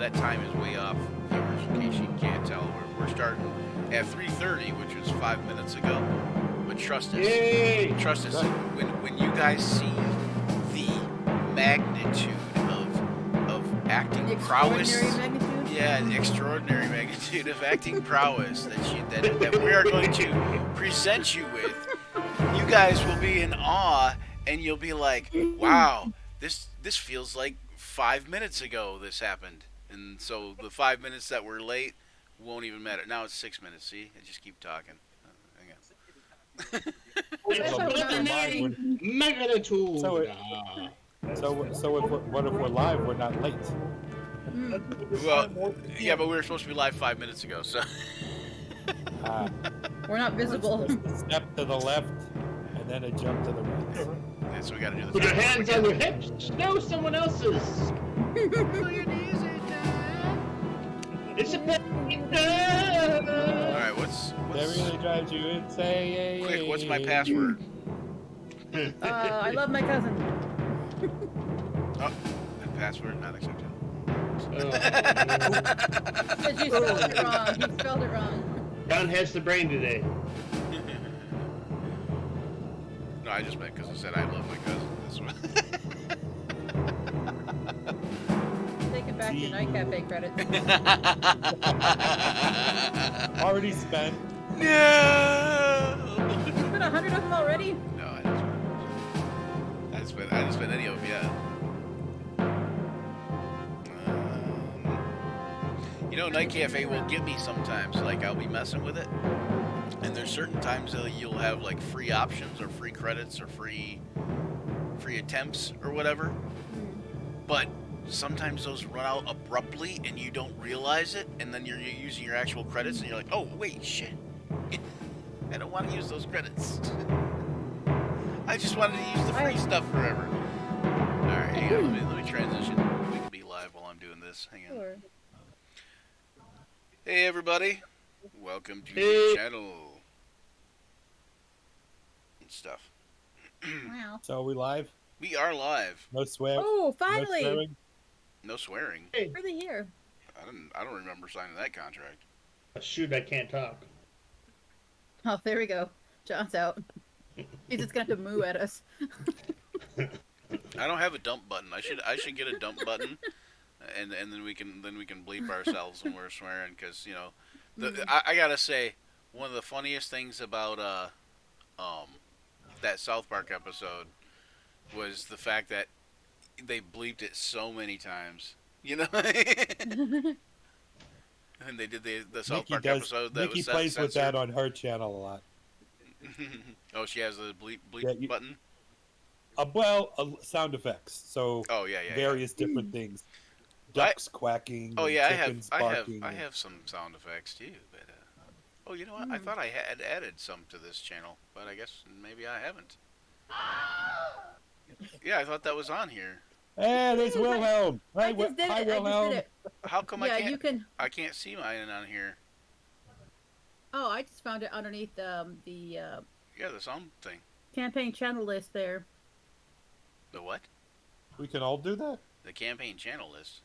that time is way off, viewers, in case you can't tell. We're starting at 3:30, which was 5 minutes ago. But trust us, Yay! trust us. When you guys see the magnitude of acting The prowess, extraordinary magnitude? yeah, the extraordinary magnitude of acting prowess that we are going to present you with, you guys will be in awe, and you'll be like, "Wow, this feels like 5 minutes ago this happened." And so the 5 minutes that we're late won't even matter. Now it's 6 minutes. See, I just keep talking. Hang on. Extraordinary magnitude. So what if we're live? We're not late. Well, yeah, but we were supposed to be live 5 minutes ago, so. We're not visible. Just a step to the left, and then a jump to the right. Yeah, so we gotta do the Put your third one hands again. on your hips. No, someone else's. It's a pet. Alright, what's That really drives you insane. quick, what's my password? I love my cousin. Oh, password not accepted. Because you spelled it wrong. You spelled it wrong. John has the brain today. No, I just meant because I said I love my cousin. That's what. Taking back your night cafe credit. Already spent. No! You spent 100 of them already? No, I didn't spend any of them yet. You know, Night Cafe will get me sometimes. Like, I'll be messing with it, and there's certain times that you'll have like free options or free credits or free attempts or whatever. But sometimes those run out abruptly and you don't realize it, and then you're using your actual credits and you're like, oh wait, shit. I don't want to use those credits. I just wanted to use the free stuff forever. Alright, hang on, let me transition. We can be live while I'm doing this. Hang on. Sure. Hey everybody, welcome to the channel and stuff. Wow. So are we live? We are live. No swear. Oh, No finally! swearing? No swearing. Really here. I don't remember signing that contract. Shoot, I can't talk. Oh, there we go. John's out. He's just gonna have to moo at us. I don't have a dump button. I should get a dump button, and then we can bleep ourselves when we're swearing, because you know, I gotta say, one of the funniest things about that South Park episode was the fact that they bleeped it so many times. You know. And they did the South Park episode that Nikki was plays censored. with that on her channel a lot. Oh, she has a bleep Yeah, button. Sound effects. So Oh yeah. various different things. Ducks quacking. Oh yeah, chickens barking. I have some sound effects too. But oh, you know what? I thought I had added some to this channel, but I guess maybe I haven't. Yeah, I thought that was on here. Hey, there's Wilhelm. I just did Hi, it. I just Wilhelm. did it. How come Yeah, you can. I can't see mine on here? Oh, I just found it underneath the Yeah, the sound thing. campaign channel list there. The what? We can all do that. The campaign channel list.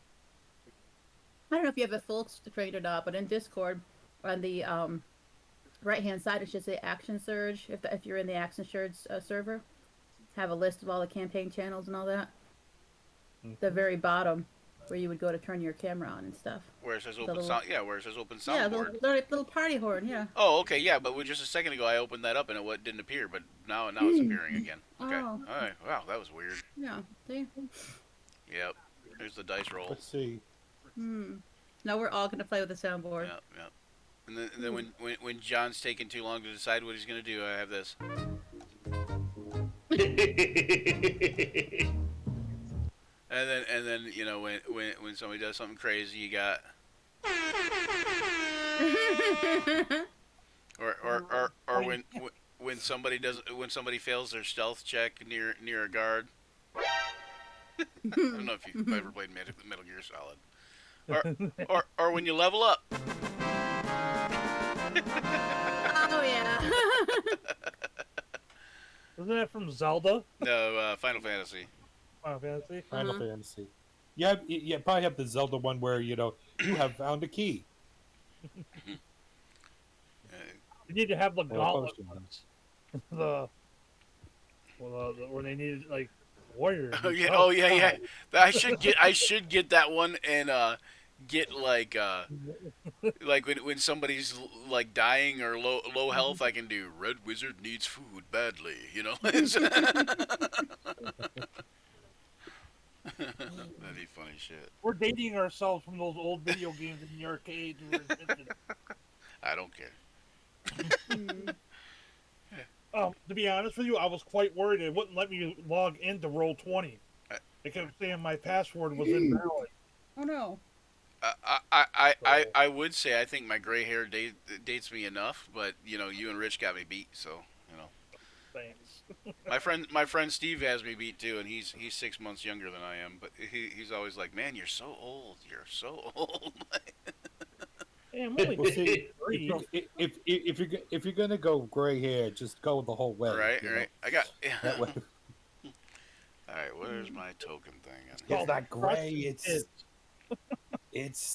I don't know if you have it full screen or not, but in Discord, on the right-hand side, it should say Action Surge. If you're in the Action Surge server, have a list of all the campaign channels and all that. The very bottom, where you would go to turn your camera on and stuff. Where it says open little- sound. Yeah, where it says open Yeah, soundboard. little party horn. Yeah. Oh, okay, yeah, but just a second ago I opened that up and it didn't appear, but now it's appearing again. Okay. Oh. All right. Wow, that was weird. Yeah. See. Yep. Here's the dice roll. Let's see. Now we're all gonna play with the soundboard. Yep. And then when John's taking too long to decide what he's gonna do, I have this. And then you know when somebody does something crazy, you got. or when somebody when somebody fails their stealth check near a guard. I don't know if you've ever played Metal Gear Solid. Or when you level up. Oh yeah. Isn't that from Zelda? No, Final Fantasy. Final Fantasy? Final Fantasy. you probably have the Zelda one where you have found a key. Uh, You need to have the Or a gauntlet potion. ones. Where they needed like warriors. oh yeah, yeah. I should get that one and get like when somebody's like dying or low health, I can do Red Wizard needs food badly. That'd be funny shit. We're dating ourselves from those old video games in the arcade. I don't care. To be honest with you, I was quite worried it wouldn't let me log into Roll20. It kept saying my password was invalid. Oh no. I would say I think my gray hair dates me enough, but you and Rich got me beat, so Thanks. my friend Steve has me beat too, and he's 6 months younger than I am, but he's always like, man, you're so old, Hey, I'm only Well, see, 53. if you're gonna go gray hair, just go the whole way. right. I got That way. all right. Where's my token thing? It's not gray. It's-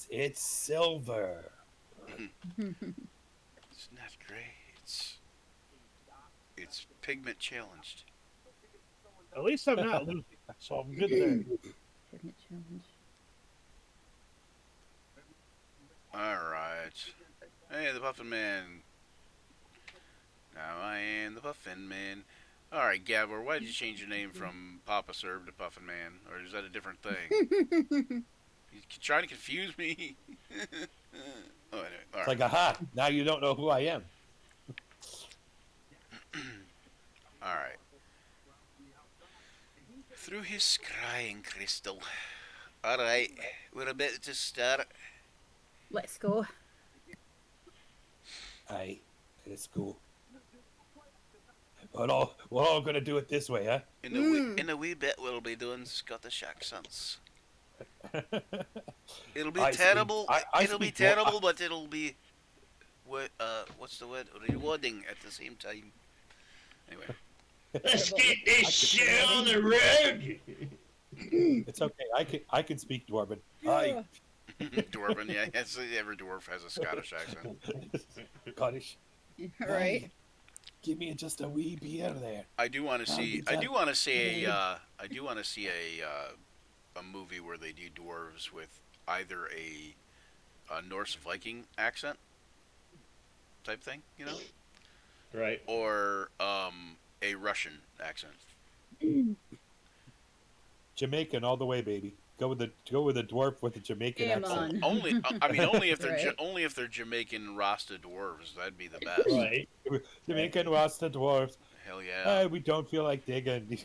It's silver. It's not gray. It's pigment challenged. At least I'm not losing, so I'm good there. Pigment challenge. All right. Hey, the Puffin Man. Now I am the Puffin Man. All right, Gabor, why did you change your name from Papa Serb to Puffin Man? Or is that a different thing? He's trying to confuse me. Oh, anyway. All It's right. like, aha! Now you don't know who I am. All right. Through his scrying crystal. All right, we're about to start. Let's go. Aye, it's cool. We're all gonna do it this way, huh? In a wee bit, we'll be doing Scottish accents. It'll be I terrible. speak- I It'll be speak terrible, but it'll be what's the word? Rewarding at the same time. Anyway, Let's get this shit on the road. It's okay. I can speak Dwarven. Aye, Dwarven. Yeah, yes, every dwarf has a Scottish accent. Scottish. Right. Give me just a wee beer there. I do want to see. I do want to see a movie where they do dwarves with either a Norse Viking accent type thing, Right. or a Russian accent. Jamaican all the way, baby. Go with the dwarf with the Jamaican Come accent. on. Only if they're Right. only if they're Jamaican Rasta dwarves. That'd be the best. Right. Jamaican Rasta dwarves. Hell yeah. We don't feel like digging.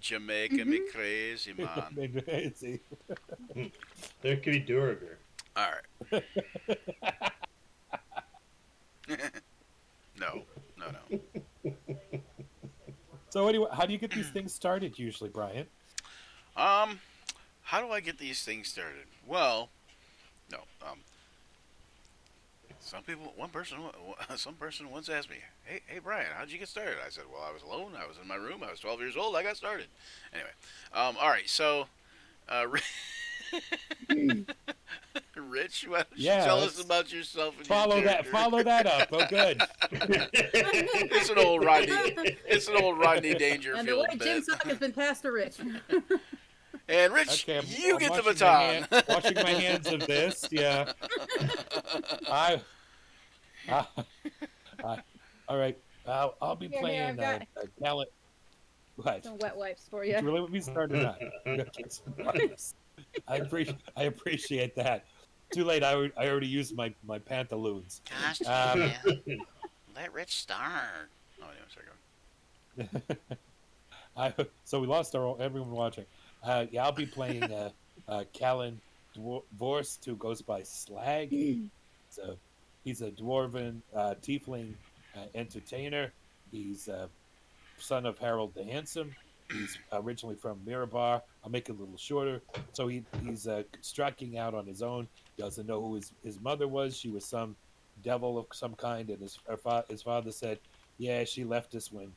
Jamaica me crazy man. See? There could be Durger. All right. No. So anyway, how do you get these things started usually, Brian? How do I get these things started? Well, no. Some person once asked me, "Hey, Brian, how'd you get started?" I said, "Well, I was alone. I was in my room. I was 12 years old. I got started." Anyway, all right. So, Rich, why don't you tell us about yourself and follow your that. character? Follow that up. Oh, good. It's an old Rodney And the Dangerfield white Jim bit. sock has been passed to Rich. And Rich, Okay, you I'm get the washing baton. washing my hands of this. Yeah. All right. I'll be Here, playing I've got- Gallant. What? Some wet wipes for Did you you. really want me to start or not? Okay, some wipes. I appreciate that. Too late. I already used my pantaloons. Gosh, Um, let Rich start. Oh, yeah, sorry. So we lost everyone watching. I'll be playing Callan Vorst, who goes by Slag. So he's a dwarven tiefling entertainer. He's son of Harold the Handsome. He's originally from Mirabar. I'll make it a little shorter. So he's striking out on his own. He doesn't know who his mother was. She was some devil of some kind, and his father said, "Yeah, she left us when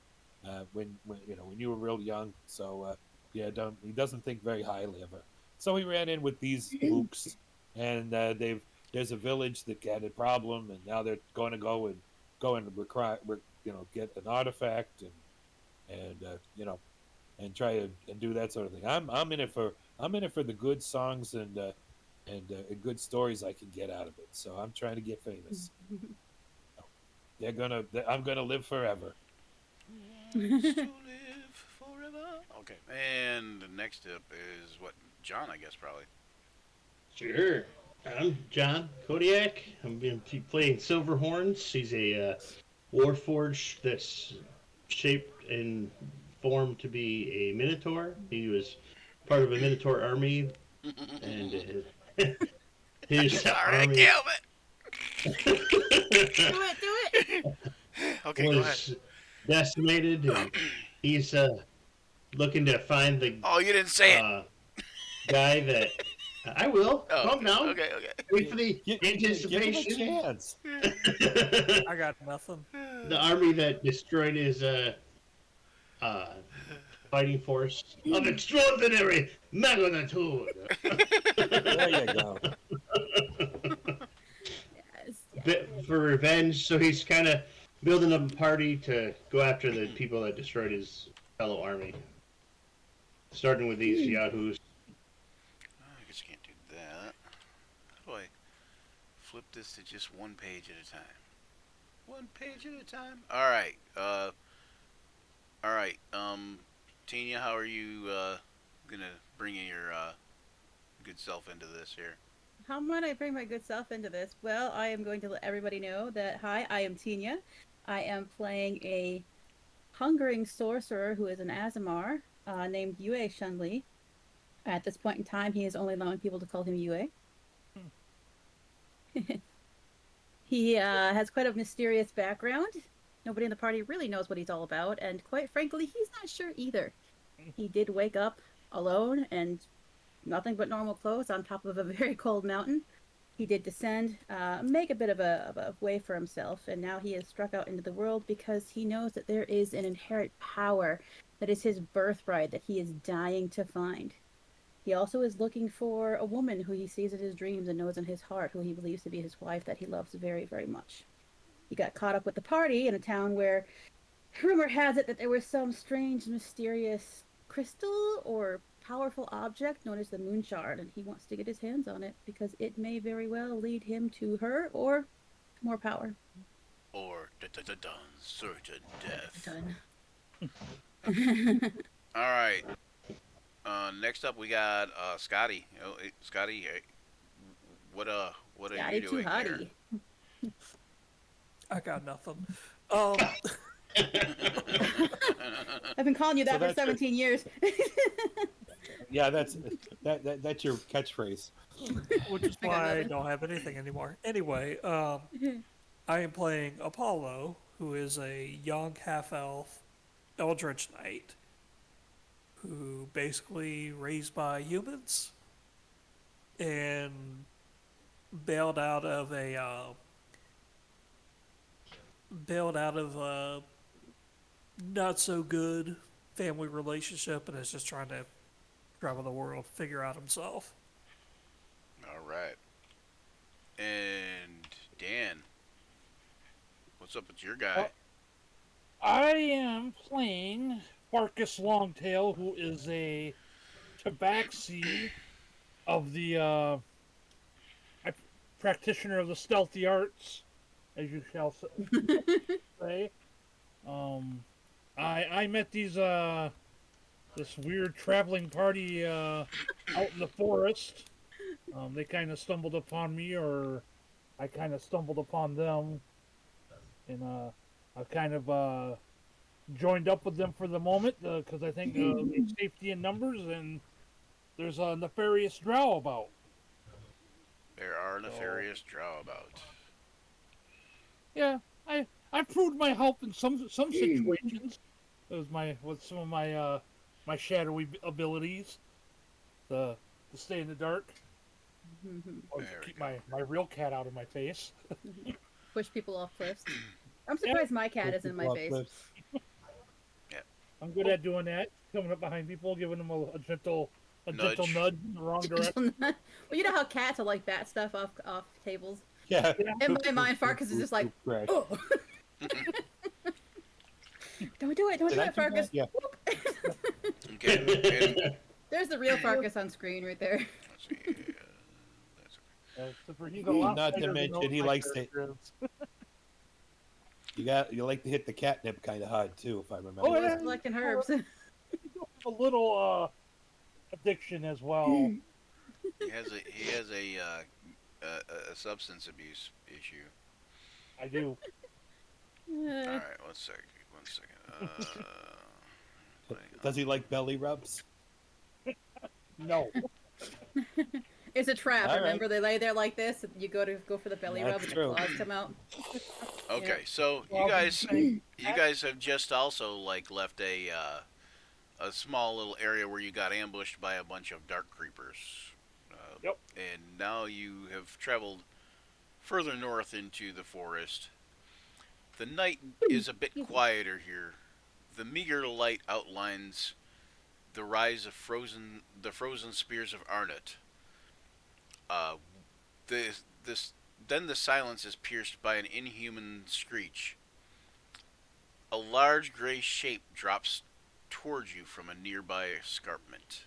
you were real young." So he doesn't think very highly of her. So we ran in with these mooks, and there's a village that had a problem, and now they're going to go and get an artifact and try and do that sort of thing. I'm in it for the good songs and good stories I can get out of it. So I'm trying to get famous. I'm gonna live forever. Wants to live forever. Okay, and the next up is what? John, I guess, probably. Sure. I'm John Kodiak. I'm going to be playing Silverhorns. He's a warforged that's shaped and formed to be a Minotaur. He was part of a Minotaur army, and his Sorry, army Do it, do it. Okay, go ahead. was decimated, and he's looking to find the Oh, you didn't say it. guy that I will. Oh, Calm down. okay. Wait for the Give him a anticipation. chance. I got nothing. The army that destroyed his fighting force of extraordinary magnitude. There you go. Yes. For revenge, so he's kind of building up a party to go after the people that destroyed his fellow army. Starting with these yahoos. I guess you can't do that. How do I flip this to just one page at a time? One page at a time? Alright, Tina, how are you, gonna bring in your, good self into this here? How might I bring my good self into this? Well, I am going to let everybody know that, hi, I am Tina. I am playing a hungering sorcerer who is an Azamar named Yue Shunli. At this point in time, he is only allowing people to call him Yue. He has quite a mysterious background. Nobody in the party really knows what he's all about, and quite frankly, he's not sure either. He did wake up alone and nothing but normal clothes on top of a very cold mountain. He did descend, make a bit of a way for himself, and now he has struck out into the world because he knows that there is an inherent power that is his birthright that he is dying to find. He also is looking for a woman who he sees in his dreams and knows in his heart, who he believes to be his wife, that he loves very, very much. He got caught up with the party in a town where rumor has it that there was some strange, mysterious crystal or powerful object known as the Moon Shard, and he wants to get his hands on it because it may very well lead him to her or more power. Or dun, certain death. Done. Alright. Next up we got, Scotty. Scotty, what are you doing here? I got nothing. I've been calling you that So for 17 years. Yeah, that's your catchphrase. Which is I got why I nothing. don't have anything anymore. Anyway, I am playing Apollo, who is a young half-elf Eldritch Knight, who basically raised by humans and bailed out of a not so good family relationship and is just trying to travel the world, figure out himself. Alright. And Dan, what's up with your guy? I am playing Farkas Longtail, who is a tabaxi of the practitioner of the stealthy arts, as you shall say. I met this weird traveling party out in the forest. They kind of stumbled upon me, or I kind of stumbled upon them, and I kind of joined up with them for the moment because I think there's safety in numbers, and there's a nefarious drow about. There are nefarious Drow about. Yeah, I proved my help in some situations. With some of my my shadowy abilities, to stay in the dark, or to There we keep go. my real cat out of my face. Push people off cliffs. I'm surprised my cat is in my face. I'm good at doing that. Coming up behind people, giving them a gentle A gentle Nudge. nudge in the wrong direction. Well, you know how cats will like bat stuff off tables. Yeah. In my mind, Farkas is just like, Crash. oh, don't do it, don't Did do I it, do that? Farkas. Yeah. Okay. And There's the real Farkas on screen right there. let's see. Except for he's a lot Not to bigger than mention those he my likes to- character is. You like to hit the catnip kind of hard too, if I remember. Oh, He yeah. was collecting herbs. A little addiction as well. He has a substance abuse issue. I do. All right, one second. Does he like belly rubs? No. It's a trap. All right. Remember, they lay there like this. And you go for the belly rub, That's and true. the claws come out. Okay, Yeah. so Well, you guys have just also like left a small little area where you got ambushed by a bunch of dark creepers. Yep. And now you have traveled further north into the forest. The night is a bit quieter here. The meager light outlines the rise of the frozen spears of Arnott. Then the silence is pierced by an inhuman screech. A large gray shape drops towards you from a nearby escarpment.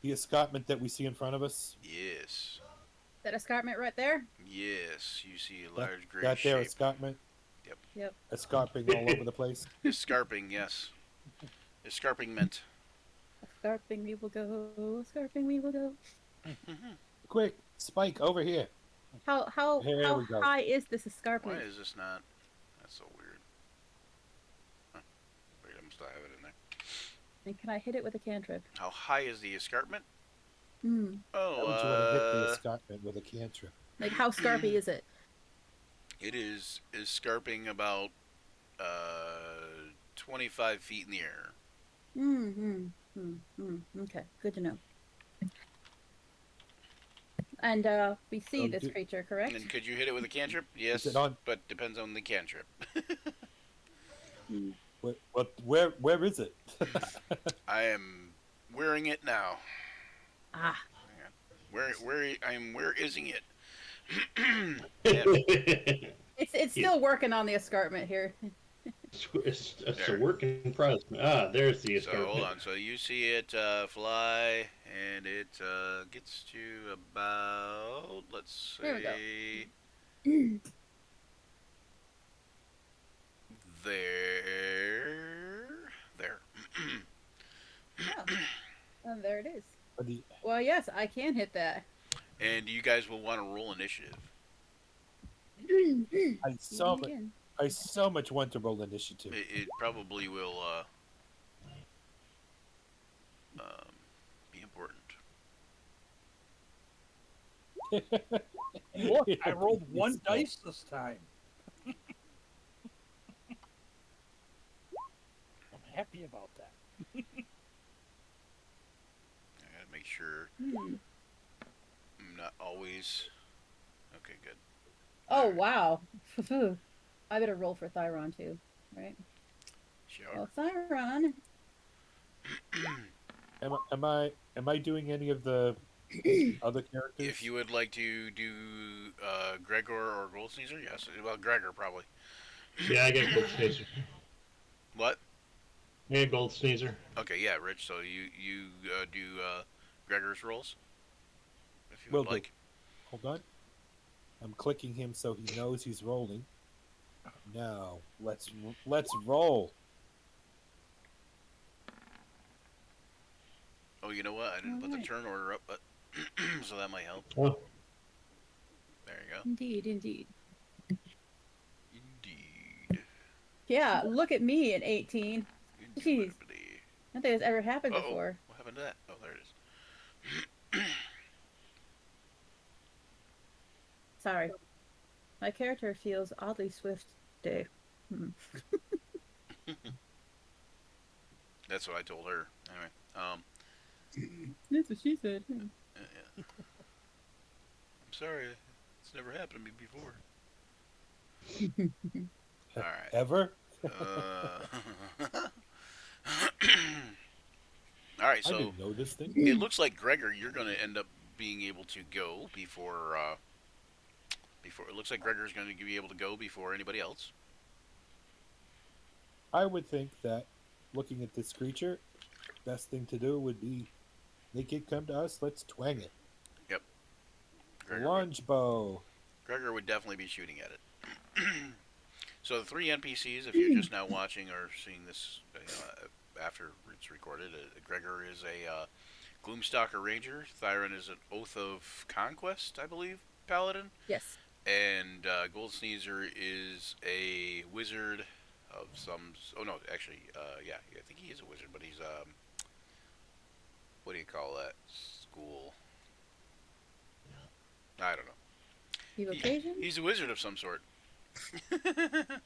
The escarpment that we see in front of us. Yes. That escarpment right there. Yes, you see a large gray That there shape. escarpment. Yep. Escarping all over the place. Escarping, yes. Escarpingment. Escarping we will go. Escarping we will go. Quick, Spike over here. How Here we go. high is this Why escarpment? is this not? That's so weird. Huh. Wait, I must have it in there. And can I hit it with a cantrip? How high is the escarpment? Hmm. How would you want to hit the escarpment with a cantrip? Like how scarpy is it? It is escarping about 25 feet in the air. Okay, good to know. And we see So this creature, correct? And could you hit it with a cantrip? Yes, it on? but depends on the cantrip. Where is it? I am wearing it now. Ah, Where ising it? it's still working on the escarpment here. It's There. a work in progress. Ah, there's the So hold escarpment. on. So you see it fly, and it gets to about, let's There we go. say, there. Oh, and there it is. What do you- Well, yes, I can hit that. And you guys will want to roll initiative. I so much want to roll initiative. It probably will be important. Look, I rolled one dice this time. I'm happy about that. I gotta make sure Hmm. I'm not always. Okay, good. Oh wow! I better roll for Thyron too, right? Sure. Well, Thyron. Am I doing any of the other characters? If you would like to do Gregor or Gold Sneezer, yes. Well, Gregor probably. Yeah, I got gold sneezer. What? Yeah, gold sneezer. Okay, yeah, Rich. So you do Gregor's rolls, if you Will would do. like. Hold on. I'm clicking him so he knows he's rolling. Now let's roll. Oh, you know what? I didn't put the Alright. turn order up, but so that might help. Oh, There you go. Indeed, indeed. Indeed. Yeah, look at me at 18. Jeez. Indubitably. I don't think that's ever happened Uh-oh. before. What happened to that? Oh, there it is. Sorry. My character feels oddly swift today. That's what I told her. Anyway, That's what she said. yeah. I'm sorry. It's never happened to me before. All right. Ever? Uh, All right, I so didn't know this thing. it looks like Gregor, you're going to end up being able to go before. It looks like Gregor's going to be able to go before anybody else. I would think that looking at this creature, best thing to do would be make it come to us. Let's twang it. Yep. Lunge bow. Gregor would definitely be shooting at it. So the three NPCs, if you're just now watching or seeing this after it's recorded, Gregor is a Gloomstalker Ranger. Thyron is an Oath of Conquest, I believe, Paladin. Yes. And Gold Sneezer is a wizard of some. Oh no, actually, yeah, I think he is a wizard, but he's what do you call that school? I don't know. Evocation? He's a wizard of some sort.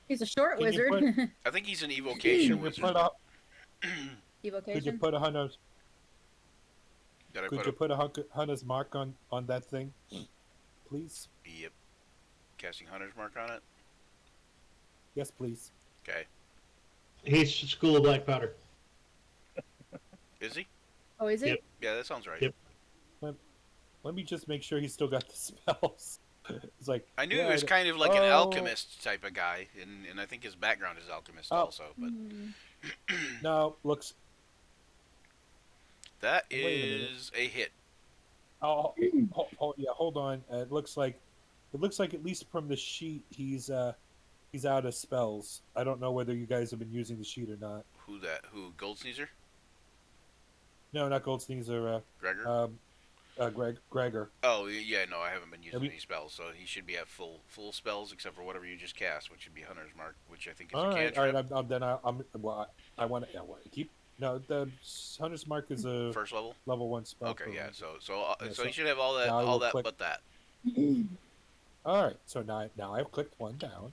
He's a short Can you wizard. I think he's an evocation Could you wizard. put a, Evocation? could you put a hunter's Did I could put you put a hunter's mark on that thing, please? Yep. Casting Hunter's Mark on it. Yes, please. Okay. He's School of Black Powder. Is he? Oh, is it? Yep. Yeah, that sounds right. Yep. Let me just make sure he's still got the spells. It's like I knew yeah, he was I- kind of like an oh. alchemist type of guy, and I think his background is alchemist Oh. also. But Hmm. No, looks. that Wait a minute. is a hit. Oh, yeah. Hold on. It looks like at least from the sheet he's out of spells. I don't know whether you guys have been using the sheet or not. Who that? Who? Gold Sneezer? No, not Goldstein's or Gregor? Gregor. Oh yeah, no, I haven't been using Have you- any spells, so he should be at full spells except for whatever you just cast, which would be Hunter's Mark, which I think is All a right, cantrip. I want to keep. No, the Hunter's Mark is a First level. level 1 spell. Okay, yeah. So Yeah, so so you should have all that, now I will click- but that. All right, so now I've clicked one down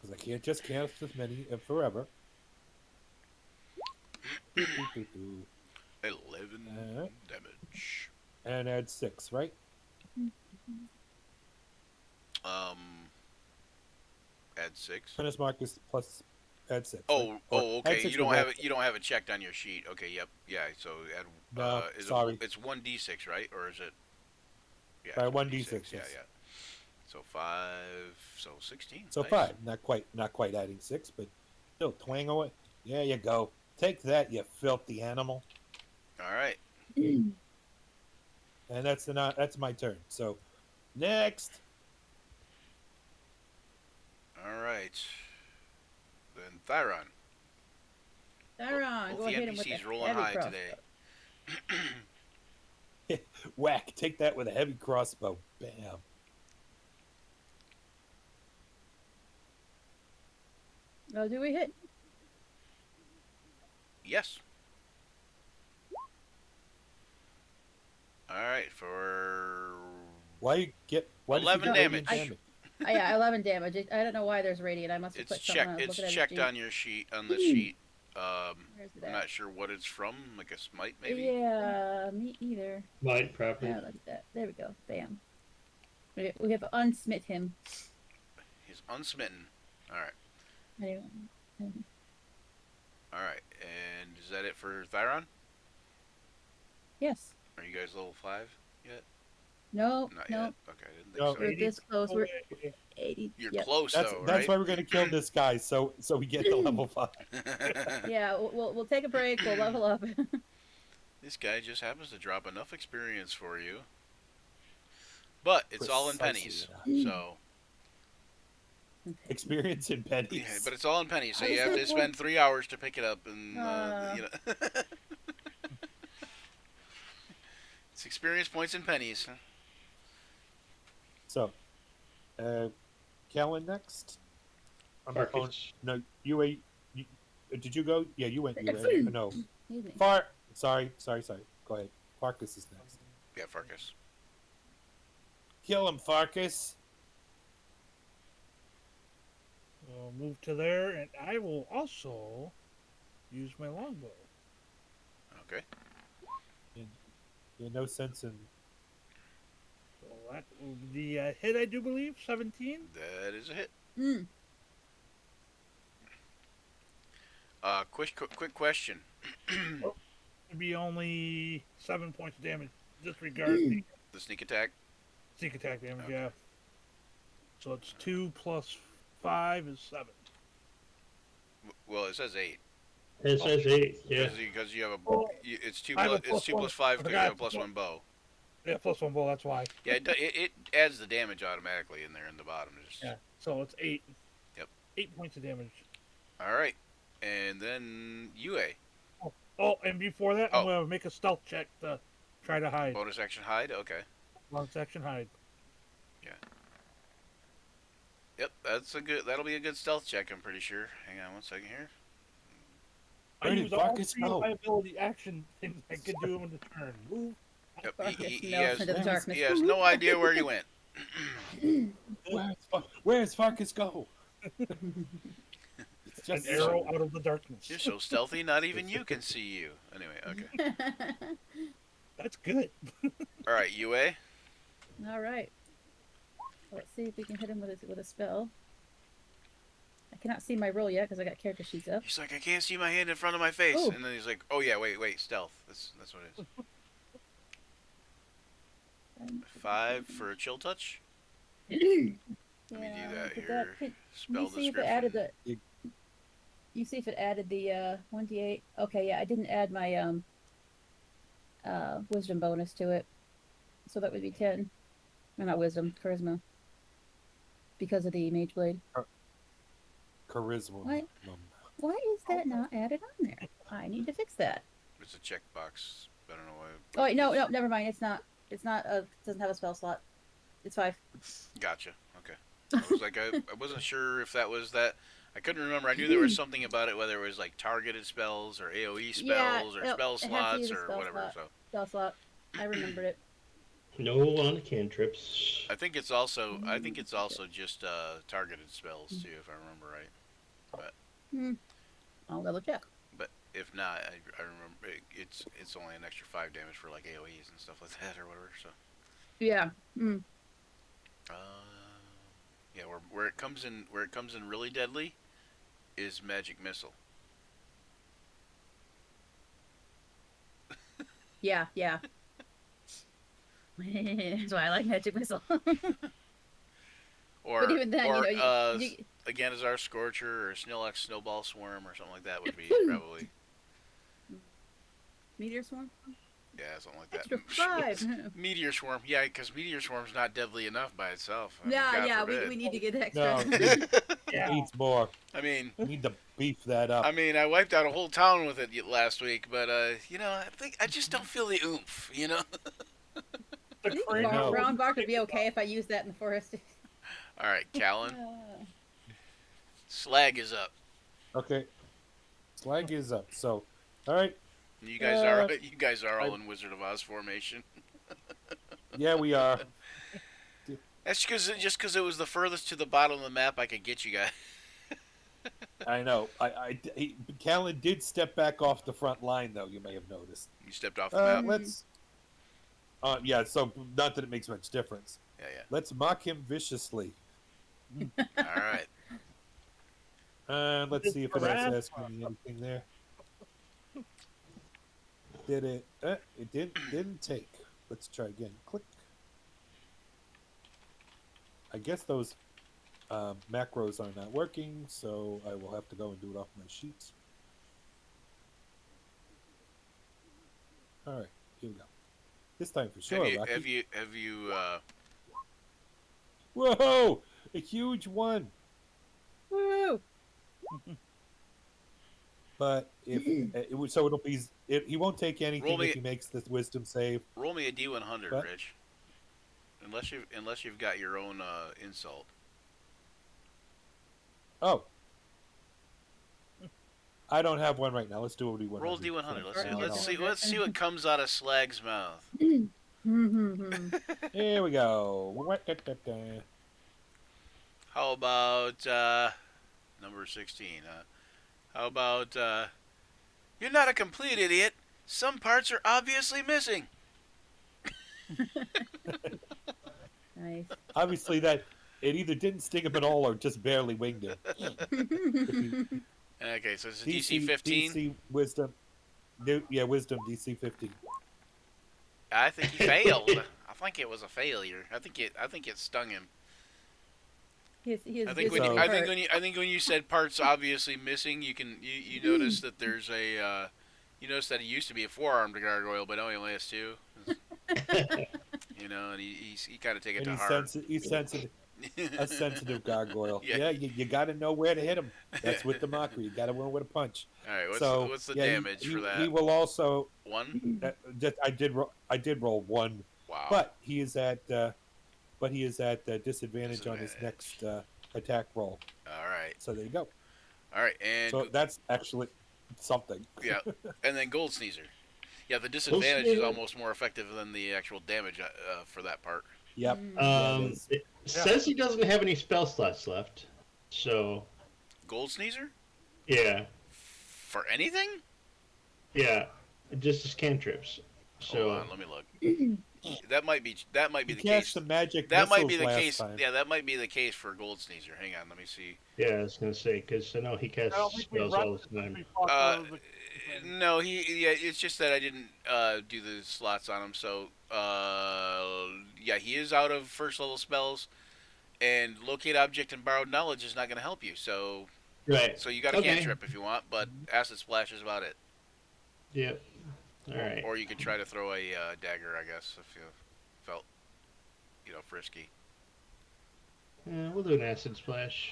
because I can't just cast as many forever. 11 Alright. damage. And add 6, right? Add 6. Hunter's Mark is plus add 6. Oh, right? Or add okay. 6 You don't with have all- it. You don't have it checked on your sheet. Okay, yep, yeah. So add. No, sorry. It's 1d6, right? Or is it? Yeah, Sorry, it's 1d6, Yeah, yes. yeah. So 5. So 16. So nice. 5, not quite adding 6, but still twang away. There you go. Take that, you filthy animal. All right. And that's my turn. So next, All right. Then Thyron. Tyron, Both go the hit him with NPCs the rolling heavy high crossbow. today. whack. Take that with a heavy crossbow. Bam. Oh, do we hit? Yes. All right, for Why did 11 you get radiant damage. Oh, yeah, 11 damage. I don't know why there's radiant. I must have it's put something. checked. I was It's looking at checked the on your sheet on the sheet. Where's it I'm at? not sure what it's from. Like a smite, maybe. Yeah, me either. Might probably. Yeah, look at that. There we go. Bam. We have unsmit him. He's unsmitten. All right. Anyway. All right. And is that it for Thyron? Yes. Are you guys level 5 yet? No. Not No. yet. Okay, I didn't think No. so. We're this close. We're 80. You're Yep. close That's though, that's right? why we're gonna kill this guy. So we get to level 5. Yeah, we'll take a break. We'll level up. This guy just happens to drop enough experience for you. But it's all in pennies. Precisely So Experience in pennies. yeah, but it's all in pennies. So I you was have to like, spend 3 hours to pick it up, and you know, it's experience points in pennies. So, Kellen next. Marcus. No, you ate. Did you go? Yeah, you went. You ate. No, Excuse me. Sorry. Go ahead. Farkas is next. Yeah, Farkas. Kill him, Farkas. I'll move to there, and I will also use my longbow. Okay. Yeah, no sense in. So that will be the hit, I do believe, 17. That is a hit. Mm. Quick question. It'd be only 7 points of damage. Disregard the The sneak attack. sneak attack damage. Okay. Yeah. So it's 2 plus 5 is 7. Well, it says 8 It says 8. Yeah. because you have a. Oh, It's two I have a plus. It's plus 2 one. plus 5 I because you have a forgot. plus 1 bow. Yeah, plus 1 ball. That's why. Yeah, it adds the damage automatically in there in the bottom. Just, Yeah. So it's 8. Yep. 8 points of damage. All right, and then UA Oh, and before that, Oh. I'm gonna make a stealth check to try to hide. bonus action hide. Okay. Long section hide. Yep, that'll be a good stealth check. I'm pretty sure. Hang on one second here. I Where did use all Vargas 3 go? of my ability action things I could do in the turn. Move. Yep, Vargas he melts has into the darkness. he has no idea where he went. Where's Farkas go? It's An just arrow out of the darkness. You're so stealthy, not even you can see you. Anyway, okay. That's good. All right, UA. All right. Let's see if we can hit him with a spell. I cannot see my roll yet because I got character sheets up. He's like, I can't see my hand in front of my face, Oh. and then he's like, oh yeah, wait, stealth. That's what it is. 5 for a chill touch. Let me do that did here. Can Spell you see if it description. added the? You see if it added the 1d8? Okay, yeah, I didn't add my wisdom bonus to it, so that would be 10. Or not wisdom, charisma. Because of the mage blade. charisma. What? Why is that not added on there? I need to fix that. It's a checkbox. I don't know why. Oh wait, no, never mind. It's not. It's not. It doesn't have a spell slot. It's 5. Gotcha. Okay. I was like, I wasn't sure if that was that. I couldn't remember. I knew there was something about it, whether it was like targeted spells or AOE spells or no, spell it has to slots use a or spell whatever. slot. So Spell slot. I remembered it. No on the cantrips. I think it's also just targeted spells too, if I remember right. I'll double check. But if not, I remember it's only an extra 5 damage for like AOE's and stuff like that or whatever. So Yeah. yeah, where it comes in really deadly is magic missile. Yeah. That's why I like magic missile. Or But even then, or you again, as our Scorcher or Snillax Snowball Swarm or something like that would be probably meteor swarm. yeah, something like that. Extra 5. Meteor Swarm, yeah, because Meteor Swarm's not deadly enough by itself. I mean, Yeah, God yeah. forbid. We need to get No, extra. it Yeah. needs more. I mean, We need to beef that up. I wiped out a whole town with it last week, but I just don't feel the oomph, you know. The I think crane No. brown bark would be okay if I used that in the forest. All right, Callan, Slag is up. Okay. Slag is up. So, all right. You guys are all in Wizard of Oz formation. Yeah, we are. That's because it was the furthest to the bottom of the map I could get you guys. I know. Callan did step back off the front line, though. You may have noticed. You stepped off the map. Let's. Yeah. So, not that it makes much difference. Yeah. Let's mock him viciously. All right. Let's see if it has asking me anything there. Did it? It didn't take. Let's try again. Click. I guess those macros are not working, so I will have to go and do it off my sheets. All right, here we go. This time for sure, Rocky. Have you Whoa! A huge one. Woo! But if so, it'll be. He won't take anything Roll me- if he makes the wisdom save. roll me a D100, What? Rich? Unless you've got your own insult. Oh. I don't have one right now. Let's do a D100. Roll D100. Alright, Let's see what comes out of Slag's mouth. Here we go. How about number 16? How about you're not a complete idiot. Some parts are obviously missing. Nice. Obviously, that it either didn't sting him at all or just barely winged him. Okay, so it's a DC 15. DC Wisdom. Wisdom DC 15. I think he failed. I think it was a failure. I think it stung him. He is I think visibly hurt. when you said parts obviously missing, you notice that there's a you notice that he used to be a four-armed gargoyle, but now he only has two. You know, and he kind of take it And to he's heart. he's sensitive. A sensitive gargoyle. Yeah. Yeah, you got to know where to hit him. That's with the mockery. You got to know where to punch. All right, So what's the yeah, damage for that? He will also. One. I did roll one, Wow. but he is at disadvantage on his next attack roll. All right. So there you go. All right, and So that's actually something. yeah, and then Gold Sneezer. Yeah, the disadvantage is almost more effective than the actual damage for that part. Yep. It says he doesn't have any spell slots left. So. Gold Sneezer? Yeah. For anything? Yeah. Just as cantrips. So. Hold on, let me look. That might be the case. The magic that might be the last case. time. Yeah, that might be the case for Gold Sneezer. Hang on, let me see. Yeah, I was gonna say because I know he casts spells all the time. No, it's just that I didn't do the slots on him. So, yeah, he is out of first level spells, and locate object and borrowed knowledge is not going to help you. So, Right. So you got a cantrip if you want, but acid splash is about it. Yep. All right. Or you could try to throw a dagger, I guess, if you felt, frisky. We'll do an acid splash.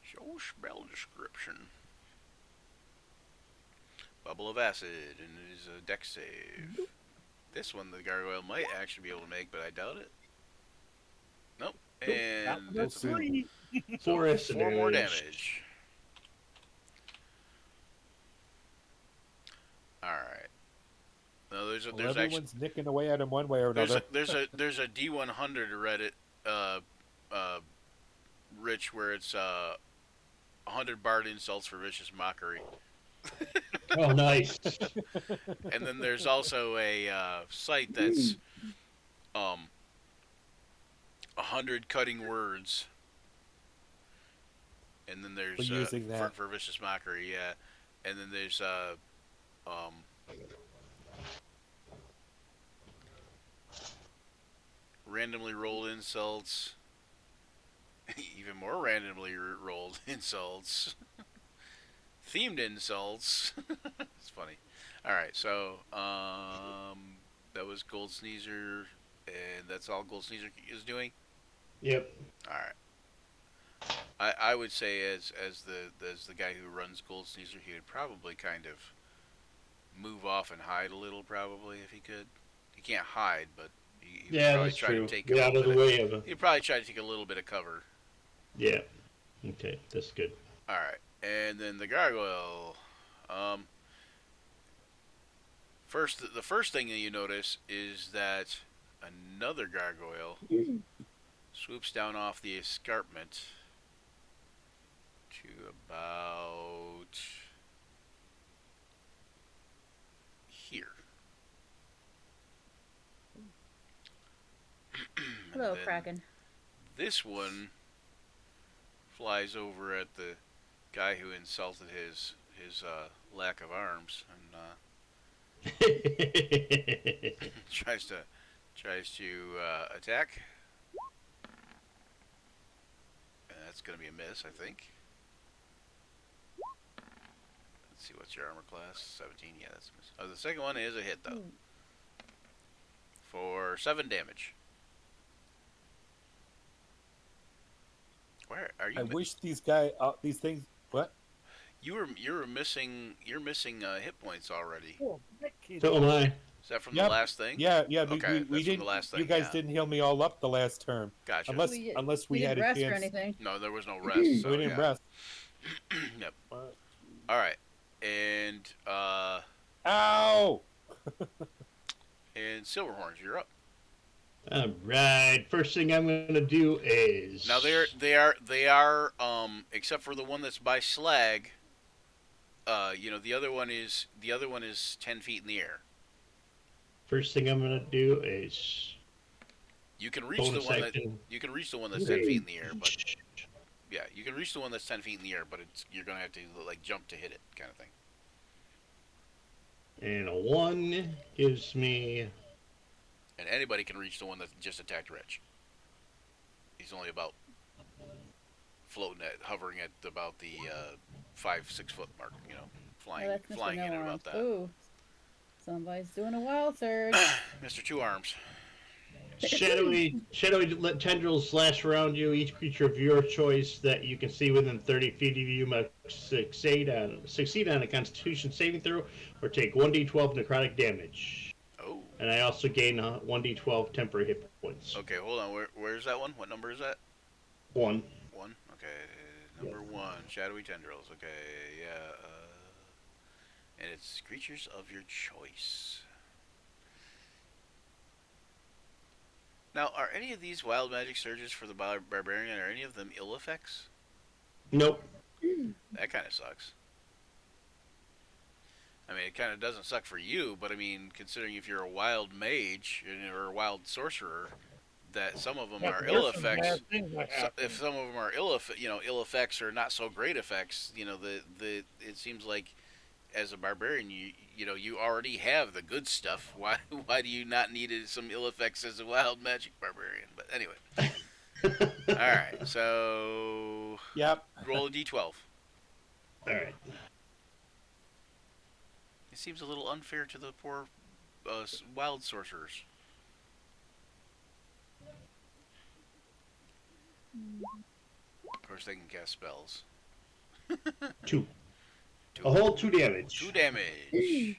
Show spell description. Bubble of acid, and it is a dex save. This one the gargoyle might actually be able to make, but I doubt it. Nope. And that's three. Four more damage. All right. No, there's everyone's actually nicking away at him one way or another. there's a D100 Reddit Rich where it's 100 bard insults for vicious mockery. Oh, nice. And then there's also a site that's 100 cutting words. And then there's using that. for vicious mockery, yeah. And then there's randomly rolled insults. Even more randomly rolled insults. Themed insults. It's funny. Alright, so that was Gold Sneezer, and that's all Gold Sneezer is doing? Yep. Alright. I would say as the guy who runs Gold Sneezer, he would probably kind of move off and hide a little, probably, if he could. He can't hide, but he would probably that's try true. to take Get out of the way of him. He'd probably try to take a little bit of cover. Yeah. Okay, that's good. Alright, and then the gargoyle. The first thing that you notice is that another gargoyle swoops down off the escarpment to about here. Hello, Kraken. This one flies over at the guy who insulted his lack of arms and tries to attack. And that's going to be a miss, I think. Let's see, what's your armor class? 17. Yeah, that's a miss. Oh, the second one is a hit though, for 7 damage. Where are you? I wish these things. What? You're missing hit points already. Oh, that kid. So am I. Is that from the last thing? Yeah. Okay, We that's from didn't. the last thing, You guys yeah. didn't heal me all up the last term. Gotcha. Unless we didn't had a rest chance. or anything. No, there was no rest. So, We didn't yeah. rest. Yep. All right, and Ow! and Silverhorns, you're up. All right. First thing I'm gonna do is Now they are except for the one that's by Slag. The other one is 10 feet in the air. First thing I'm gonna do is You can reach bonus the one that action. you can reach the one that's 10 feet in the air, but yeah, you can reach the one that's 10 feet in the air, but you're gonna have to like jump to hit it, kind of thing. And a 1 gives me. And anybody can reach the one that just attacked Rich. He's only about hovering at about the 5-6 foot mark. You know, Oh, that's Mr. flying No in at Arms. about that. Ooh, somebody's doing a wild surge. Mr. Two Arms. Shadowy tendrils slash around you. Each creature of your choice that you can see within 30 feet of you must succeed on a Constitution saving throw or take 1d12 necrotic damage. Oh. And I also gain 1d12 temporary hit points. Okay, hold on. Where's that one? What number is that? 1. 1. Okay, number 1. Shadowy tendrils. Okay, yeah. And it's creatures of your choice. Now, are any of these wild magic surges for the barbarian? Are any of them ill effects? Nope. That kind of sucks. I mean, it kind of doesn't suck for you, but I mean, considering if you're a wild mage or a wild sorcerer, that some of them Yeah, are there's ill some effects. bad things that happen. If some of them are ill effects or not so great effects, it seems like as a barbarian, you already have the good stuff. Why do you not need some ill effects as a wild magic barbarian? But anyway, all right. So Yep. roll a d12. All right. It seems a little unfair to the poor wild sorcerers. Of course, they can cast spells. 2. A whole 2 damage. 2 damage. Two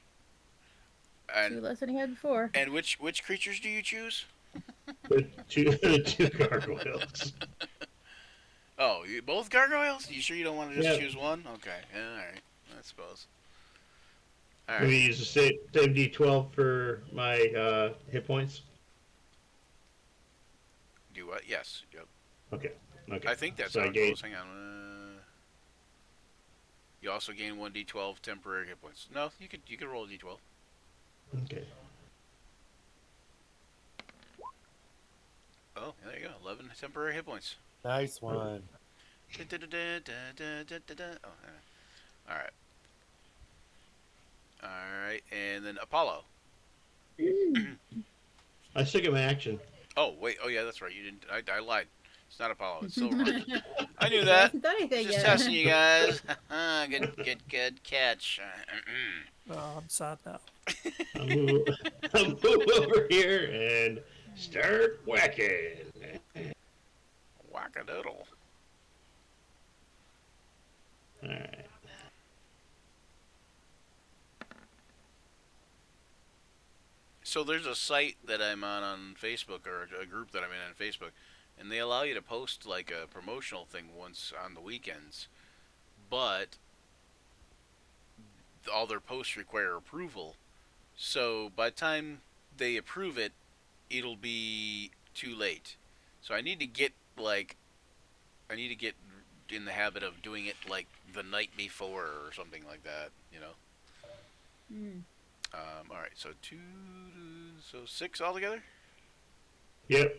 And less than he had before. which creatures do you choose? two gargoyles. Oh, both gargoyles? You sure you don't want to just Yeah. choose one? Okay, yeah, all right, I suppose. All Let right. me use the same d12 for my hit points. Do what? Yes. Yep. Okay. Okay. I think that's So how I it gain- goes. Hang on. You also gain 1d12 temporary hit points. No, you could roll a d12. Okay. Oh, there you go. 11 temporary hit points. Nice one. Oh, all right. All right, and then Apollo. I still get my action. Oh wait. Oh yeah, that's right. You didn't. I lied. It's not Apollo. It's Silverhorn. I knew that. Hasn't done anything Just yet. testing you guys. good catch. Oh, I'm sad now. I'll move over here and start whacking. Wackadoodle. All right. So there's a site that I'm on Facebook, or a group that I'm in on Facebook, and they allow you to post like a promotional thing once on the weekends, but all their posts require approval. So by the time they approve it, it'll be too late. So I need to get in the habit of doing it like the night before or something like that, you know. Mm. All right, so 6 altogether. Yep.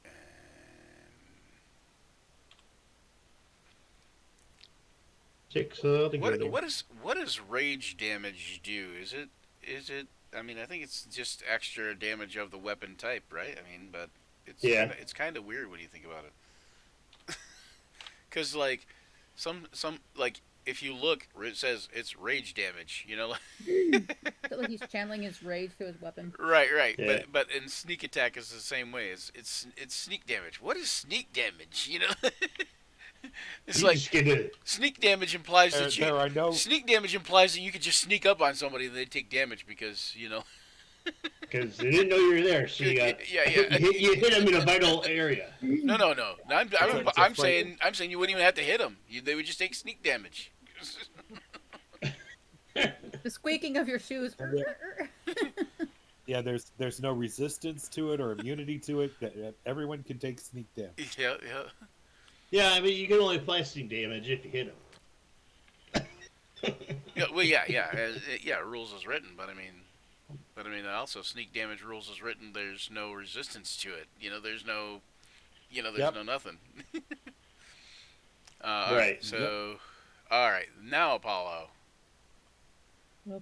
And 6 altogether. what does rage damage do? Is it? I mean, I think it's just extra damage of the weapon type, right? I mean, but it's kind of weird when you think about it. Because like some like if you look, it says it's rage damage. You know. Is it like he's channeling his rage through his weapon? Right. Yeah. But in sneak attack is the same way. It's sneak damage. What is sneak damage? You know. It's You like just get it. sneak damage implies that There are no. sneak damage implies that you could just sneak up on somebody and they take damage because you know. Because they didn't know you were there, so you got Yeah. you hit them in a vital area. No. I'm Just saying you wouldn't even have to hit them. They would just take sneak damage. The squeaking of your shoes. Yeah, there's no resistance to it or immunity to it. That everyone can take sneak damage. Yeah. Yeah, I mean you can only apply sneak damage if you hit them. Yeah. Well, yeah. Rules as written, but I mean, But I mean, also sneak damage rules is written. There's no resistance to it. There's no, there's Yep. no nothing. All right. Right. So, all right. Now Apollo.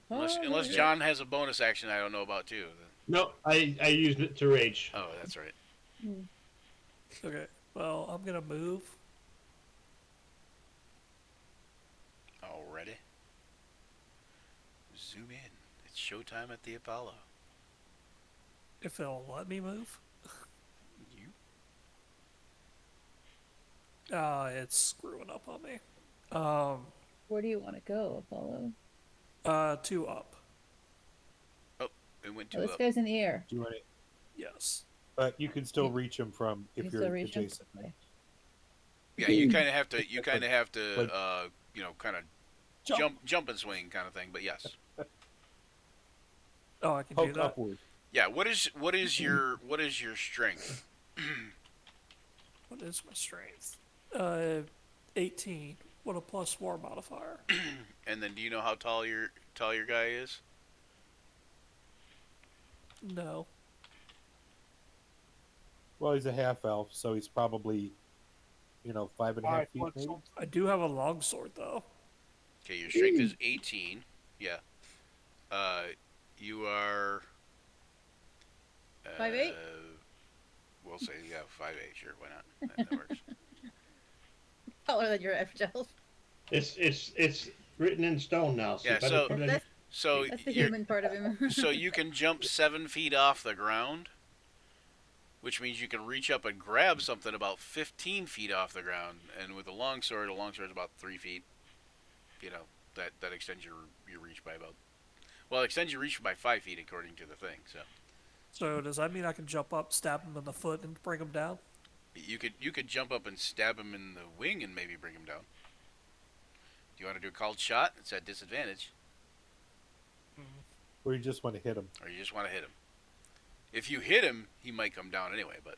Unless John has a bonus action I don't know about too. No, I used it to rage. Oh, that's right. Okay. Well, I'm gonna move. Already. Zoom in. It's showtime at the Apollo. If it'll let me move. You. It's screwing up on me. Where do you want to go, Apollo? 2 up. Oh, it went Oh, two this up. guy's in the air. Do you want it? Yes. But you can still reach him from You if can you're still reach him? adjacent. Okay. Yeah, you kind of have to. You kind of have to. Like- Kind of jump and swing kind of thing. But yes. Oh, I can do Poke that. upward. Yeah. What is your strength? What is my strength? 18 with a +4 modifier. And then do you know how tall your guy is? No. Well, he's a half elf, so he's probably, 5.5 feet maybe. I do have a longsword though. Okay, your strength is 18. Yeah. You are. 5'8"? We'll say 5'8". Sure, why not? That works. Taller than your average elf. It's written in stone now. So Yeah, if I so- don't put it in- So That's the you're- human part of him. so you can jump 7 feet off the ground, which means you can reach up and grab something about 15 feet off the ground. And with a longsword is about 3 feet. That extends your reach by about. Well, it extends your reach by 5 feet according to the thing. So does that mean I can jump up, stab him in the foot, and bring him down? You could jump up and stab him in the wing and maybe bring him down. Do you want to do a called shot? It's at disadvantage, Or you just want to hit him. or you just want to hit him. If you hit him, he might come down anyway. But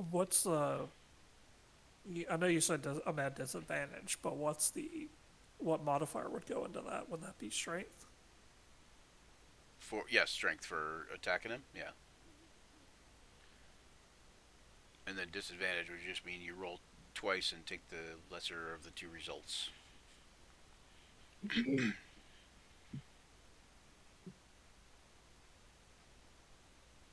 What's the? I know you said I'm at disadvantage, but what modifier would go into that? Would that be strength? strength for attacking him, yeah. And then disadvantage would just mean you roll twice and take the lesser of the two results.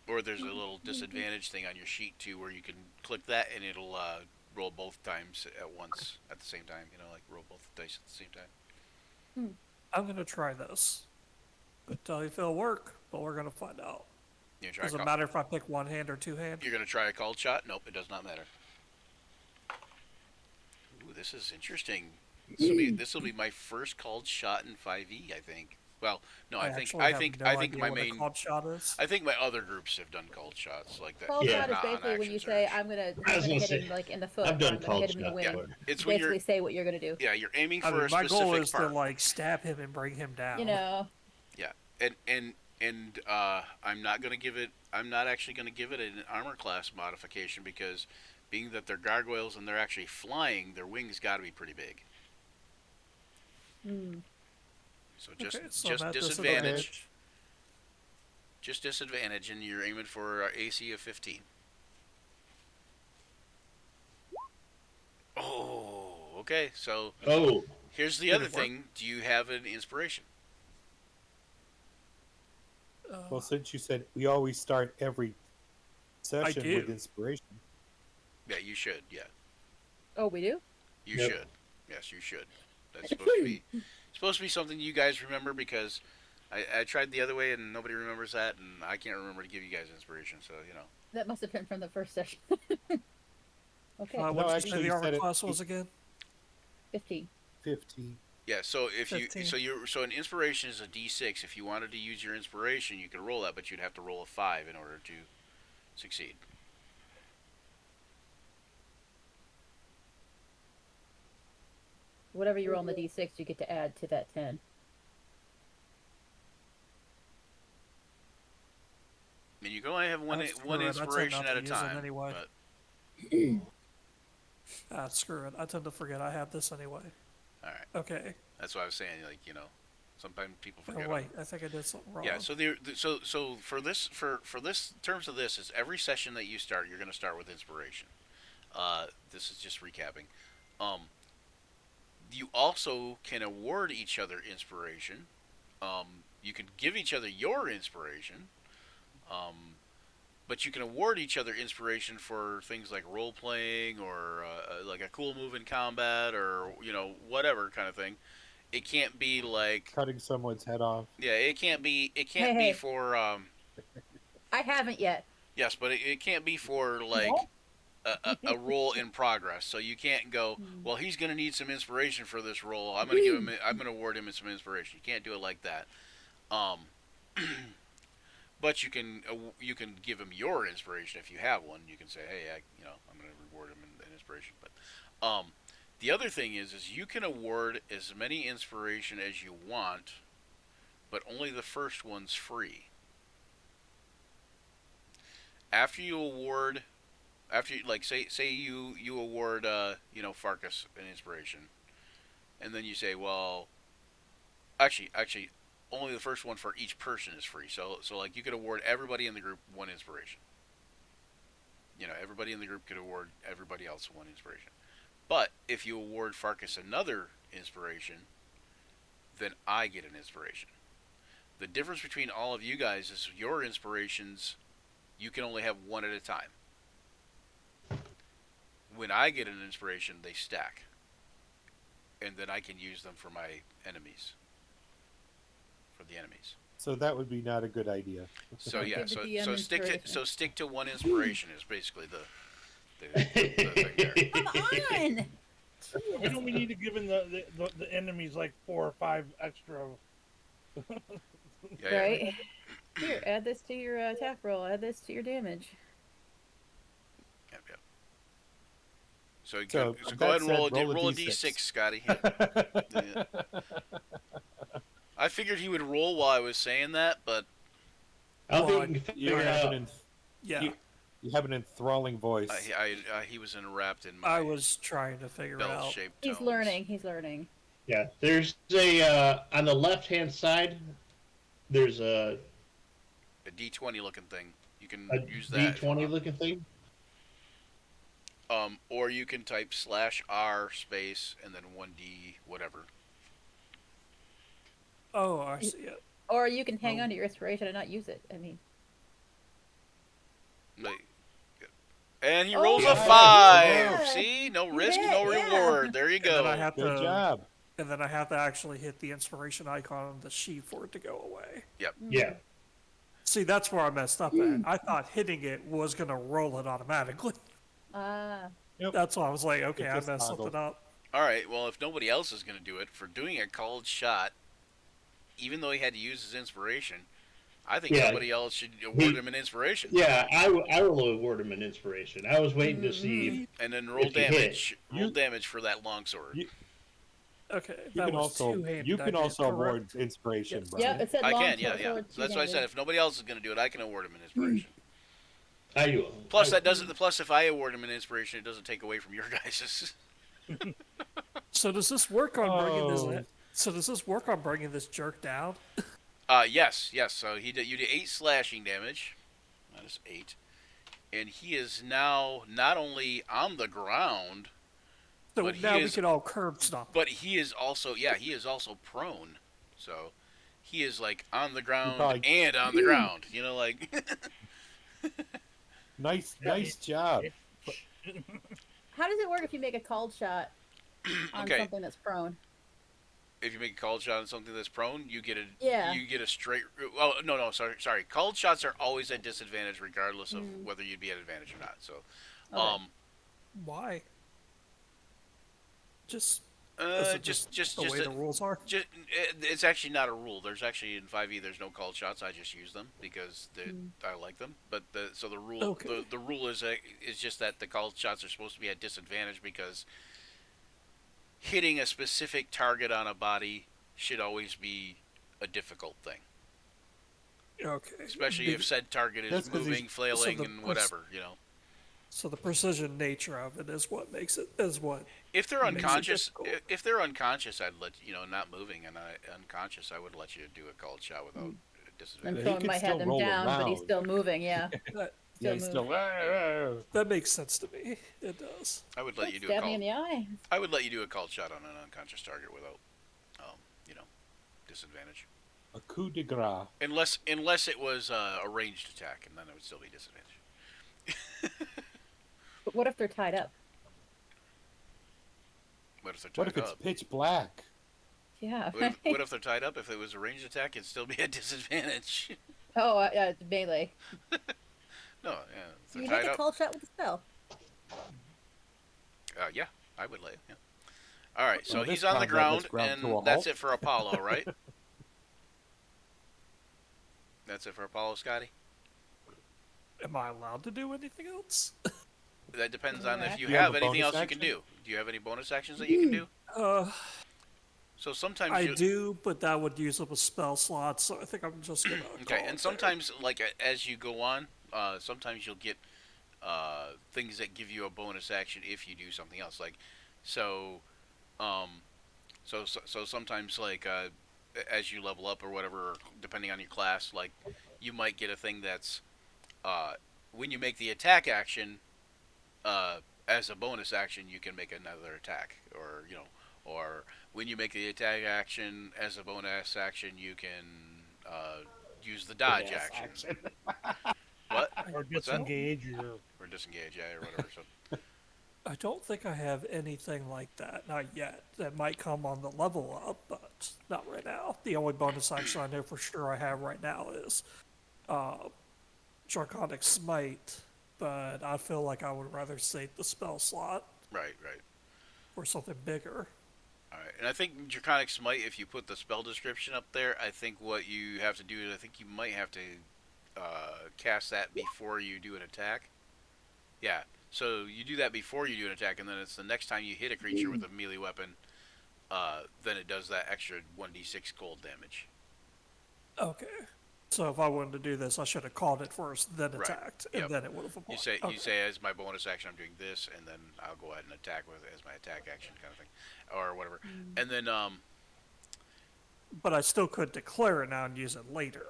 Or there's a little disadvantage thing on your sheet too, where you can click that and it'll roll both times at once at the same time. Like roll both dice at the same time. I'm gonna try this. Tell you if it'll work, but we're gonna find out. You try Does it matter if I pick one hand or two hand? You're gonna try a called shot? Nope, it does not matter. Ooh, this is interesting. This will be my first called shot in 5e, I think. Well, no, I think actually have no idea my what a main. called shot is. I think my other groups have done called shots like that. Call Yeah. shot is basically when you say, I'm gonna hit say, him like in the foot. I've or done I'm gonna called hit him in the shot wing. before. It's when Basically you're say what you're gonna do. you're aiming I for mean, a my specific goal is part. to like stab him and bring him down. You know. Yeah, and I'm not actually gonna give it an armor class modification because being that they're gargoyles and they're actually flying, their wings got to be pretty big. So just Okay, so just I'm at disadvantage. Just disadvantage, and you're aiming for AC of 15. Oh, okay. So Oh, here's the Did other it work? thing. Do you have an inspiration? Well, since you said we always start every session do. with inspiration, Yeah, you should. Yeah, Oh, we do? you Yep. should. Yes, you should. That's supposed to be something you guys remember because I tried the other way and nobody remembers that, and I can't remember to give you guys inspiration. So That must have been from the first session. Okay. What No, did you actually, say the you armor said it- class was again? 15. 15. yeah. So if 15. so an inspiration is a D6. If you wanted to use your inspiration, you could roll that, but you'd have to roll a 5 in order to succeed. Whatever you roll on the d6, you get to add to that 10. And you can only have one That's one true, I tend inspiration not at to a use them time. anyway. But Screw it. I tend to forget I have this anyway. all right, Okay. that's what I was saying. Sometimes people Oh, forget. wait, I think I did something wrong. Yeah. So for this terms of this is every session that you start, you're going to start with inspiration. This is just recapping. Um, you also can award each other inspiration. You can give each other your inspiration. Um, but you can award each other inspiration for things like role playing or like a cool move in combat or whatever kind of thing. It can't be like Cutting someone's head off. yeah, it Hey, can't be hey. for I haven't yet. yes, but it can't be for like a roll in progress. So you can't go, well, he's going to need some inspiration for this roll. I'm going to award him some inspiration. You can't do it like that. Um, but you can give him your inspiration if you have one. You can say, hey, I'm going to reward him in inspiration. But the other thing is you can award as many inspiration as you want, but only the first one's free. After you award after you, like say you award Farkas an inspiration, and then you say, well, actually only the first one for each person is free. So like you could award everybody in the group one inspiration. Everybody in the group could award everybody else one inspiration. But if you award Farkas another inspiration, then I get an inspiration. The difference between all of you guys is your inspirations you can only have one at a time. When I get an inspiration, they stack. And then I can use them for my enemies. For the enemies. So that would be not a good idea. So yeah, Give the DM stick to one inspiration is basically the thing there. Come on! Why don't we need to give in the enemies like 4 or 5 extra? Yeah, Right? Here, add this to your attack roll. Add this to your damage. Yep. So So, go ahead and that roll said, roll a d6, Scotty. Yeah. I figured he would roll while I was saying that, but I Well, think You figure have out. Yeah, you have an enthralling voice. he was enwrapped in my I was trying to figure it out. bell-shaped tones. He's learning. He's learning. Yeah, there's a on the left hand side. There's a A d20 looking thing. You can a use that. D20 looking thing. Or you can type /R space and then 1d whatever. Oh, I see it. Or you can hang Oh. on to your inspiration and not use it. I mean, And he Oh, rolls a yeah. 5. Yeah. See, no You risk, did, no yeah. reward. There you And then I go. have Good to, job. and then I have to actually hit the inspiration icon on the sheet for it to go away. Yeah, See, that's where I messed up at. I thought hitting it was gonna roll it automatically. Yep. That's why I was like, okay, It I just messed toggled. something up. All right. Well, if nobody else is going to do it for doing a called shot, even though he had to use his inspiration, I think Yeah. somebody else should award him an inspiration. yeah. I will award him an inspiration. I was waiting to see. And then roll If you hit, damage. Roll you- damage for that longsword. Okay, You that can was also two-handed. you I can did also correct. award inspiration, Yes. Brian. yep, it said I long can, yeah. sword, So that's why I said if nobody else is going to do it, I can award him an inspiration. I will. Plus, that doesn't. Plus, if I award him an inspiration, it doesn't take away from your guys's. So does this work on bringing Oh. this? So does this work on bringing this jerk down? Yes. So you did 8 slashing damage. That is 8, and he is now not only on the ground, So But he now we is- can all curb stomp. but he is also prone. So he is like on the ground probably- and on the ground. Like Nice job. How does it work if you make a called shot on Okay. something that's prone? if you make a called shot on something that's prone, you get a Yeah. you get a straight. Well, no, sorry. Called shots are always at disadvantage, regardless of whether you'd be at advantage or not. So, Okay. Why? Just is it just the way the rules are. it's actually not a rule. There's actually in 5e there's no called shots. I just use them because I like them. But the rule Okay. the rule is just that the called shots are supposed to be at disadvantage because hitting a specific target on a body should always be a difficult thing, Okay. especially if said target That's is 'cause moving, flailing, so the and whatever. So the precision nature of it is what makes it If they're makes it unconscious, difficult. if they're unconscious, I'd let not moving and unconscious. I would let you do a called shot without And disadvantage. he someone could might have still them roll down, but he's around. still moving. Yeah, That Yeah, still he's move. still. that makes sense to me. It does. I would let Don't you do a stab me called. in the eye. I would let you do a called shot on an unconscious target without, you know, disadvantage. A coup de grace. Unless it was a ranged attack, and then it would still be disadvantage. But what if they're tied up? What if they're What tied if it's up? pitch black? Yeah. What if they're tied up? If it was a ranged attack, it'd still be a disadvantage. Oh, it's melee. No, yeah, if they're You tied make a up. call shot with a spell. Yeah, I would let. Yeah. All right, so Well, this he's on the combat was ground, ground to a and that's halt. it for Apollo, right? That's it for Apollo, Scotty. Am I allowed to do anything else? That depends on if you Do you have have a anything bonus else you can action? do. Do you have any bonus actions that you can do? Uh, So sometimes I you. do, but that would use up a spell slot, so I think I'm just gonna Okay, call and it there. sometimes, like as you go on, sometimes you'll get things that give you a bonus action if you do something else. Like, so, um, so sometimes like as you level up or whatever, depending on your class, like you might get a thing that's uh, when you make the attack action, uh, as a bonus action, you can make another attack, or or when you make the attack action as a bonus action, you can use the dodge Yes, action. What? Or What's that? disengage or Or disengage, yeah, or whatever. So, I don't think I have anything like that, not yet. That might come on the level up, but not right now. The only bonus action I know for sure I have right now is Draconic Smite, but I feel like I would rather save the spell slot right, right. for something bigger. All right, and I think Draconic Smite. If you put the spell description up there, I think what you have to do is I think you might have to cast that before you do an attack. Yeah, so you do that before you do an attack, and then it's the next time you hit a creature with a melee weapon, then it does that extra 1d6 cold damage. Okay. So if I wanted to do this, I should have called it first, then Right. attacked, and Yep. then it would have applied. You say Okay. you say as my bonus action I'm doing this, and then I'll go ahead and attack with it as my attack action kind of thing, or whatever. And then But I still could declare it now and use it later.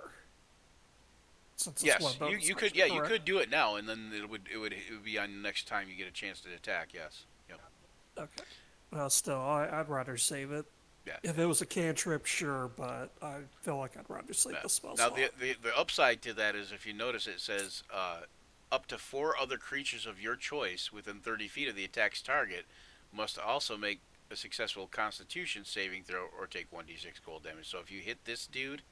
Since it's one yes, bonus you could action, you correct? could do it now, and then it would be on the next time you get a chance to attack. Yes. Yep. Okay. Well, still, I'd rather save it. Yeah. If it was a cantrip, sure, but I feel like I'd rather save Yeah. the spell Now slot. the upside to that is if you notice it says up to 4 other creatures of your choice within 30 feet of the attack's target must also make a successful Constitution saving throw or take 1d6 cold damage. So if you hit this dude,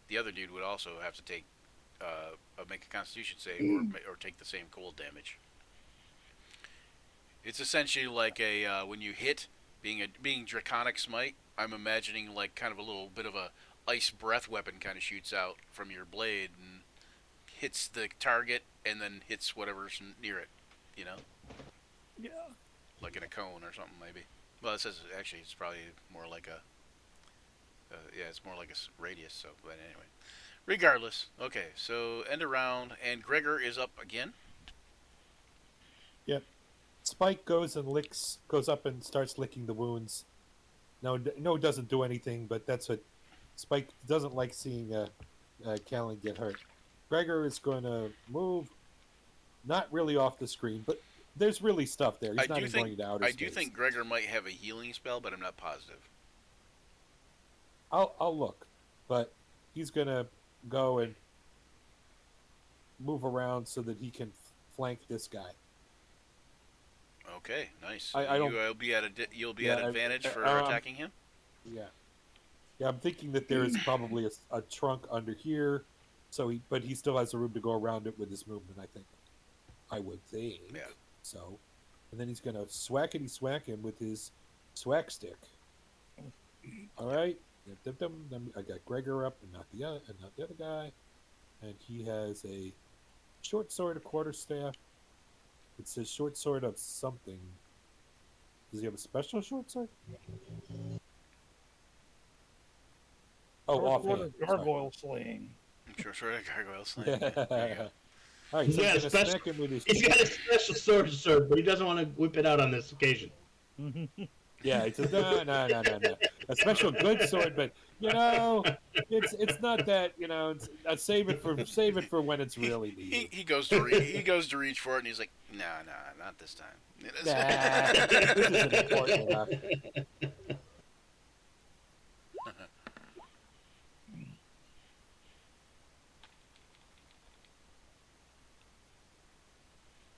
the other dude would also have to take make a Constitution save or take the same cold damage. It's essentially like a when you hit being Draconic Smite. I'm imagining like kind of a little bit of a ice breath weapon kind of shoots out from your blade and hits the target and then hits whatever's near it. You know, Yeah. like in a cone or something maybe. Well, it says actually it's probably more like a yeah, it's more like a radius. So, but anyway, regardless. Okay, so end of round and Gregor is up again. Yep. Spike goes up and starts licking the wounds. No, it doesn't do anything, but that's what Spike doesn't like seeing Callan get hurt. Gregor is going to move, not really off the screen, but there's really stuff there. He's not even going to outer I space. do think Gregor might have a healing spell, but I'm not positive. I'll look, but he's going to go and move around so that he can flank this guy. Okay, nice. I don't- You'll be at you'll be Yeah, at advantage for um, attacking him. Yeah, I'm thinking that there is probably a trunk under here, but he still has the room to go around it with his movement. I would think. Yeah. So, and then he's gonna swackety swack him with his swack stick. All right. I got Gregor up and not the other guy, and he has a short sword, a quarterstaff. It says short sword of something. Does he have a special short sword? Oh, short offhand. order gargoyle slaying. Sure, gargoyle slaying. Yeah, there you go. All right, He's so got he's a gonna special. smack him with his. He's got a special sword, but he doesn't want to whip it out on this occasion. Yeah, he says no, no, no, no, no. A special good sword, but it's not that. It's save it for when it's really needed. He goes to reach for it, and he's like, no, not this time. Nah, this isn't important enough.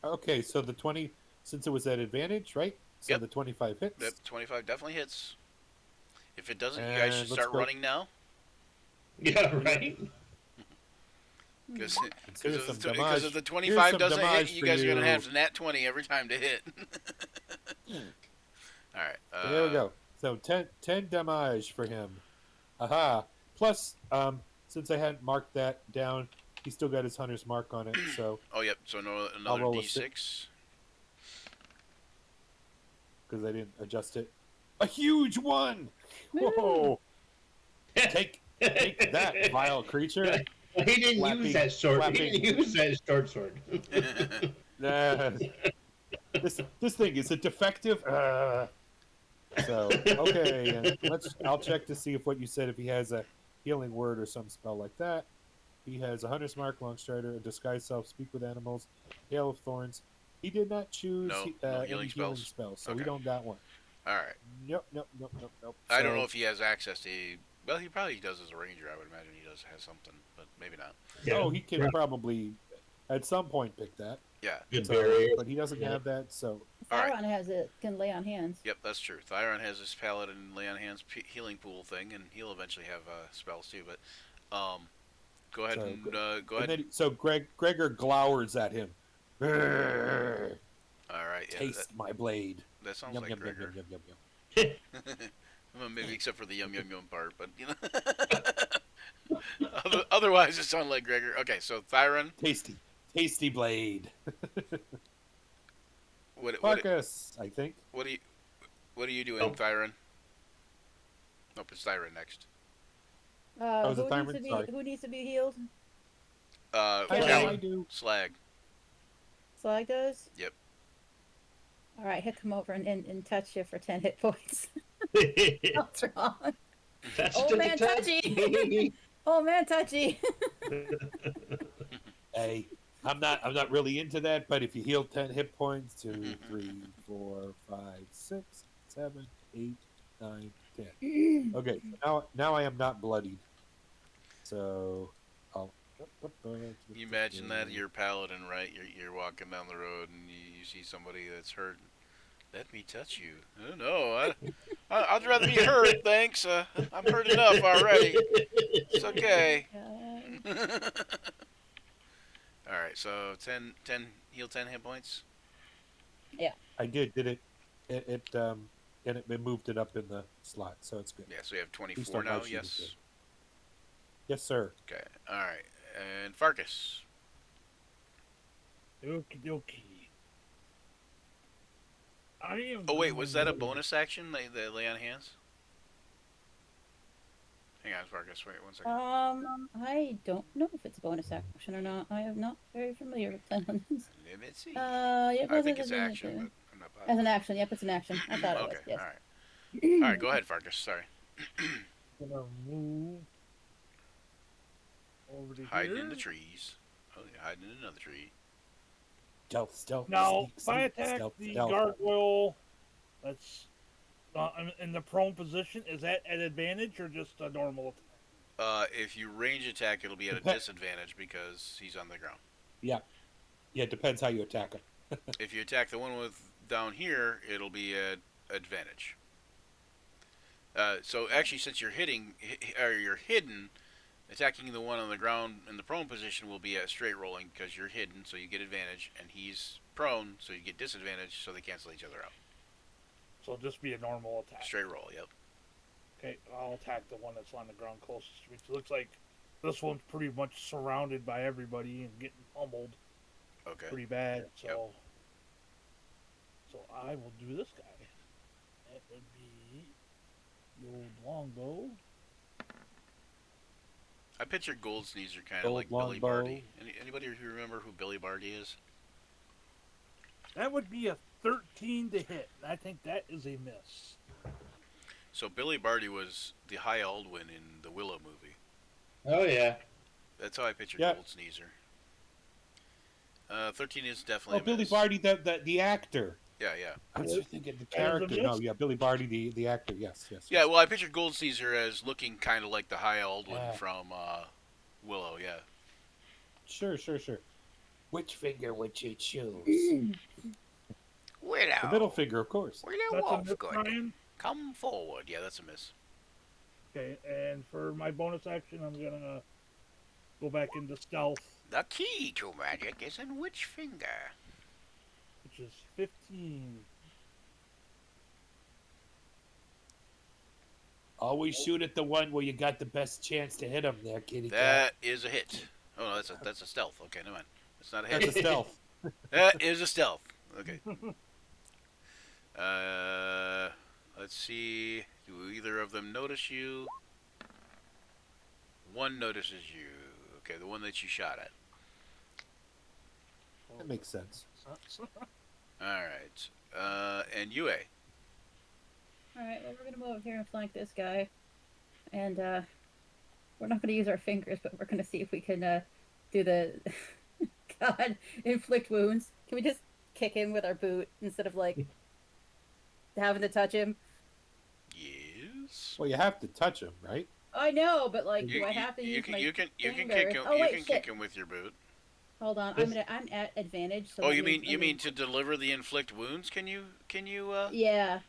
Okay, so the 20, since it was at advantage, right? So Yep. the 25 hits. That 25 definitely hits. If it doesn't, you And guys should let's start go. running now. Yeah, right. Because Here's some if damage. the Here's 25 some doesn't hit, damage you for guys are gonna you. have to nat 20 every time to hit. All right. There we go. So 10 damage for him. Aha. Plus, since I hadn't marked that down, he still got his hunter's mark on it. So Oh, yep. So I'll another roll a D6. because I didn't adjust it, a huge one. Whoa! take that, vile creature. He didn't Flapping- use that sword. flapping. He didn't use that short sword. Nah. This thing is it defective? So okay, and I'll check to see if what you said, if he has a healing word or some spell like that. He has a hunter's mark, long strider, a disguise self, speak with animals, hail of thorns. He did not choose No any healing healing spells. spells, so Okay. we don't got one. All right. Nope. I don't So- know if he has access to. Well, he probably does as a ranger. I would imagine he does have something, but maybe not. Oh, he can probably at some point pick that. Yeah. Good So, barrier. but he doesn't have that, so All right. Sauron can lay on hands. Yep, that's true. Thyron has his paladin lay on hands healing pool thing, and he'll eventually have spells too. But go ahead So, and go and ahead. then, so Gregor glowers at him. Grrr, All right. Yeah, taste my blade. that sounds Yum, like yum, yum, Gregor. yum, yum, yum, yum. Well, maybe except for the yum part, but otherwise it sounds like Gregor. Okay, so Thyron, Tasty blade. what Marcus, I think. are you doing, Oh. Thyron? Nope, it's Thyron next. Oh, is it Who Thyron? needs to be Sorry. who needs to be healed? I Callan, do. Slag. Slag does. Yep. All right, he'll come over and touch you for 10 hit points. What's wrong? That's Old to the man touch. touchy. Oh man, touchy. Hey, I'm not really into that, but if you heal 10 hit points, 2, 3, 4, 5, 6, 7, 8, 9, 10. Okay, now I am not bloodied. So I'll. You imagine that you're a paladin, right? You're walking down the road and you see somebody that's hurt. Let me touch you. Oh, no, I'd rather be hurt, thanks. I'm hurt enough already. It's okay. All right, so 10 heal 10 hit points. I did it. And it moved it up in the slot, so it's good. Yeah, so we have Please 24 don't now. hide Yes. shooting. Yes, sir. Okay. All right, and Farkas. Okie dokie. I am. Oh wait, was that a bonus action? The lay on hands. Hang on, Farkas. Wait 1 second. I don't know if it's a bonus action or not. I am not very familiar with paladins. Let's see. Yep, I think it's action, but I'm not As positive. an action, yep, it's an action. I thought it was. Okay. Yes. All right. All right. Go ahead, Farkas. Sorry. Gonna move over to Hiding here. in the trees. Oh, yeah, hiding in another tree. Stealth. Now, sneak, if I sneak, attack stealth, the stealth. gargoyle, that's in the prone position. Is that at advantage or just a normal attack? If you range attack, it'll be at a Dep- disadvantage because he's on the ground. Yeah, it depends how you attack him. If you attack the one with down here, it'll be at advantage. So actually, since you're you're hidden, attacking the one on the ground in the prone position will be at straight rolling because you're hidden, so you get advantage, and he's prone, so you get disadvantage, so they cancel each other out. So it'll just be a normal attack. Straight roll, yep. Okay, I'll attack the one that's on the ground closest to me. It looks like this one's pretty much surrounded by everybody and getting pummeled Okay. pretty bad. So, Yep. so I will do this guy. That would be the old longbow. I picture Gold Sneezer kind of Gold like Billy longbow. Barty. Anybody who remember who Billy Barty is? That would be a 13 to hit. I think that is a miss. So Billy Barty was the High Aldwin in the Willow movie. Oh yeah. That's how I picture Yeah. Gold Sneezer. 13 is Oh, definitely a Billy miss. Barty, the actor. Yeah, yeah. I was just thinking the That is a character. No, miss? yeah, Billy Barty, the actor. Yes, yes. Yeah, well, I pictured Gold Sneezer as looking kind of like the High Aldwin Yeah. from Willow, yeah. Sure. Which finger would you choose? Willow. The middle finger, of course. Willow That's a miss, Wolfgood. Ryan. Come forward. Yeah, that's a miss. Okay, and for my bonus action, I'm gonna go back into stealth, The key to magic is in which finger? which is 15. Always shoot at the one where you got the best chance to hit him there, kitty cat. That is a hit. Oh, no, that's a stealth. Okay, never mind. That's not a hit. That's a stealth. That is a stealth. Okay. Let's see. Do either of them notice you? One notices you. Okay, the one that you shot at. That makes sense. Alright. And Yue. Alright, well, we're gonna move over here and flank this guy. And, we're not gonna use our fingers, but we're gonna see if we can, do the. God, inflict wounds. Can we just kick him with our boot instead of, like, having to touch him? Yes. Well, you have to touch him, right? I know, but, like, do I have to use my you can fingers? kick him. Oh, You wait, can shit. kick him with your boot. Hold on, This- I'm at advantage. So Oh, let you me- mean let me- to deliver the inflict wounds? Can you Yeah.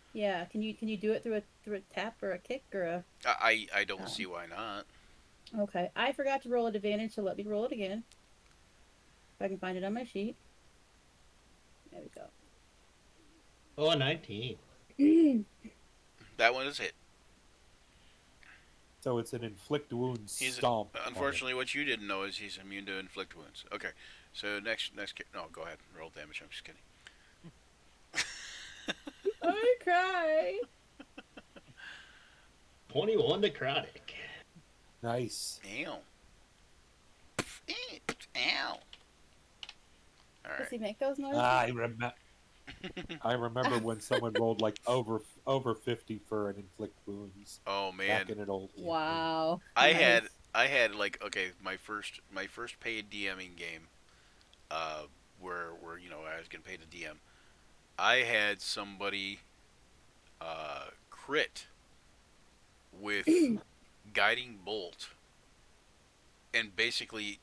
Can you do it through a tap or a kick or a? I don't see why not. Okay, I forgot to roll at advantage, so let me roll it again. If I can find it on my sheet. There we Oh, 19. go. That one is hit. So it's an inflict wounds He's stomp. unfortunately, what you didn't know is he's immune to inflict wounds. Okay, so next. No, go ahead. Roll damage. I'm just kidding. I cry. 21 necrotic. Nice. Ow. Ow. All Does right. he make those noises? I remember when someone rolled like over 50 for an inflict wounds Oh man, back in an old campaign. Wow. I Nice. had like okay my first paid DMing game, where I was getting paid to DM. I had somebody crit with guiding bolt, and basically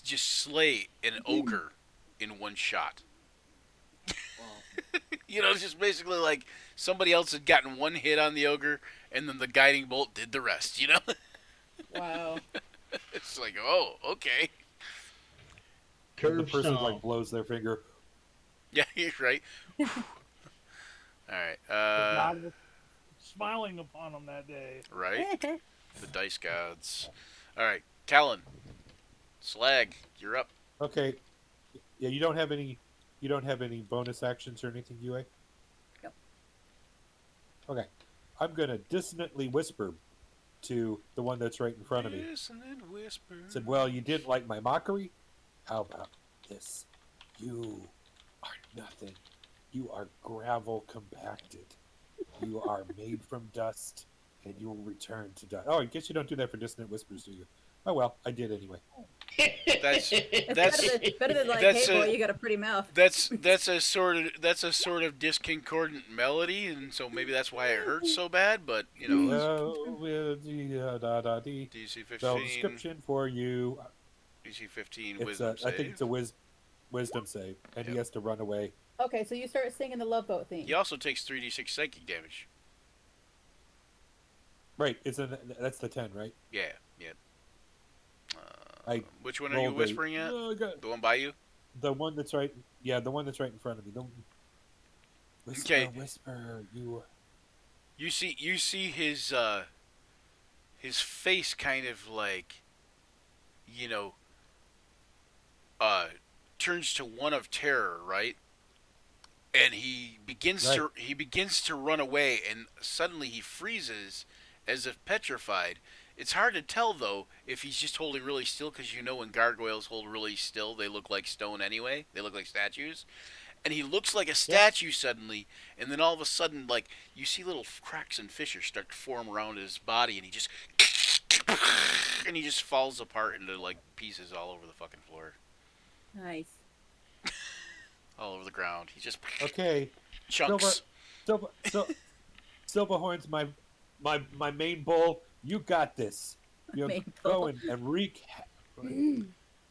just slay an ogre in one shot. It's just basically like somebody else had gotten one hit on the ogre, and then the guiding bolt did the rest. Wow. It's like, oh, okay. And the Curve person stomp. like blows their finger. Yeah, you're right. All right. God was smiling upon him that day. Right. The dice gods. All right, Callan. Slag, you're up. Okay. Yeah, you don't have any bonus actions or anything, UA? Nope. Okay. I'm gonna dissonantly whisper to the one that's right in front of me. Listen and whisper. Said, well, you didn't like my mockery? How about this? You are nothing. You are gravel compacted. You are made from dust, and you will return to dust. Oh, I guess you don't do that for dissonant whispers, do you? Oh well, I did anyway. That's It's better than like, that's hey boy, a- you got a pretty mouth. that's a sort of discordant melody, and so maybe that's why it hurts so bad. But DC So 15. description for you. DC 15 It's wisdom I think save. it's a wisdom save, and he Yep. has to run away. Okay, so you start singing the Love Boat theme. He also takes 3d6 psychic damage. Right, that's the 10, right? Yeah. I Which one are you rolled a- whispering at? Oh, God. The one by you? The one that's right. Yeah, the one that's right in front of me. Whisper, Okay. whisper. You. You see his face kind of like, turns to one of terror, right? And he begins to run away, and suddenly he freezes as if petrified, It's hard to tell though if he's just holding really still, because you know when gargoyles hold really still, they look like stone anyway. They look like statues, and he looks like a statue suddenly, and then all of a sudden, like you see little cracks and fissures start to form around his body, and he just and he just falls apart into like pieces all over the fucking floor, Nice. all over the ground. He just Okay, chunks. Silverhorn's my main bull. You got this. You Main go bull. and wreak.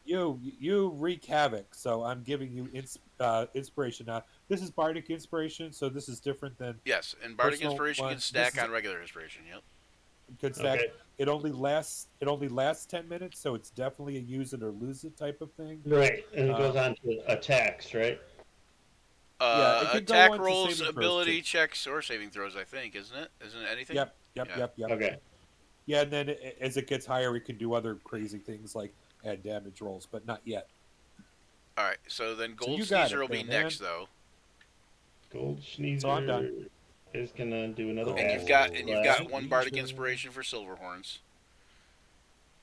You wreak havoc. So I'm giving you inspiration now. This is bardic inspiration, so this is different than Yes, and bardic personal inspiration one. can stack on regular inspiration. Yep. good stack. Okay. It only lasts 10 minutes, so it's definitely a use it or lose it type of thing. Right, and it goes on to attacks, right? Yeah, it can go Attack on to rolls, saving throws, ability too. checks, or saving throws. I think, isn't it? Isn't it anything? Yep. Yeah. Okay. Yeah, and then as it gets higher, it can do other crazy things like add damage rolls, but not yet. All right. So then So Gold you got Sneezer it will be there, man. next, though, Gold Sneezer So I'm done. is gonna do another Oh. and acid you've got blast. one bardic inspiration for Silverhorns.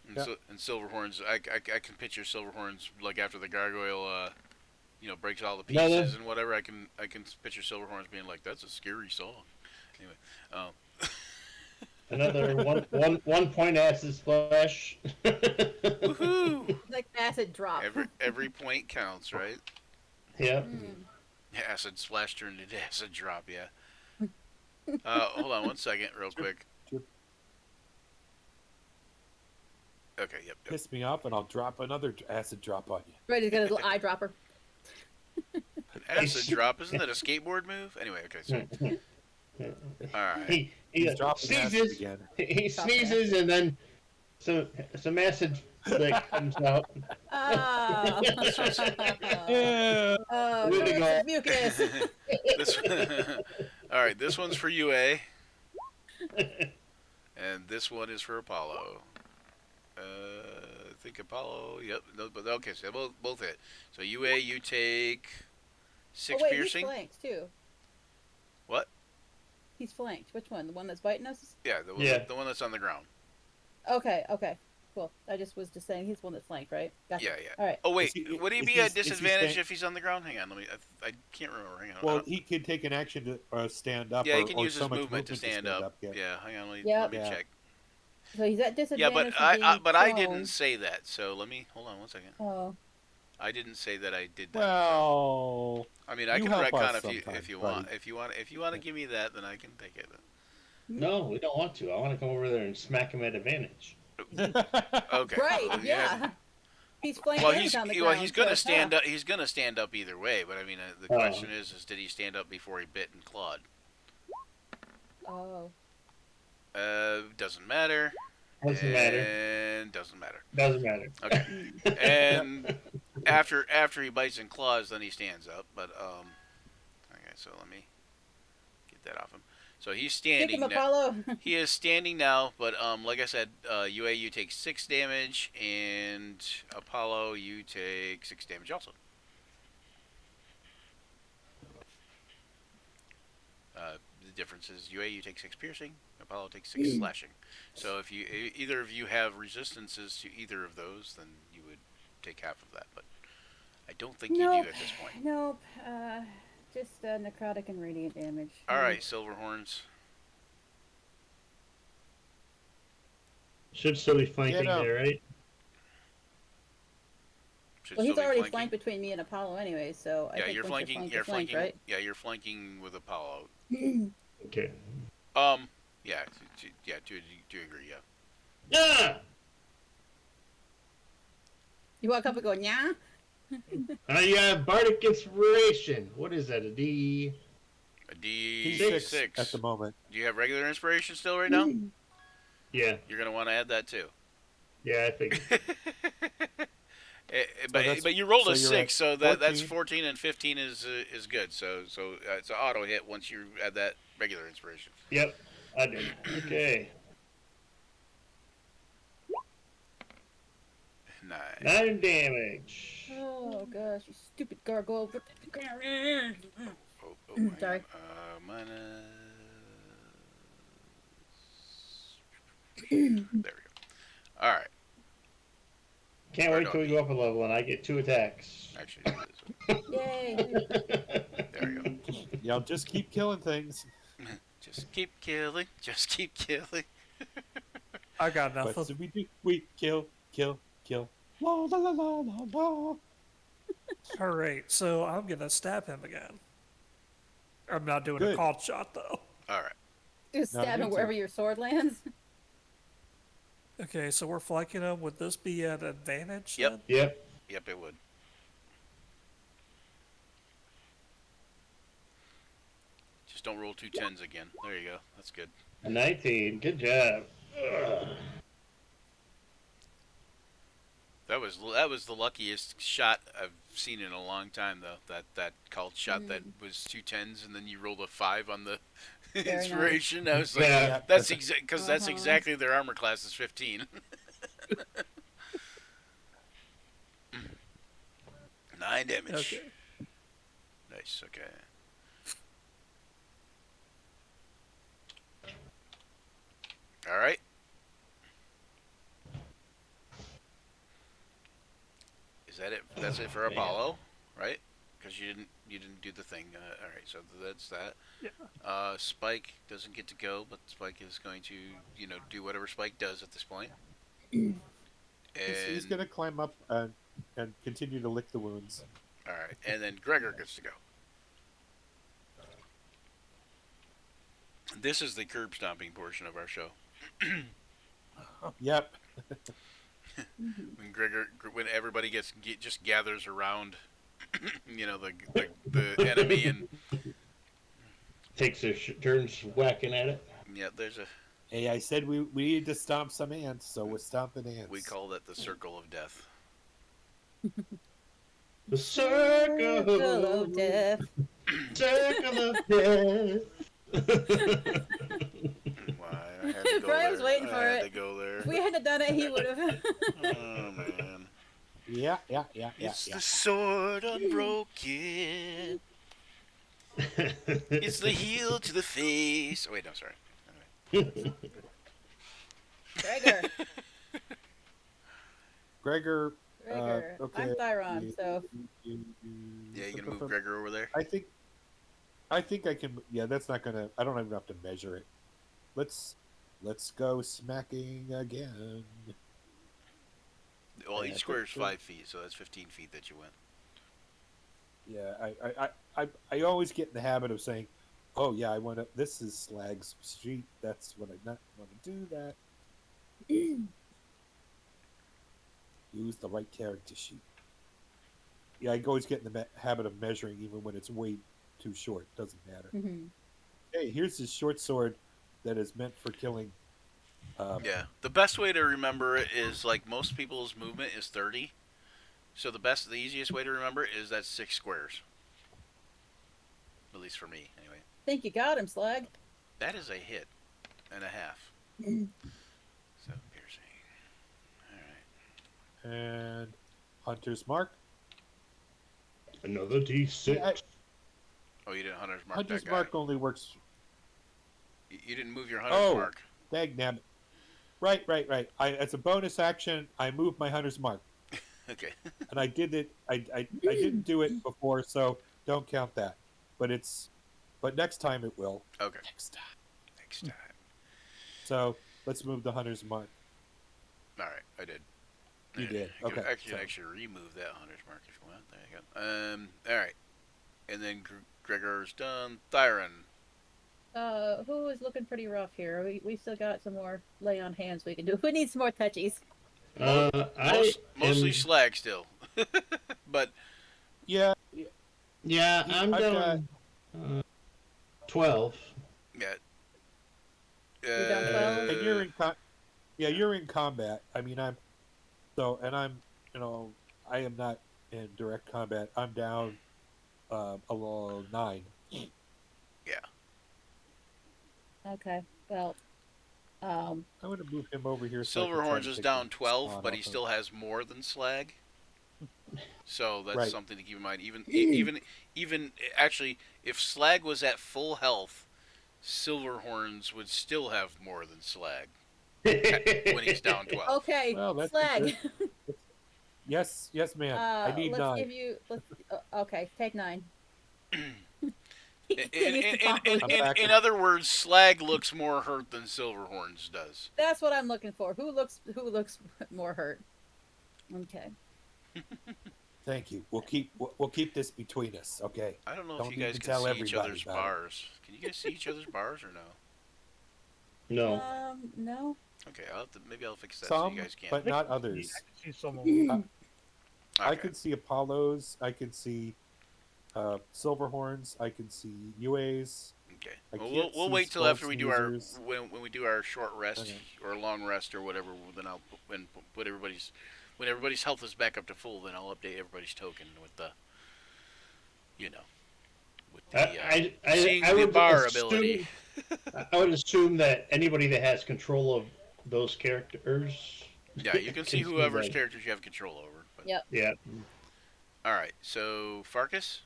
And, Yeah. and Silverhorns, I can picture Silverhorns like after the gargoyle, breaks all the No, pieces and whatever. I can picture Silverhorns being like, "That's a scary song." Anyway, Another one point acid splash. woohoo! Like acid drop. Every point counts, right? Yep. Acid splash turned into acid drop. Yeah. Hold on one second, real quick. Okay. Yep. Piss me off, and I'll drop another acid drop on you. Right, he's got his little eyedropper. Acid drop, isn't that a skateboard move? Anyway, okay. So, all right. He He's dropping acid sneezes. again. He sneezes and then some acid like comes out. Oh. Yeah. Oh, Way to go. mucus. This, all right. This one's for UA, and this one is for Apollo. I think Apollo. Yep. No, but okay. So they both hit. So UA, you take 6 Oh, wait, piercing. he's flanked too. What? He's flanked. Which one? The one that's biting us? Yeah, the one that's on the ground. Okay, cool. I just was just saying he's the one that's flanked, right? Gotcha. Yeah. All right. Oh wait, Is he- would he is be he- at is he disadvantage staying- if he's on the ground? Hang on, let me. I can't remember. Hang on. Well, he can take an action to stand up. Yeah, or, he can or use so his much movement to stand up. Yeah. Yeah, hang on. Let Yep. me Yeah. check. So he's at Yeah, disadvantage. but I didn't say that. So let me hold on one second. Oh. I didn't say that I did that. Well, I mean, I you can help retcon us if you sometimes, want. buddy. If you want to give me that, then I can take it. No, we don't want to. I want to come over there and smack him at advantage. Okay. Right. well, Yeah. He's flanked. Well, and he's on the well, ground, he's gonna so, stand up. He's gonna stand up either way. But I mean, the question is did he stand up before he bit and clawed? Oh. Doesn't matter. Doesn't matter. And doesn't matter. Doesn't matter. Okay. And after he bites and claws, then he stands up. But okay, so let me get that off him. So he's Kick standing him, now. Apollo. He is standing now, but like I said, UA you take 6 damage, and Apollo you take 6 damage also. The difference is UA you take 6 piercing, Apollo takes 6 slashing. So if you either of you have resistances to either of those, then you would take half of that. But I don't think you do at this point. Nope. Just necrotic and radiant damage. All right, Silverhorns. Should still be flanking Get up. there, right? Should Well, he's still be already flanking. flanked between me and Apollo anyway, so I Yeah, think you're once flanking. You're You're flanked, flanking. right? Yeah, you're flanking with Apollo. Okay. Yeah, to agree. Yeah. Yeah. You walk up and go, yeah. I have bardic inspiration. What is that? A D? A D6 D6 at the moment. Do you have regular inspiration still right now? Yeah. You're gonna want to add that too. Yeah, I think. But you rolled so a you're 6, so that's 14. 14 and 15 is good. So it's an auto hit once you add that regular inspiration. Yep, I did. Okay. 9. 9 damage. Oh gosh, you stupid gargoyle. Oh, Sorry. Minus. There we go. All right. Can't Or wait no, till we go up a level and I get 2 attacks. actually, do this. Yay! There we go. Y'all just keep killing things. Just keep killing. Just keep killing. I got What nothing. do we do? We kill, kill, kill. La la la la la la. All right, so I'm gonna stab him again. I'm not doing a Good. called shot though. All right. Just Not stab me him too. wherever your sword lands. Okay, so we're flanking him. Would this be an advantage? Yep. Then? Yep. Yep, it would. Just don't roll 2 10s again. There you go. That's good. A 19. Good job. Ugh. That was the luckiest shot I've seen in a long time, though. That called shot that was 2 10s, and then you rolled a 5 on the Nice. inspiration. I was like, Yeah. that's because that's Uh-huh. exactly their armor class is 15. 9 damage. Okay. Nice. Okay. All right. Is that it? That's it for Apollo, right? Because you didn't do the thing. All right, so that's that. Yeah. Spike doesn't get to go, but Spike is going to do whatever Spike does at this point. He's And gonna climb up and continue to lick the wounds. all right, and then Gregor gets to go. This is the curb stomping portion of our show. Yep. When everybody just gathers around, the enemy, and Takes their turns whacking at it. yeah, there's a Hey, I said we needed to stomp some ants, so we're stomping ants. we call that the circle of death. The circle of death. Circle of death. Why I had to go Brian was there. waiting I for had it. to go there. If we hadn't done it, he would have. Oh man. Yeah. It's the sword unbroken. It's the heel to the face. Oh wait, no, sorry. Anyway. Gregor. Gregor. Gregor. Okay. I'm Thyron, so Yeah, you gonna move Gregor over there? I think I can. Yeah, that's not gonna. I don't even have to measure it. Let's go smacking again. Well, Yeah, each square is sure. 5 feet, so that's 15 feet that you went. Yeah, I always get in the habit of saying, "Oh yeah, I want to. This is Slag's street. That's what I not want to do that." Use the right character sheet. Yeah, I always get in the habit of measuring, even when it's way too short. Doesn't matter. mhm. Hey, here's this short sword that is meant for killing. Yeah, the best way to remember it is like most people's movement is 30. So the easiest way to remember it is that's 6 squares. At least for me, anyway. Think you got him, Slag. That is a hit and a half. So piercing. All right. And Hunter's Mark. Another D6. Yeah, Oh, you didn't hunter's mark Hunter's that guy. Mark only works. You didn't move your hunter's Oh, mark. dagnabbit. Right. As a bonus action, I moved my Hunter's Mark. Okay. And I did it. I didn't do it before, so don't count that. But next time it will. Okay. Next time. Next time. So let's move the Hunter's Mark. All right, I did. You did. You could Okay. actually remove that hunter's mark if you want. There you go. All right, and then Gregor's done. Thyron. Who is looking pretty rough here? We still got some more lay on hands we can do. Who needs some more touchies? Mostly slag still, but Yeah. Yeah, I'm I've down 12. yeah. You're down 12? And you're in. You're in combat. I mean, I am not in direct combat. I'm down a little 9. Okay. Well, I'm going to move him over here. So I can try Silverhorns to is take down the 12, spawn but off he of- still has more than slag. So that's Right. something to keep in mind. Even actually, if slag was at full health, Silverhorns would still have more than slag. when he's down 12. Okay, Well, that's Slag. Yes, ma'am. I need Let's 9. give you. Okay, take 9. He In, continues to follow I'm you. back. in other words, Slag looks more hurt than Silverhorns does. That's what I'm looking for. Who looks more hurt? Okay. Thank you. We'll keep this between us, okay? I don't know Don't if you need guys to can tell see each everybody other's about it. bars. Can you guys see each other's bars or no? No. No. Okay, maybe I'll fix that Some, so you guys can. but not I others. can see some of them. Okay. I could see Apollos. I could see Silverhorns. I can see UAs. Okay. I Well, can't we'll see wait till after we do our sneezers. when we do our short rest Okay. or long rest or whatever. Then I'll put everybody's when everybody's health is back up to full. Then I'll update everybody's token with the with the seeing I the would bar assume, ability. I would assume that anybody that has control of those characters. Yeah, you can see whoever's characters you have control over. But, Yep. Yeah. all right. So Farkas.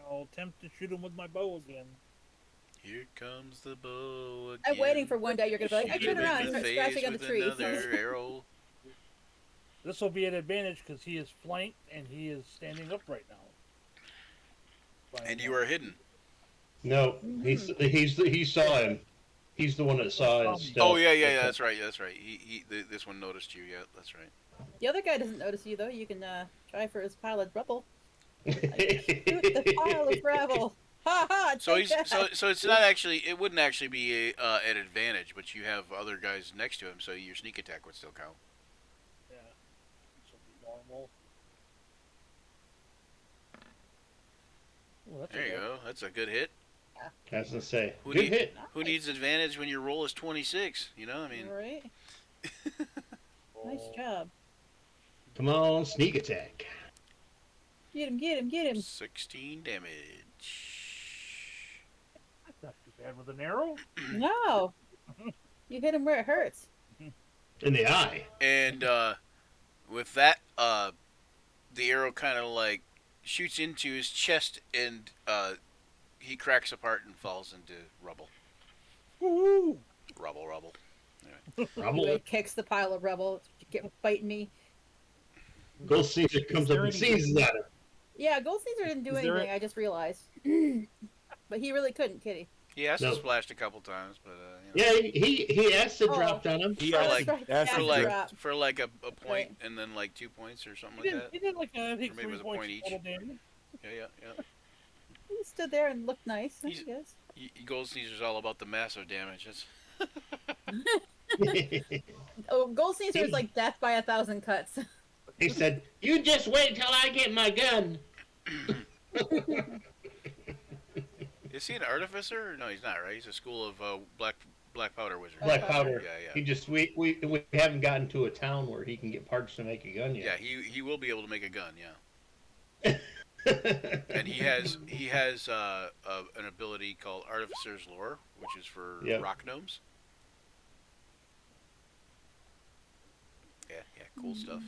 I'll attempt to shoot him with my bow again. Here comes the bow again. I'm waiting for one day you're gonna be like, I Shoot turn him around in and the start face scratching on the with tree. another arrow. This will be an advantage because he is flanked and he is standing up right now. And you are hidden. No, he saw him. He's the one that saw his stealth. Oh yeah, that's right. This one noticed you. Yeah, that's right. The other guy doesn't notice you though. You can try for his pile of rubble. Shoot the pile of gravel. Ha ha! So take that. so it's not actually, it wouldn't actually be an advantage, but you have other guys next to him, so your sneak attack would still count. Yeah. This will be normal. Ooh, that's There you go. That's a good hit. I was gonna say, Who good need- hit. Who needs advantage when your roll is 26? You know, I mean, Right. Nice job. Come on, sneak attack. Get him! Get him! Get him! 16 damage. That's not too bad with an arrow. No. You hit him where it hurts. In the eye. And with that, the arrow kind of like shoots into his chest, and he cracks apart and falls into rubble. Woo! Rubble. Rumble. He kicks the pile of rubble. Get biting me. Gold Caesar comes up there and any- seizes at him. Yeah, Gold Caesar didn't do Is there anything. I just realized. But he really couldn't, Kitty. He has No. to splashed a couple times, but you know. Yeah, he acid Oh. dropped on him. He For has like- to- has for to like drip. for like a point Right. and then like 2 points or something He like did, that. he did like I think Or maybe it 3 was a points point each. total damage. Yeah. He stood there and looked nice, I He's- guess. Gold Caesar's all about the massive damage. It's, Oh, Gold Caesar is like death by 1,000 cuts. He said, "You just wait till I get my gun." is he an artificer? No, he's not. Right? He's a school of black powder wizard. Black powder. Yeah. He just we haven't gotten to a town where he can get parts to make a gun Yeah, yet. he will be able to make a gun. Yeah. And he has an ability called Artificer's Lore, which is for Yep. rock gnomes. Yeah, cool stuff.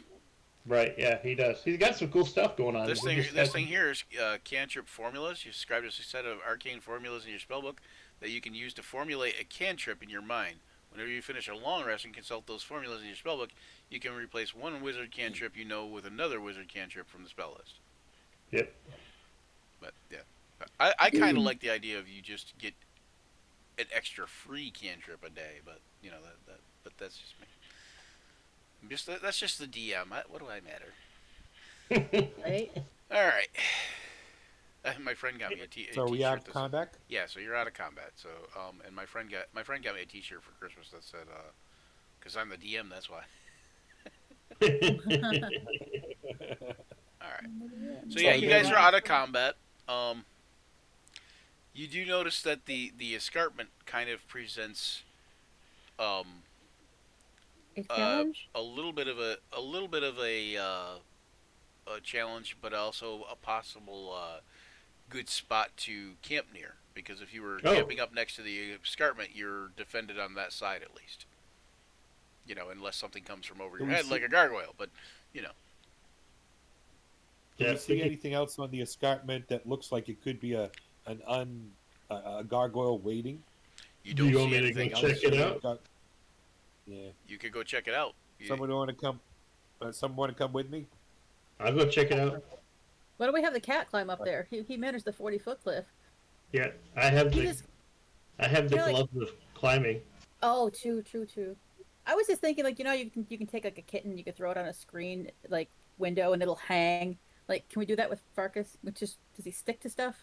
Right, yeah, he does. He's got some cool stuff going on. This We thing just haven't- here is cantrip formulas. You described as a set of arcane formulas in your spellbook that you can use to formulate a cantrip in your mind. Whenever you finish a long rest and consult those formulas in your spellbook, you can replace one wizard cantrip you know with another wizard cantrip from the spell list. Yep. But yeah, I kind of like the idea of you just get an extra free cantrip a day. But you know but that's just me. That's just the DM. What do I matter? Right? All right. My friend got me a t-shirt. So are we out of this- combat? Yeah, so you're out of combat. So and my friend got me a t-shirt for Christmas that said because I'm the DM, that's why. All right. So yeah, you guys are out of combat. You do notice that the escarpment kind of presents A challenge? a little bit of a challenge, but also a possible good spot to camp near. Because if you were Oh. camping up next to the escarpment, you're defended on that side at least. You know, unless something comes from over your we head, see- like a gargoyle. But you know, Do Yeah, you see anything else on the escarpment that looks like it could be a gargoyle waiting? You Do don't you want see me to go anything check else. it out? Yeah. You could go check it out. You- Someone want to come? Someone want to come with me? I'll go check it out. Why don't we have the cat climb up there? He managed the 40-foot cliff. Yeah, I have He the just I have the you know, like- gloves of climbing. Oh, true, true, true. I was just thinking, like, you can take like a kitten, you could throw it on a screen, like window, and it'll hang. Like, can we do that with Farkas? Which is, does he stick to stuff?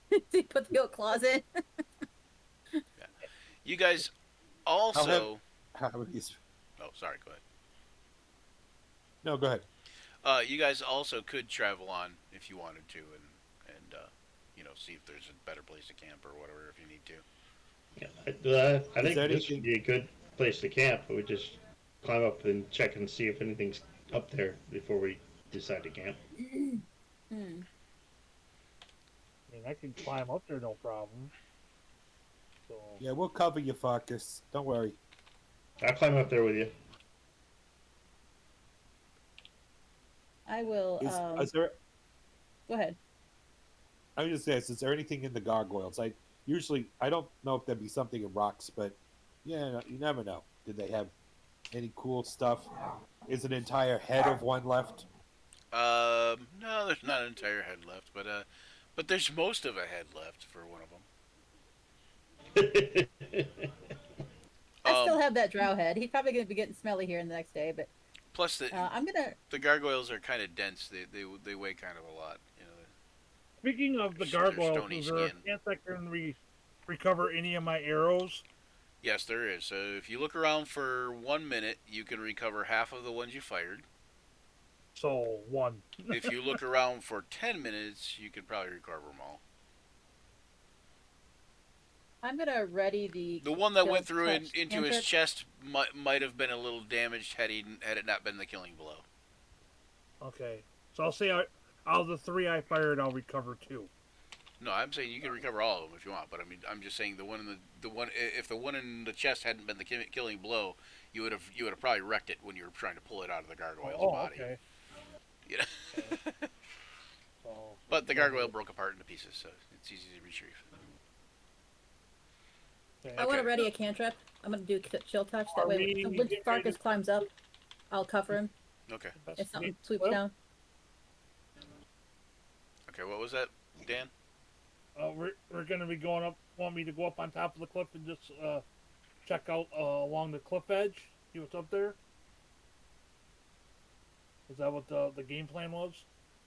Does he put the old claws in? You guys also. Oh, sorry. Go ahead. No, go ahead. You guys also could travel on if you wanted to, and see if there's a better place to camp or whatever if you need to. Yeah, I think there this anything- would be a good place to camp. We just climb up and check and see if anything's up there before we decide to camp. Hmm. I mean, I can climb up there, no problem. So Yeah, we'll cover you, Farkas. Don't worry. I'll climb up there with you. I will. Is there? Go ahead. I was just saying, is there anything in the gargoyles? I don't know if there'd be something in rocks, but yeah, you never know. Did they have any cool stuff? Is an entire head of one left? No, there's not an entire head left, but there's most of a head left for one of them. I still have that drow head. He's probably going to be getting smelly here in the next day, but Plus, I'm gonna. the gargoyles are kind of dense. They weigh kind of a lot. speaking of the Sure, gargoyles, stony is there a skin. chance I can recover any of my arrows? Yes, there is. So if you look around for 1 minute, you can recover half of the ones you fired. So one. If you look around for 10 minutes, you can probably recover them all. I'm gonna ready the. The one that kill went through touch into his cantrip. chest might have been a little damaged had it not been the killing blow. Okay, so I'll say out of the 3 I fired, I'll recover 2. No, I'm saying you can recover all of them if you want, but I mean, I'm just saying the one if the one in the chest hadn't been the killing blow, you would have probably wrecked it when you were trying to pull it out of the gargoyle's body. Okay. You know? So, But the gargoyle broke apart into pieces, so it's easy to retrieve. okay. I want to ready a cantrip. I'm gonna do chill touch. That Are way, we when getting Farkas ready to- climbs up, I'll cover him. Okay. If something Well, sweeps down. Okay, what was that, Dan? we're going to be going up. Want me to go up on top of the cliff and just check out along the cliff edge? See what's up there? Is that what the game plan was?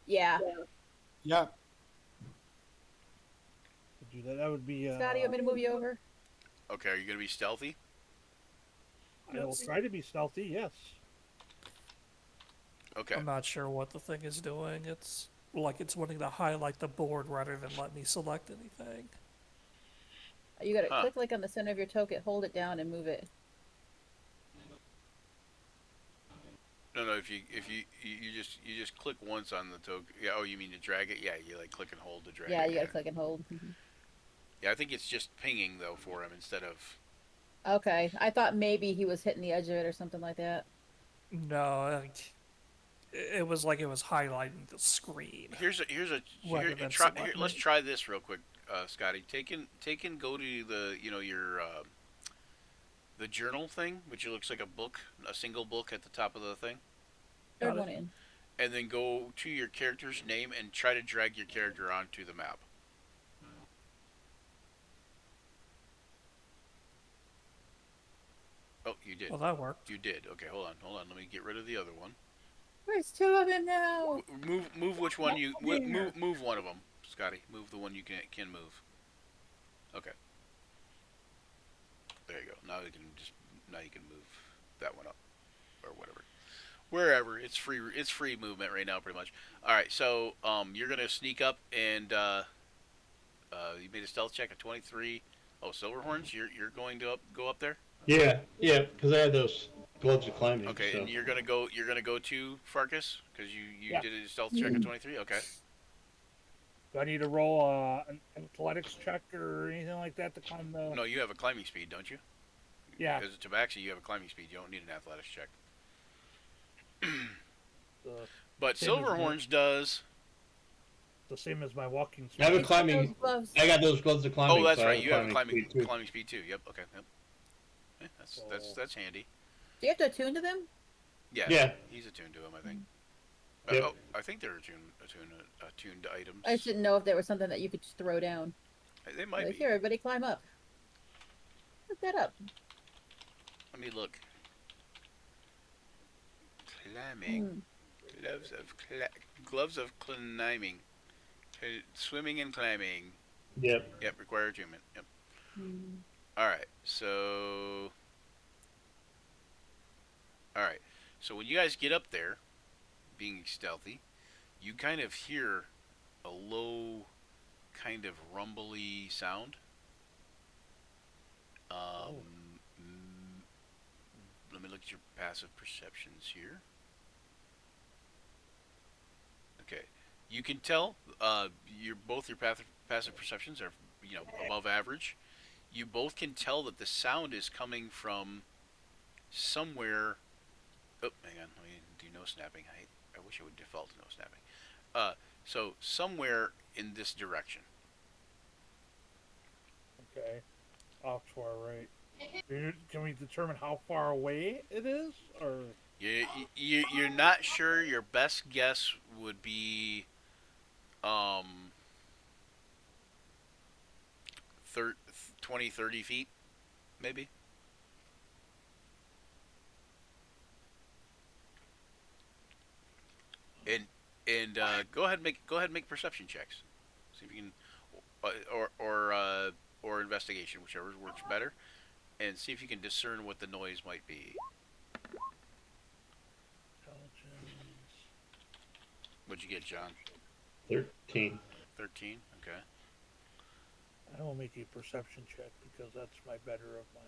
Yeah. Yeah. To do that, that would be. Scotty, you want me to move you over? Okay, are you gonna be stealthy? I will try to be stealthy. Yes. Okay. I'm not sure what the thing is doing. It's like it's wanting to highlight the board rather than let me select anything. You gotta Huh. click like on the center of your token, hold it down, and move it. No, if you just click once on the token. Yeah. Oh, you mean to drag it? Yeah, you like click and hold to drag Yeah, it. you gotta click and hold. Mhm. Yeah, I think it's just pinging though for him instead of. Okay, I thought maybe he was hitting the edge of it or something like that. No, it was like it was highlighting the screen. Rather than Let's try this real quick, Scotty. Take and go to the your the journal thing, which looks like a book, a single book at the top of the thing, Third Got it. one in. and then go to your character's name and try to drag your character onto the map. Oh, you did. Well, that worked. You did. Okay, hold on. Let me get rid of the other one. There's 2 of him now. Move which one you move one of them, Scotty. Move the one you can move. Okay. There you go. Now you can move that one up or whatever. Wherever it's free movement right now pretty much. All right, so you're gonna sneak up and you made a stealth check at 23. Oh, Silverhorns, you're going to go up there. Yeah, because I have those gloves of climbing. Okay, so. and you're gonna go to Farkas because you Yeah. did a stealth check at 23. Okay. Do I need to roll an athletics check or anything like that to climb the? No, you have a climbing speed, don't you? Yeah. Because of Tabaxi, you have a climbing speed. You don't need an athletics check. The- But Same as me. Silverhorns does. the same as my walking I have speed. a climbing. Those gloves. I got those gloves of climbing. Oh, that's so I right. You have a speed, too. climbing speed too. Yep. Okay. Yep. Yeah, that's handy. Do you have to attune to them? Yeah. Yeah. He's attuned to them, I think. Yep. Oh, I think they're attuned to items. I just didn't know if there was something that you could just throw down. They might Like, be. here, everybody climb up. Look that up. Let me look. Climbing. Gloves of climbing. Swimming and climbing. Yep. Yep. Require attunement. Yep. Hmm. All right. So. All right. So when you guys get up there, being stealthy, you kind of hear a low, kind of rumbly sound. Let me look at your passive perceptions here. Okay, you can tell both your passive perceptions are above average. You both can tell that the sound is coming from somewhere. Oh, hang on. Let me do no snapping. I wish I would default to no snapping. So somewhere in this direction. Okay. Off to our right. Can we determine how far away it is, or You're not sure. Your best guess would be 20, 30 feet, maybe. And go ahead and make perception checks. See if you can, or investigation, whichever works better, and see if you can discern what the noise might be. intelligence? What'd you get, John? 13. 13. Okay. I will make a perception check because that's my better of my.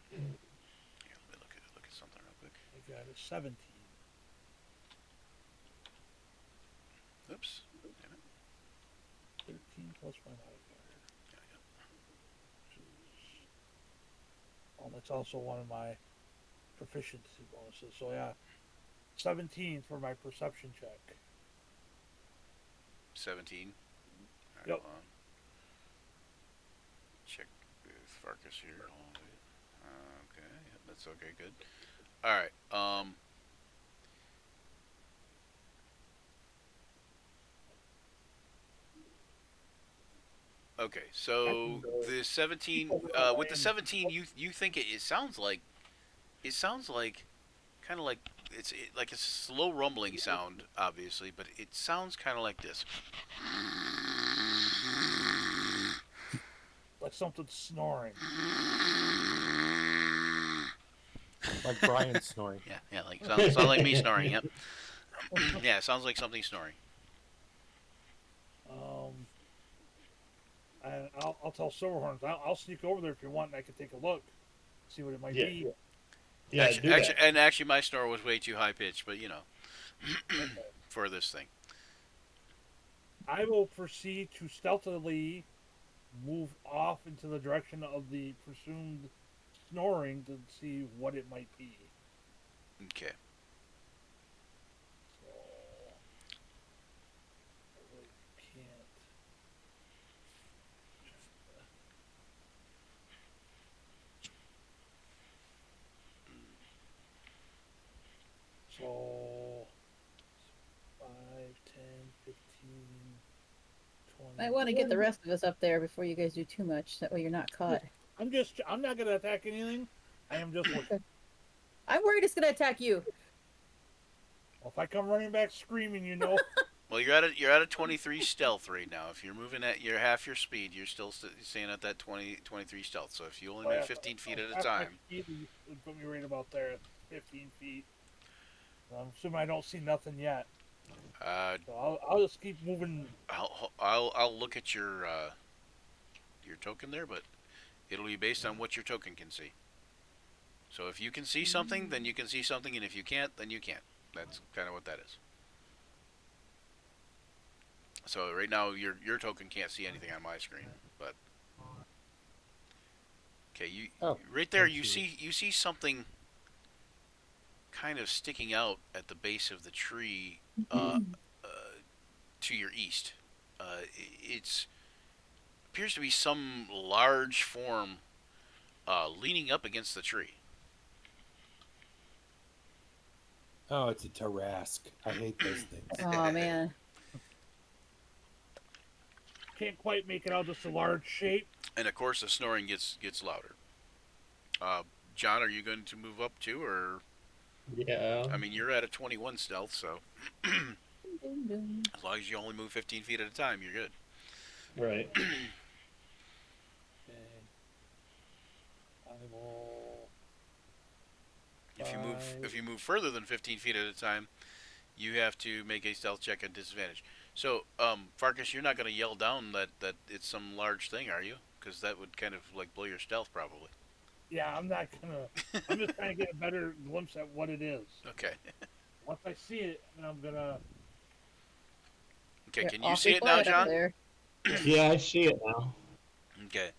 Here, let me look at something real quick. I got a 17. Oops. Damn it. 13 plus my modifier. That's also one of my proficiency bonuses. So yeah, 17 for my perception check. 17. All right, Yep. hold on. Check with Farkas here. Hold on. Okay. Yep, that's okay. Good. All right. Okay. So the 17. With the 17, you think it sounds like kind of like like a slow rumbling sound, obviously, but it sounds kind of like this. Like something snoring. Like Brian snoring. Yeah, like sounds like me snoring. Yep. Yeah, it sounds like something snoring. And I'll tell Silverhorns. I'll sneak over there if you want, and I can take a look, see what it might Yeah. be. Yeah, do that. Actually, my snore was way too high pitched, but for this thing. I will proceed to stealthily move off into the direction of the presumed snoring to see what it might be. Okay. So I really can't. So 5, 10, 15, 20. I want to get the rest of us up there before you guys do too much. That way you're not caught. I'm not gonna attack anything. I am just looking. I'm worried it's gonna attack you. Well, if I come running back screaming, you know. Well, you're at a 23 stealth right now. If you're moving at your half your speed, you're still staying at that 23 stealth. So if you only move 15 feet at a time, It would put me right about there at 15 feet. I'm assuming I don't see nothing yet. So I'll just keep moving. I'll look at your token there, but it'll be based on what your token can see. So if you can see something, then you can see something, and if you can't, then you can't. That's kind of what that is. So right now, your token can't see anything on my screen, but okay, right there you see something kind of sticking out at the base of the tree uh, to your east. It appears to be some large form leaning up against the tree. Oh, it's a Tarask. I hate those things. Oh man. Can't quite make it out. Just a large shape. And of course, the snoring gets louder. John, are you going to move up too, or Yeah. I mean, you're at a 21 stealth, so Dun, dun. as long as you only move 15 feet at a time, you're good. Right. Okay. I will. If you move further than 15 feet at a time, you have to make a stealth check at disadvantage. So, Farkas, you're not going to yell down that it's some large thing, are you? Because that would kind of like blow your stealth, probably. Yeah, I'm not gonna. I'm just trying to get a better glimpse at what it is. Okay. Once I see it, then I'm gonna. Okay. They're Can you awfully see it now, quiet up John? there. Yeah, I see it now. Okay.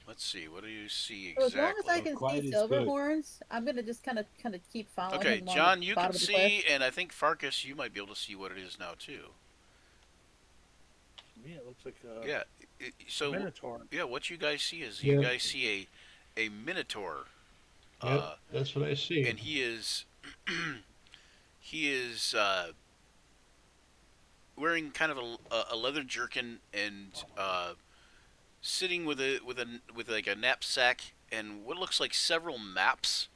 Let's see. What do you see So as long as I exactly? can Quiet see is good. Silverhorns, I'm gonna just kind of keep following Okay, him along John, the you bottom can of the cliff. see, and I think Farkas, you might be able to see what it is now too. To me, it looks like a Yeah. So minotaur. yeah, what you guys see is you Yeah. guys see a minotaur. Yep, that's what I see. And he is he is wearing kind of a leather jerkin and sitting with like a knapsack and what looks like several maps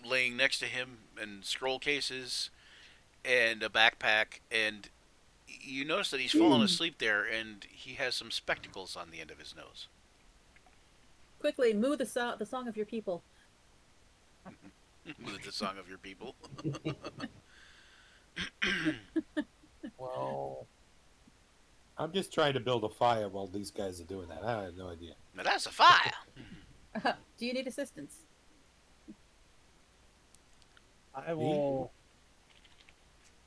laying next to him and scroll cases and a backpack, and you notice that he's fallen asleep there and he has some spectacles on the end of his nose. Quickly, moo the song of your people. With the song of your people. Well, I'm just trying to build a fire while these guys are doing that. I have no idea. Now that's a fire. Do you need assistance? I will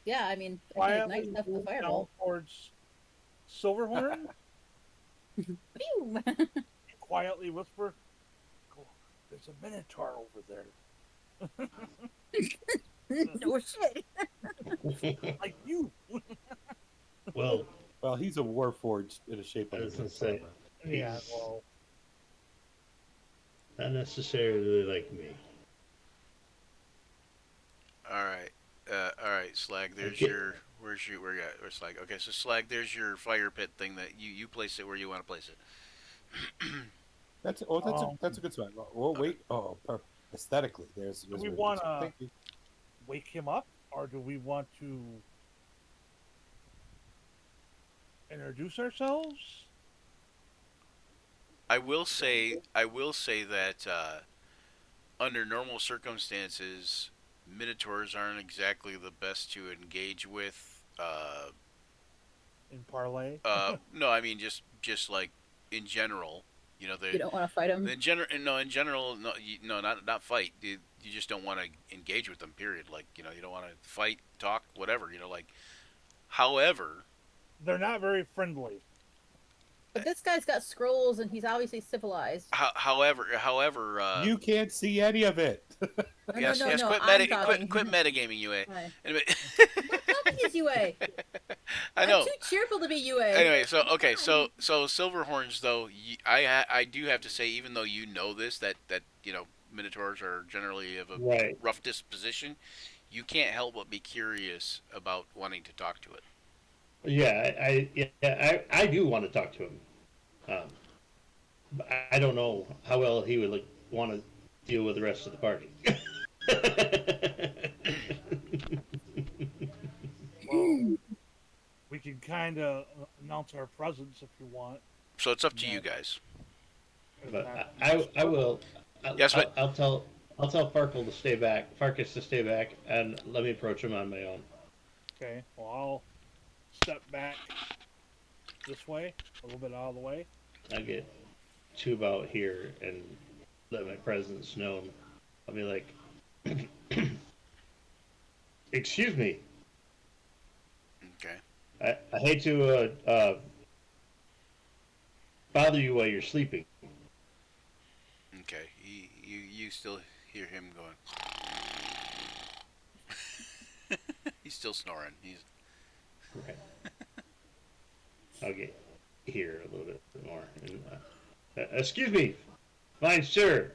Yeah, I mean, I can quietly ignite stuff with move a down fireball. towards Silverhorn. Pew! And quietly whisper, "Go, there's a minotaur over there." No shit. Like you. Well, Well, he's a warforged in a shape I like was a gonna say, Yeah. He's- Well, not necessarily like me. All right, Slag. There's Okay. your. Where's Slag? Okay, so Slag, there's your fire pit thing that you place it where you want to place it. That's a good spot. Oh wait, aesthetically, there's we where it is. wanna- Thank you. wake him up, or do we want to introduce ourselves? I will say that under normal circumstances, minotaurs aren't exactly the best to engage with. In parlay. No, I mean just like in general, you know, You don't want to fight him. in general, no, not fight. You just don't want to engage with them. Period. Like, you know, you don't want to fight, talk, whatever. You know, like. However, They're not very friendly. But this guy's got scrolls and he's obviously civilized. however, You can't see any of it. No, yes, no, yes, no, quit, I'm talking. quit metagaming, UA. Hi. Anyway, Talking is UA. I know. I'm too cheerful to be UA. Anyway, so Silverhorns though, I do have to say, even though you know this, that you know minotaurs are generally of a Right. rough disposition, you can't help but be curious about wanting to talk to it. Yeah, I do want to talk to him. But I don't know how well he would like want to deal with the rest of the party. Well, we can kind of announce our presence if you want. So it's up to you guys. But I will. Yes, but- I'll tell Farkle to stay back, Farkas to stay back, and let me approach him on my own. Okay. Well, I'll step back this way, a little bit out of the way. I'll get to about here and let my presence known. I'll be like, "Excuse me, Okay. I hate to bother you while you're sleeping." Okay. You you still hear him going. He's still snoring. He's Right. I'll get here a little bit more. And, excuse me, fine sir.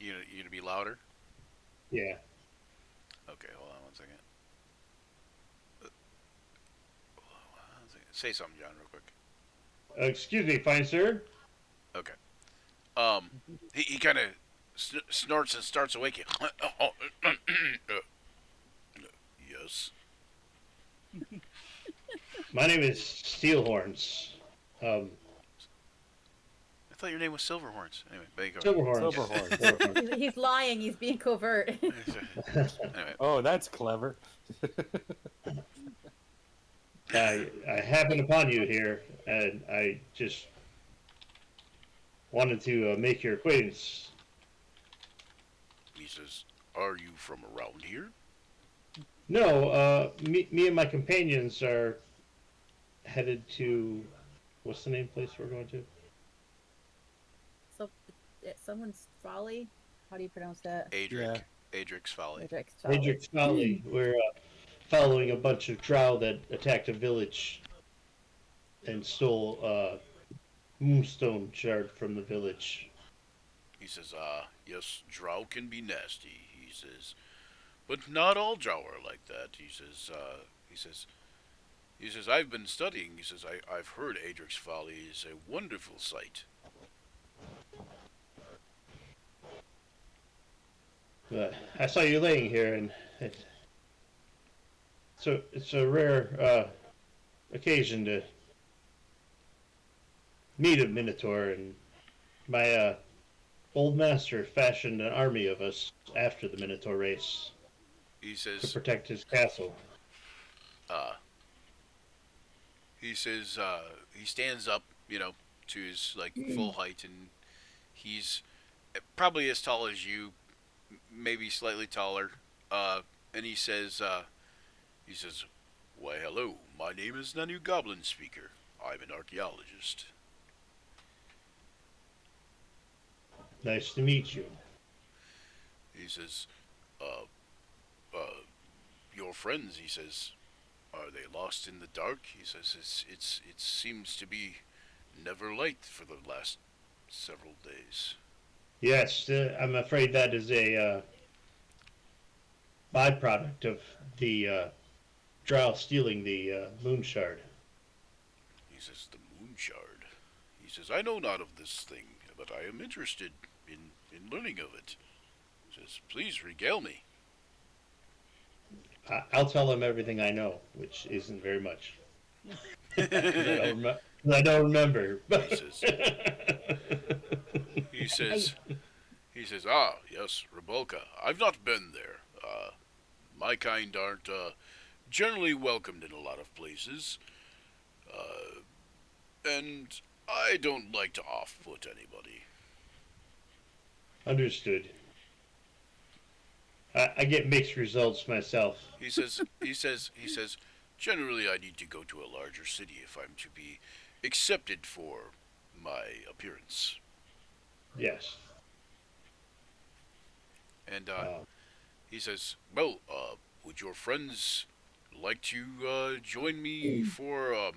you gonna be louder. Yeah. Okay, hold on one second. Say something, John, real quick. Excuse me, fine sir. Okay. He kind of snorts and starts awaking. Yes. My name is Steelhorns. I thought your name was Silverhorns. Anyway, there you go. Silverhorns. Silverhorns. Silverhorns. He's lying. He's being covert. Anyway, Oh, that's clever. I happened upon you here, and I just wanted to make your acquaintance. he says, "Are you from around here?" No, me and my companions are headed to, what's the name place we're going to? So, someone's folly. How do you pronounce that? Adric. Adric's Folly. Adric's folly. Adric's Folly. We're following a bunch of Drow that attacked a village and stole a moonstone shard from the village. He says, yes, Drow can be nasty. He says, but not all Drow are like that. He says, I've been studying. He says, I've heard Adric's Folly is a wonderful sight. I saw you laying here, and it's a rare occasion to meet a Minotaur, and my old master fashioned an army of us after the Minotaur race He to says, protect his castle. he stands up, to his, full height, and he's probably as tall as you, maybe slightly taller, and he says, why, hello, my name is Nanu Goblin Speaker. I'm an archaeologist. Nice to meet you. He says, your friends, he says, are they lost in the dark? He says, it seems to be never light for the last several days. Yes, I'm afraid that is a byproduct of the Drow stealing the moon shard. He says, the moon shard. He says, I know not of this thing, but I am interested in learning of it. He says, please regale me. I'll tell him everything I know, which isn't very much. I don't remember. He says, ah, yes, Rebolka. I've not been there. My kind aren't generally welcomed in a lot of places. And I don't like to off-put anybody. Understood. I get mixed results myself. He says, generally I need to go to a larger city if I'm to be accepted for my appearance. Yes. And he says, well, would your friends like to join me for a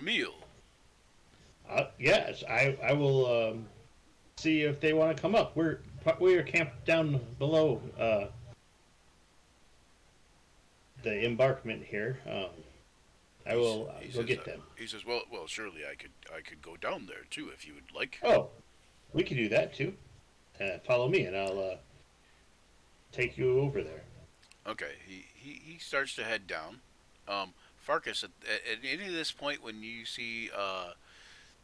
meal? Yes, I will see if they want to come up. We are camped down below the embankment here. I will go get them. He says, well, surely I could go down there too if you would like. Oh, we could do that too. Follow me, and I'll take you over there. Okay, he starts to head down. Farkas, at any of this point when you see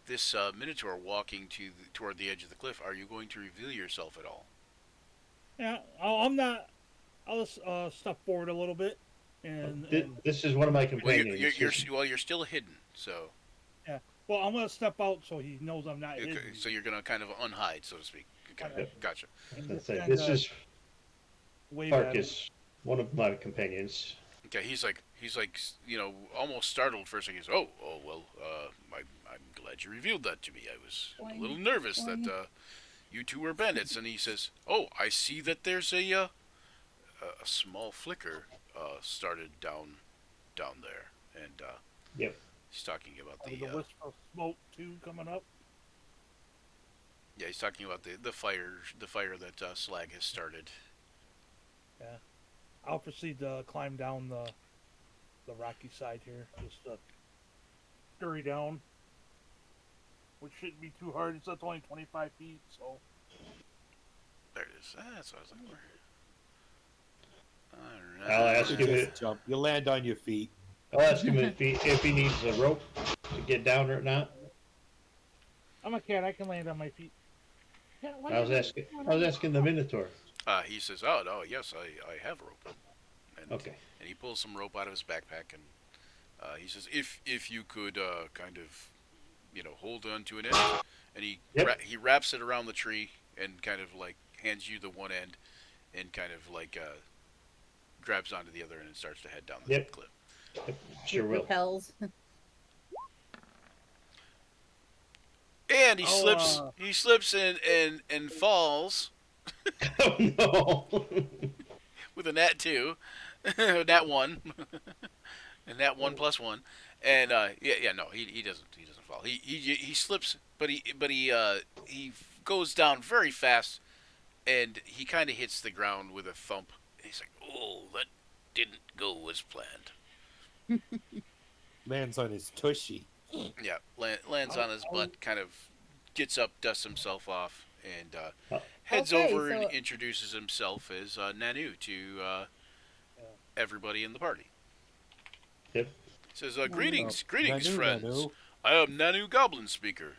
this Minotaur walking toward the edge of the cliff, are you going to reveal yourself at all? Yeah, I'm not. I'll step forward a little bit, and This is one of my Well, companions. you're still hidden, so. yeah. Well, I'm gonna step out so he knows I'm not hidden. Okay, so you're gonna kind of unhide, so to speak. Okay, Okay. gotcha. That's it. And, This is wave at him. Farkas, one of my companions. Okay, he's like, almost startled for a second. He says, oh, well, I'm glad you revealed that to me. I was a little nervous that you two are bandits. And he says, oh, I see that there's a small flicker started down there. And Yep. he's talking about With a wisp of smoke too coming up. yeah, he's talking about the fire that Slag has started. Yeah. I'll proceed to climb down the rocky side here. Just scurry down. Which shouldn't be too hard. It's only 25 feet, so. There it is. That's what I was looking for. All I'll right. ask You him. just jump. You land on your feet. I'll ask him if he needs a rope to get down or not. I'm a cat. I can land on my feet. Cat, why I was you- asking the Minotaur. He says, "Oh no, yes, I have rope." And, Okay. And he pulls some rope out of his backpack, and he says, "If you could kind of, hold on to an end," and Yep. he wraps it around the tree and kind of like hands you the one end, and kind of like grabs onto the other end and starts to head down the Yep. cliff. Yep, sure will. Repels. And he Oh, slips and falls Oh no. with a nat 2, nat 1, and nat 1 plus 1. And no, he doesn't fall. He slips, but he goes down very fast, and he kind of hits the ground with a thump. And he's like, "Oh, that didn't go as planned." Lands on his tushy. Yeah, lands on his butt, kind of gets up, dusts himself off, and heads Okay, over and so- introduces himself as Nanu to everybody in the party. Yep. Says, "Greetings, Oh, greetings, Nanu, friends. Nanu. I am Nanu Goblin Speaker."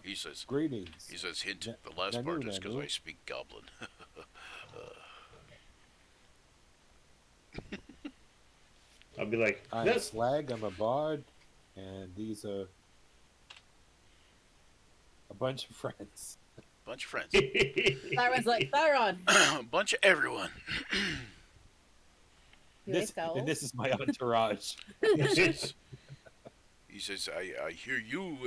He says, Greetings. hint, Na- the last Nanu, part is because Nanu. I speak Goblin. I'll be like, I'm "Yes." Slag, I'm a bard, and these are a bunch of friends. Bunch of friends. Siren's like, Siren! Bunch of everyone. Do they This, scowl? and this is my entourage. He says, I hear you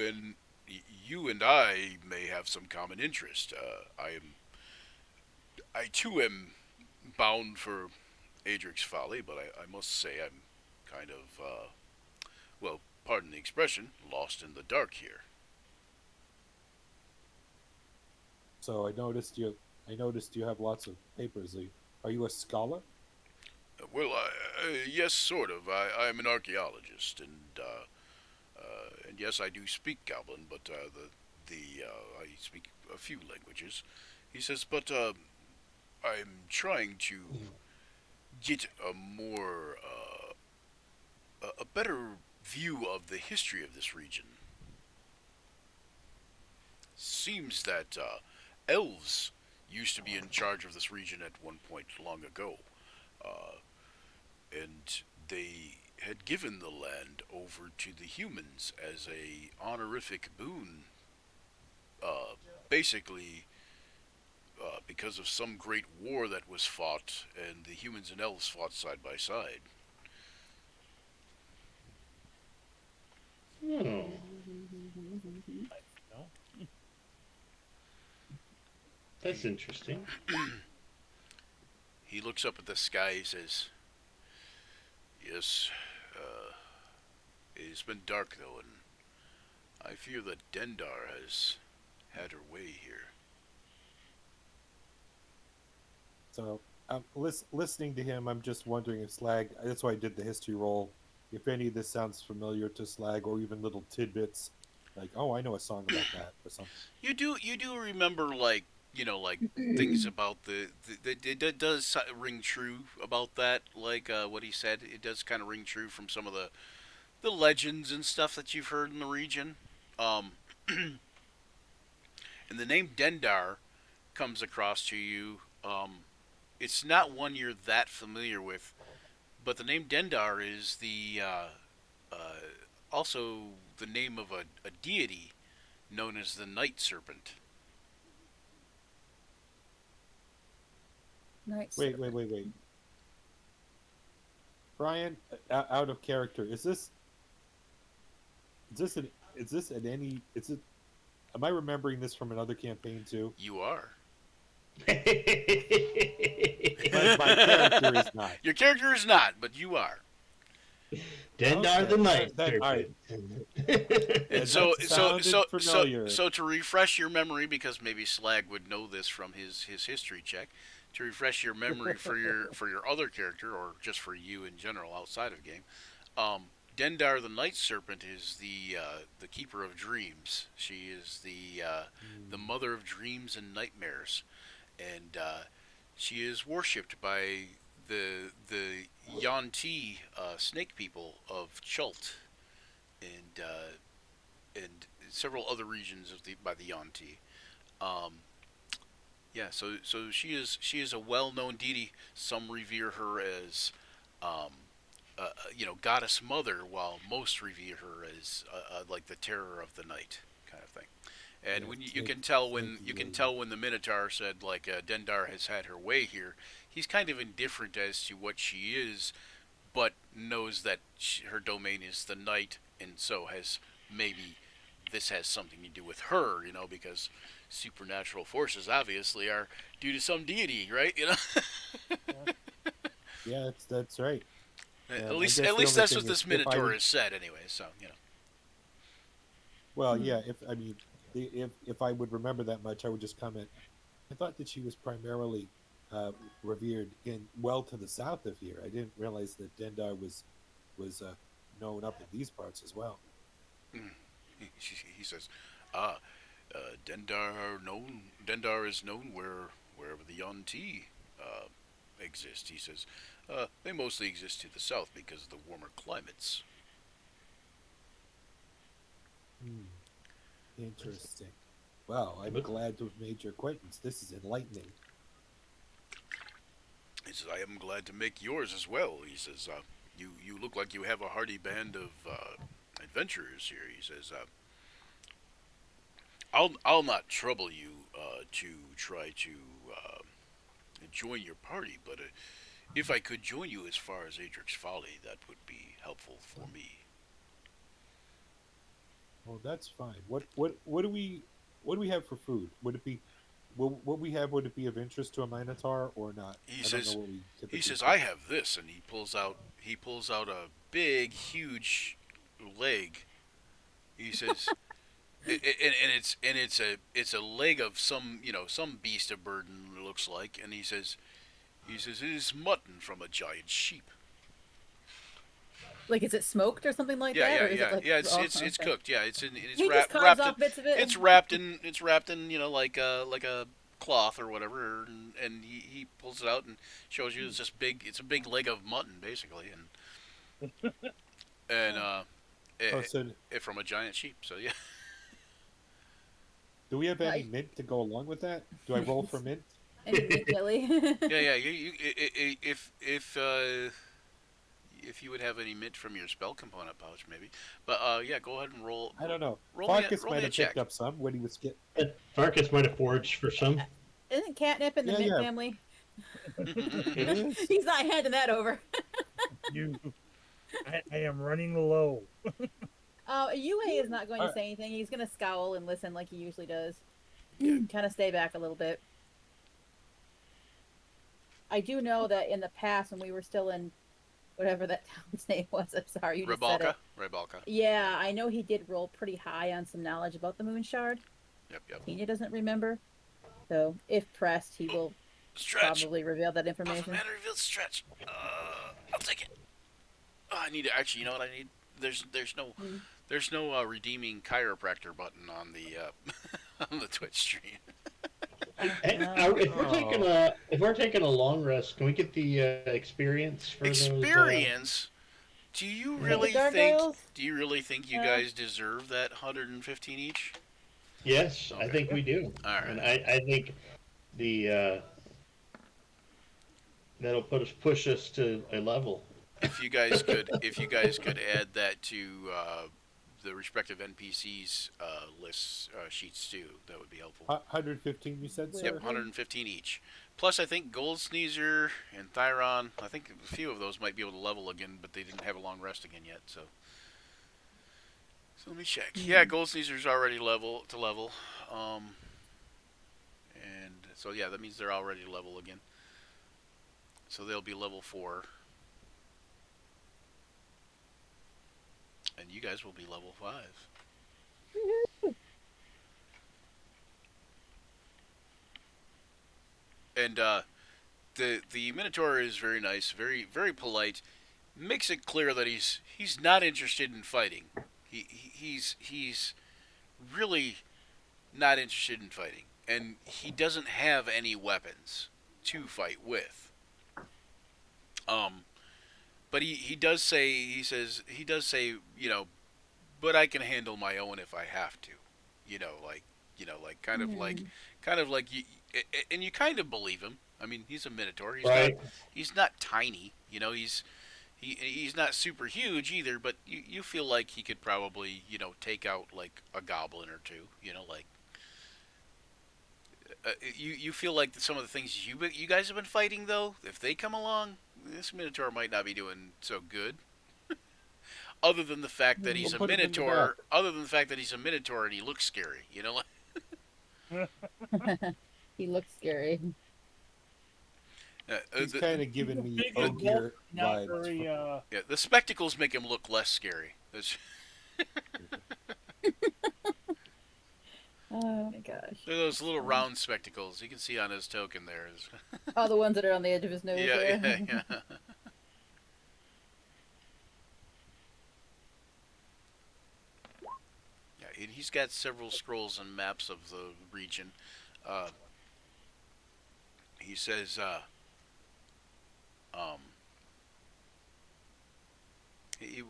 and I may have some common interest. I too am bound for Adric's Folly, but I must say I'm kind of, well, pardon the expression, lost in the dark here. So I noticed you have lots of papers. Are you a scholar? Well, yes, sort of. I'm an archaeologist, and yes, I do speak Goblin, but I speak a few languages. He says, but I'm trying to get a better view of the history of this region. Seems that elves used to be in charge of this region at one point long ago. And they had given the land over to the humans as a honorific boon, basically because of some great war that was fought, and the humans and elves fought side by side. Oh. No. That's interesting. He looks up at the sky. He says, "Yes, it's been dark though, and I fear that Dendar has had her way here." So listening to him, I'm just wondering if Slag. That's why I did the history roll. If any of this sounds familiar to Slag, or even little tidbits, like, oh, I know a song about that or something. You do remember, like, things about it does ring true about that, like what he said. It does kind of ring true from some of the legends and stuff that you've heard in the region. And the name Dendar comes across to you. It's not one you're that familiar with, but the name Dendar is also the name of a deity known as the Night Serpent. Nice. Wait. Brian, out of character, is this is this at any? Is it? Am I remembering this from another campaign too? You are. But my character is not. Your character is not, but you are. Dendar the Night All right. Serpent. And That so sounded familiar. to refresh your memory, because maybe Slag would know this from his history check, to refresh your memory for your other character, or just for you in general outside of game, Dendar the Night Serpent is the keeper of dreams. She is the mother of dreams and nightmares, and she is worshipped by the Yuan-Ti snake people of Chult, and several other regions by the Yuan-Ti. Um, yeah, so she is a well-known deity. Some revere her as goddess mother, while most revere her as like the terror of the night kind of thing. And Yeah, when you snake- can tell when snaky you can lady. tell when the Minotaur said like Dendar has had her way here, he's kind of indifferent as to what she is, but knows that her domain is the night, and so has maybe this has something to do with her, because supernatural forces obviously are due to some deity, right? Yeah, that's right. At I least guess at the least only that's thing what is, this if I Minotaur would- has said anyway. So Well, yeah. If I would remember that much, I would just comment. I thought that she was primarily revered well to the south of here. I didn't realize that Dendar was known up in these parts as well. he says, ah, Dendar is known wherever the Yuan-Ti exist. He says, they mostly exist to the south because of the warmer climates. Interesting. Well, I'm glad to have made your acquaintance. This is enlightening. He says, I am glad to make yours as well. He says, you look like you have a hearty band of adventurers here. He says, I'll not trouble you to try to join your party, but if I could join you as far as Adric's Folly, that would be helpful for me. Well, that's fine. What do we have for food? Would it be what we have? Would it be of interest to a Minotaur or not? He I don't says, know what we typically he says, cook. I have this, and he pulls out a big, huge leg. He says, it's a leg of some beast of burden, it looks like, and he says it is mutton from a giant sheep. Like, is it smoked or something like that? Or is it like It's raw? it's Okay. cooked. Yeah, it's He wrapped just carves in, off bits of it. it's wrapped in like a cloth or whatever, and he pulls it out and shows you it's a big leg of mutton basically, and So from a giant sheep. So yeah. do we have any Right. mint to go along with that? Do I roll for mint? And meat jelly. Yeah. If you would have any mint from your spell component pouch, maybe. But yeah, go ahead and roll. I don't know. Roll me a- Farkas roll might me a have check. picked up some when he was get. Farkas might have foraged for some. Isn't catnip in the Yeah, mint yeah. family? It is. He's not handing that over. You, I am running low. UA is not going to Alright. say anything. He's going to scowl and listen like he usually does. Kind of stay back a little bit. I do know that in the past, when we were still in whatever that town's name was, I'm sorry, you just said it. Ribalka. Yeah, I know he did roll pretty high on some knowledge about the moon shard. Yep. Tina doesn't remember. So, if pressed, he will Stretch. probably reveal that Buff information. mana revealed stretch. I'll take it. Oh, I need to actually. You know what I need? There's no redeeming chiropractor button on the on the Twitch stream. If we're taking a long rest, can we get the experience for Experience. Do you really The think? gargoyles? Do you really think you Yeah. guys deserve that 115 each? Yes, I Okay. think we do. All right. And I think the that'll push us to a level. If you guys could add that to the respective NPCs lists sheets too, that would be helpful. 115, you said, sir? Yep, 115 each. Plus, I think Gold Sneezer and Thyron, I think a few of those might be able to level again, but they didn't have a long rest again yet. So So let me check. Yeah, Gold Caesar's already level. Um, and so yeah, that means they're already level again. So they'll be level 4, and you guys will be level 5. And the Minotaur is very nice, very polite. Makes it clear that he's not interested in fighting. He's really not interested in fighting, and he doesn't have any weapons to fight with. Um, but he does say but I can handle my own if I have to. You know, like like Hmm. kind of like you, and you kind of believe him. I mean, he's a minotaur. Right. He's not tiny. He's not super huge either. But you feel like he could probably take out like a goblin or two. You feel like some of the things you guys have been fighting though, if they come along, this minotaur might not be doing so good. Other than the fact that We'll he's a put him in the back. minotaur, other than the fact that he's a minotaur and he looks scary, He looks scary. He's the, kind of giving me Big and bulky, Ogier not vibes. very. yeah, the spectacles make him look less scary. Oh my gosh. They're those little round spectacles you can see on his token there. Oh, the ones that are on the edge of his nose Yeah, there. yeah. Yeah, and he's got several scrolls and maps of the region. Uh, he says, um,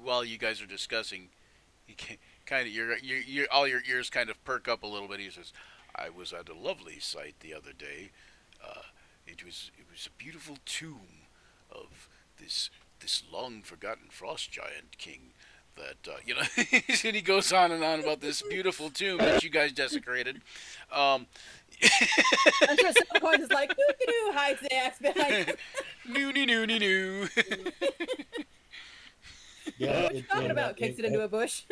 while you guys are discussing, he kind of all your ears kind of perk up a little bit. He says, "I was at a lovely sight the other day. Uh, it was a beautiful tomb of this long forgotten frost giant king. That and he goes on and on about this beautiful tomb that you guys desecrated. Um, I'm sure Silverhorn is like, doo doo doo, hides the axe behind. New, new, new, new, new. Yeah, What you talking about? Kicks it into a bush.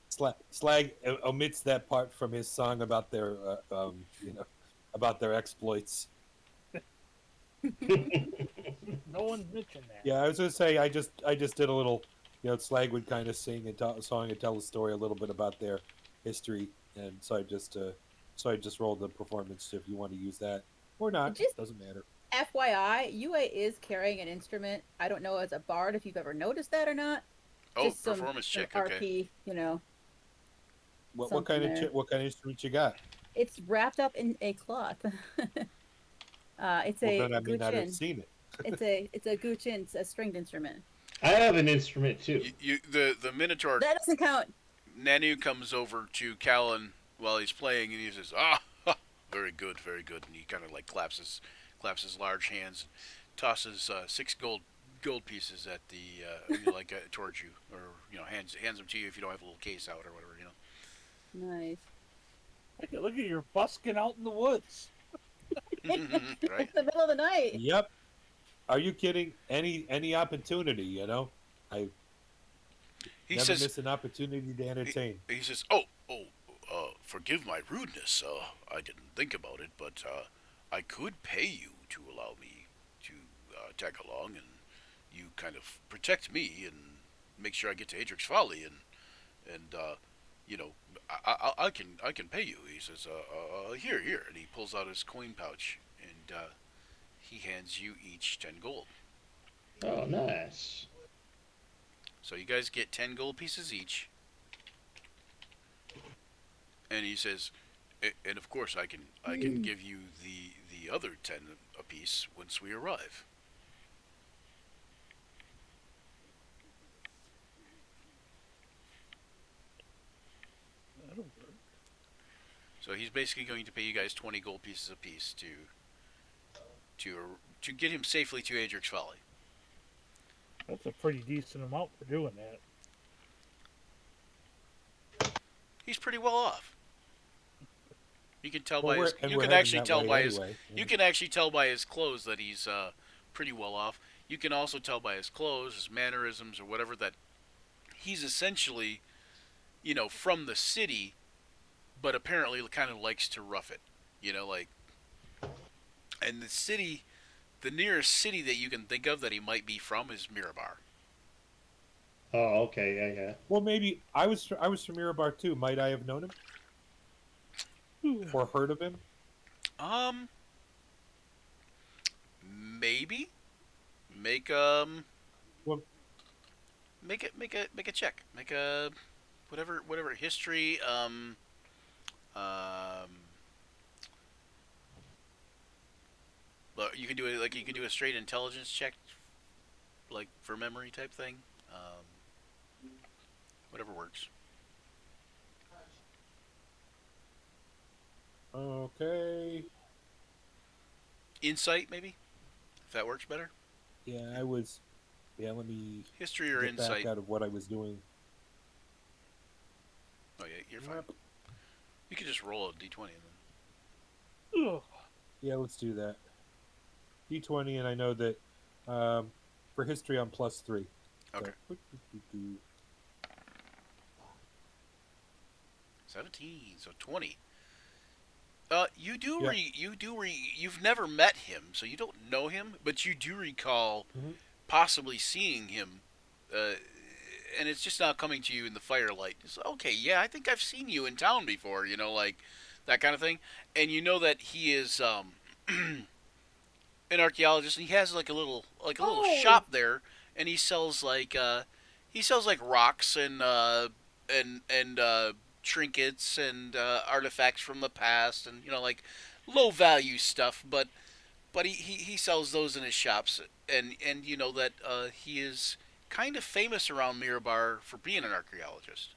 Slag omits that part from his song about their, about their exploits. No one's mentioned that. Yeah, I was gonna say I just did a little, Slag would kind of sing and tell a song and tell a story a little bit about their history, and so I just rolled the performance if you want to use that or not, Just doesn't matter. FYI, UA is carrying an instrument. I don't know as a bard if you've ever noticed that or not. Oh, Just performance some check. Okay. RP, What something there. what kind of instrument you got? It's wrapped up in a cloth. It's Well, a then I may not have guchin. seen it. It's a guchin. It's a stringed instrument. I have an instrument too. The Minotaur That doesn't count. Nanu comes over to Callan while he's playing, and he says, "Ah, ha, very good, very good." And he kind of like claps his large hands, tosses 6 gold pieces at towards you, or hands them to you if you don't have a little case out or whatever. Nice. Look at you're busking out in the woods. Right? It's the middle of the night. Yep. Are you kidding? Any opportunity, I He never says, miss an opportunity to entertain. he says, "Oh, forgive my rudeness. I didn't think about it, but I could pay you to allow me to tag along, and you kind of protect me and make sure I get to Adric's Folly, and you know, I can pay you." He says, "Here," and he pulls out his coin pouch, and he hands you each 10 gold. Oh, nice. So you guys get 10 gold pieces each, and he says, "And of course I can give you the other 10 apiece once we arrive." That'll work. So he's basically going to pay you guys 20 gold pieces apiece to to get him safely to Adric's Folly. That's a pretty decent amount for doing that. He's pretty well off. You can tell Well, by his. and You we're can heading actually that tell way by his. anyway. You can actually tell by his clothes that he's pretty well off. You can also tell by his clothes, his mannerisms, or whatever that he's essentially from the city, but apparently kind of likes to rough it. Like, and the nearest city that you can think of that he might be from is Mirabar. Oh, okay, yeah, yeah. Well, maybe I was from Mirabar too. Might I have known him or heard of him? Um, maybe make Well, make a check. Make a whatever history. Um, but you can do it like you can do a straight intelligence check, like for memory type thing. Whatever works. okay. Insight maybe, if that works better. Yeah, I was. Yeah, let me History or get back insight. out of what I was doing. Oh yeah, you're fine. You can just roll a d20 and Ugh. Yeah, let's do that. D20, and I know that for history I'm +3. then. Okay. So, 17, so 20. Yeah. You've never met him, so you don't know him, but you do recall Mhm. possibly seeing him, uh, and it's just now coming to you in the firelight. It's okay, yeah, I think I've seen you in town before, like that kind of thing, and you know that he is an archaeologist, and he has like a little Oh. shop there, and he sells like rocks and trinkets and artifacts from the past, and like low value stuff, but he sells those in his shops, and you know that he is kind of famous around Mirabar for being an archaeologist.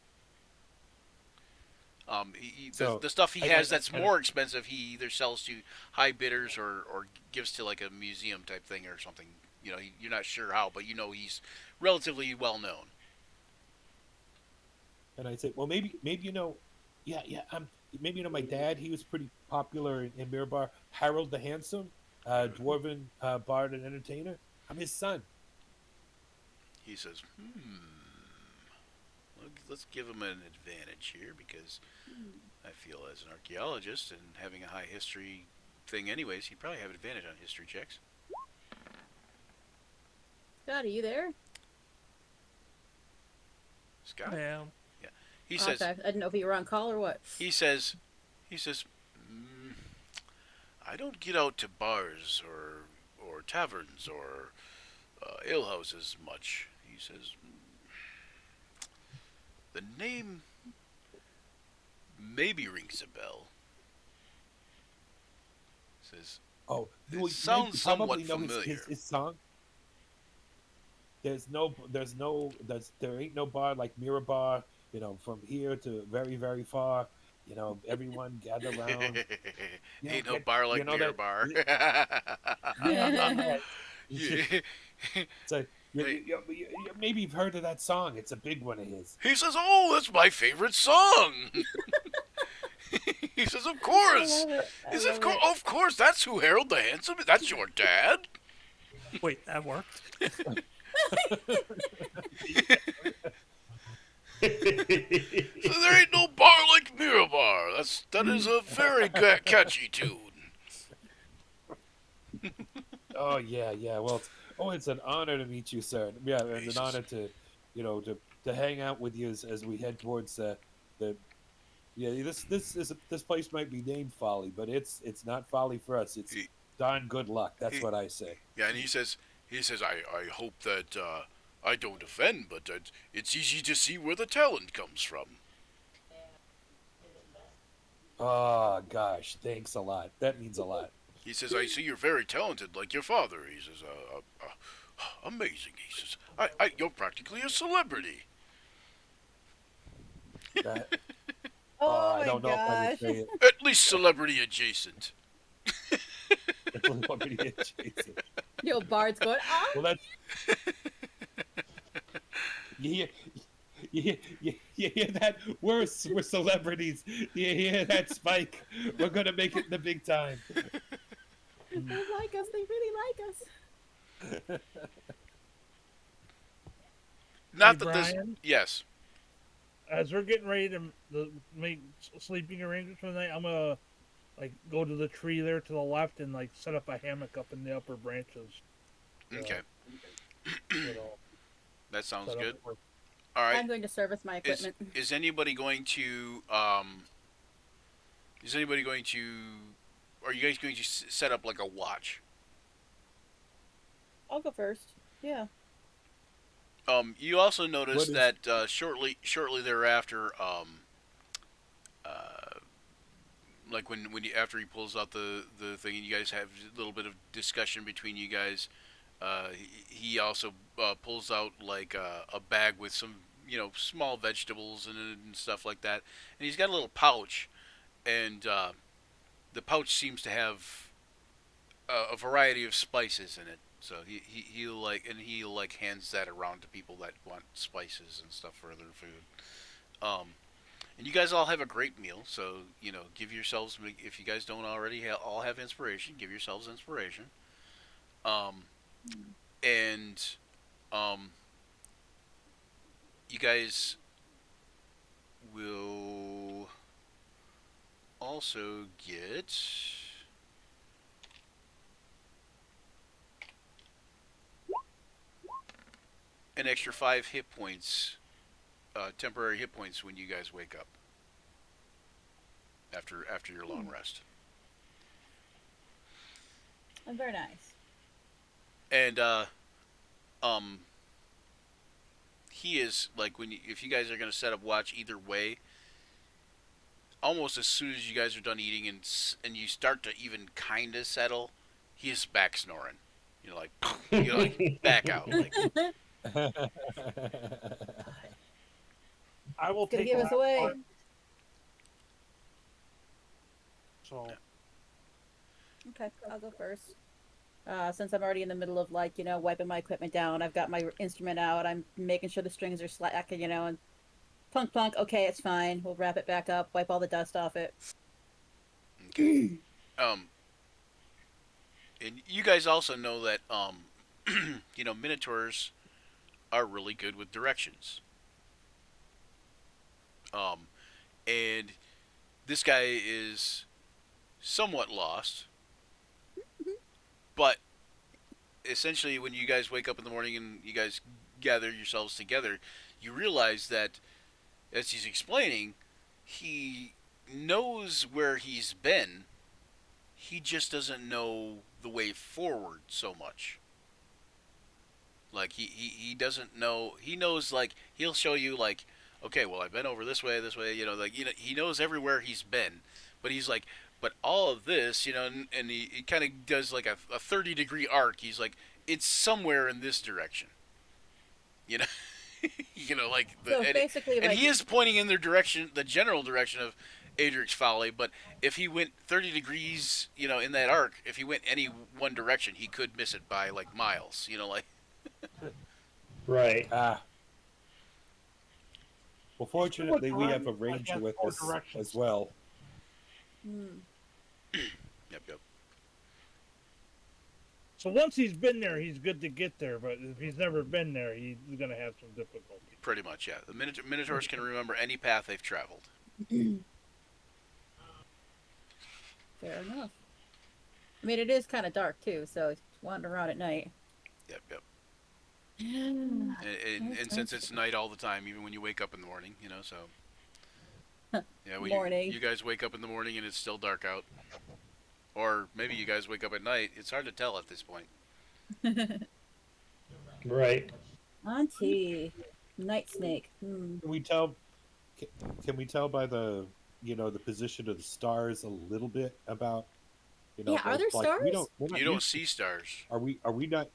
So The stuff he I, has I, that's I, more expensive, he either sells to high bidders or gives to like a museum type thing or something. You're not sure how, but he's relatively well known. and I say, well, maybe yeah, yeah. Maybe my dad. He was pretty popular in Mirabar. Harold the Handsome, dwarven bard and entertainer. I'm his son. He says, let's give him an advantage here because I feel as an archaeologist and having a high history thing anyways, he'd probably have an advantage on history checks. Scott, are you there? Scott? Yeah. He says, Okay. I didn't know if you were on call or what. he says, he says, I don't get out to bars or taverns or alehouses much. He says, the name maybe rings a bell. Says, Oh, it sounds probably somewhat know familiar. his song. There ain't no bar like Mirabar. From here to very, very far. Everyone gather around. Ain't no bar like Mirror That. Bar. Yeah. Yeah. So Hey. you maybe you've heard of that song. It's a big one of his. He says, "Oh, that's my favorite song." He says, "Of course." He says, "Of course, that's who Harold the Handsome. That's your dad." Wait, that worked? So there ain't no bar like Mirabar. That is a very catchy tune. Oh yeah, yeah. Well, it's an honor to meet you, sir. Yeah, and Jesus. an honor to, to hang out with you as we head towards the. Yeah, this place might be named Folly, but it's not Folly for us. It's He- darn good luck. That's he- what I say. Yeah, and he says, I hope that I don't offend, but it's easy to see where the talent comes from. Oh gosh, thanks a lot. That means a lot. He says, I see you're very talented, like your father. He says, amazing. He says, you're practically a celebrity. That, Oh I my don't know if I would gosh. say it. At least celebrity adjacent. Celebrity adjacent. Yo, Bard's going, ah! Well, that's you you hear that? We're celebrities. You hear that, Spike? We're gonna make it in the big time. They like us. They really like us. Not Hey, that this. Brian? Yes. as we're getting ready to make sleeping arrangements for the night, I'm gonna like go to the tree there to the left and like set up a hammock up in the upper branches. Okay, You know, that sounds set up good. for All right. I'm going to service my Is equipment. is anybody going to is anybody going to are you guys going to set up like a watch? I'll go first. Yeah. You also What notice is that shortly thereafter, uh, like when you, after he pulls out the thing, and you guys have a little bit of discussion between you guys. He also pulls out like a bag with some small vegetables in it and stuff like that, and he's got a little pouch, and the pouch seems to have a variety of spices in it. So he'll like hands that around to people that want spices and stuff for their food. Um, and you guys all have a great meal. So give yourselves, if you guys don't already all have inspiration, give yourselves inspiration. Um, and um, you guys will also get an extra 5 hit points, temporary hit points when you guys wake up after your long rest. Very nice. And um, he is like if you guys are gonna set up watch either way, almost as soon as you guys are done eating and you start to even kind of settle, he is back snoring. Like like back out. Like I will Gonna take give us that away. part. So Okay, I'll go first. Since I'm already in the middle of wiping my equipment down, I've got my instrument out. I'm making sure the strings are slack, and plunk plunk. Okay, it's fine. We'll wrap it back up, wipe all the dust off it. okay. And you guys also know that minotaurs are really good with directions. Um, and this guy is somewhat lost, but essentially, when you guys wake up in the morning and you guys gather yourselves together, you realize that as he's explaining, he knows where he's been. He just doesn't know the way forward so much. Like he doesn't know. He knows like he'll show you like, okay, well I've been over this way. Like he knows everywhere he's been, but he's like, but all of this, and he kind of does like a 30-degree arc. He's like, it's somewhere in this direction. You know, like So basically, and like, he is pointing in the direction, the general direction of Adric's Folly. But if he went 30 degrees, in that arc, if he went any one direction, he could miss it by like miles. Like. Right. ah. Well, fortunately, we have a I ranger have with four us as directions. well. hmm. Yep. So once he's been there, he's good to get there. But if he's never been there, he's gonna have some difficulty. Pretty much, yeah. The Minotaurs can remember any path they've traveled. Fair enough. I mean, it is kind of dark too, so it's wandering around at night. Yep. Yeah. And since it's night all the time, even when you wake up in the morning, so. Yeah, when Morning. you guys wake up in the morning and it's still dark out. Or maybe you guys wake up at night. It's hard to tell at this point. Right. Auntie. Night snake. Hmm. Can we tell? Can we tell by the the position of the stars a little bit about Yeah, are there like, stars? we're not You don't used see stars. Are we? Are we not?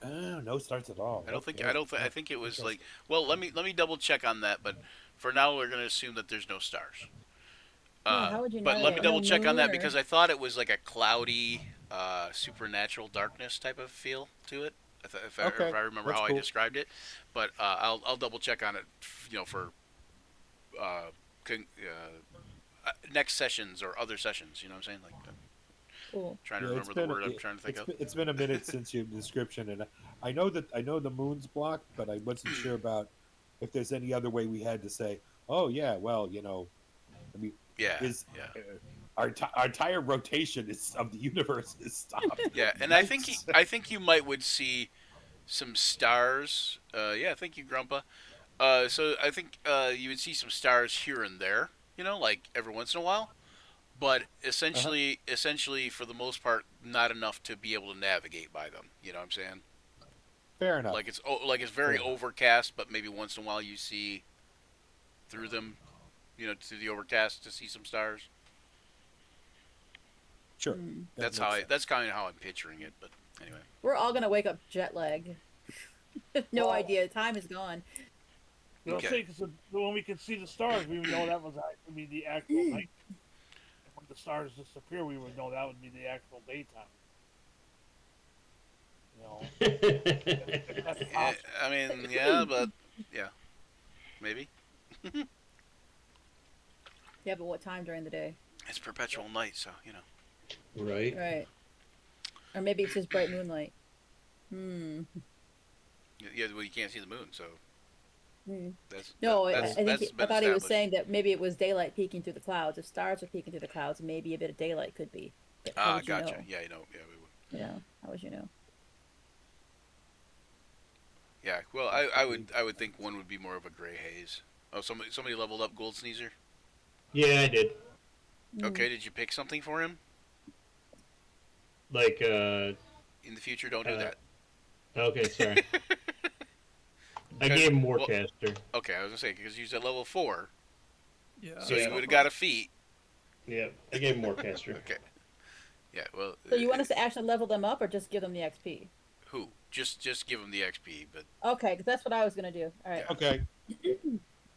No stars at all. I don't think. Okay. I think it was like. Well, let me double check on that. But for now, we're gonna assume that there's no stars. Yeah, how would you But know let that? me double No check on that moon or- because I thought it was like a cloudy, supernatural darkness type of feel to it. If Okay, I remember that's how I cool. described it, but I'll double check on it. For uh, next sessions or other sessions. You know what I'm saying? Like Cool. trying to Yeah, it's remember the been word I'm trying to think of. it's been a minute since your description, and I know the moon's blocked, but I wasn't sure about if there's any other way we had to say, oh yeah, well, I mean, Yeah, is yeah. our entire rotation is of the universe is stopped. Yeah, and Yikes. I think you might would see some stars. Yeah, thank you, Grumpa. So I think you would see some stars here and there. Like every once in a while. But Uh-huh. essentially, for the most part, not enough to be able to navigate by them. You know what I'm saying? Fair enough. Like it's Fair very enough. overcast, but maybe once in a while you see through them. To the overcast to see some stars. Sure. Hmm. That makes sense. That's kind of how I'm picturing it. But anyway. We're all gonna wake up jet lag. No Well, idea. Time is gone. they'll Okay. say because when we could see the stars, we would know that was actually the actual night. And when the stars disappear, we would know that would be the actual daytime. You know, if that's Yeah, possible. I mean, yeah, but yeah, maybe Yeah, but what time during the day? it's perpetual night, so Right. Right. Or maybe it's just bright moonlight. Hmm. Yeah, well, you can't see the moon, so Hmm. that's No, that's I think that's I been thought he was established. saying that maybe it was daylight peeking through the clouds. If stars are peeking through the clouds, maybe a bit of daylight could be. But how would you Gotcha. know? Yeah, yeah, we would. Yeah. How would you know? Yeah, well, I would think one would be more of a gray haze. Oh, somebody leveled up Gold Sneezer. Yeah, I did. Hmm. Okay, did you pick something for him? Like, In the future, don't do uh, that. okay, sorry. I 'Cause- gave him well, Warcaster. okay, I was gonna say because he's at level 4, Yeah. so Yeah. you would have got a feat. Yeah, I gave him Warcaster. Okay. Yeah. Well, So you want us to actually level them up, or just give them the XP? who? Just give him the XP, but Okay, because that's what I was gonna do. All right. Yeah. Okay.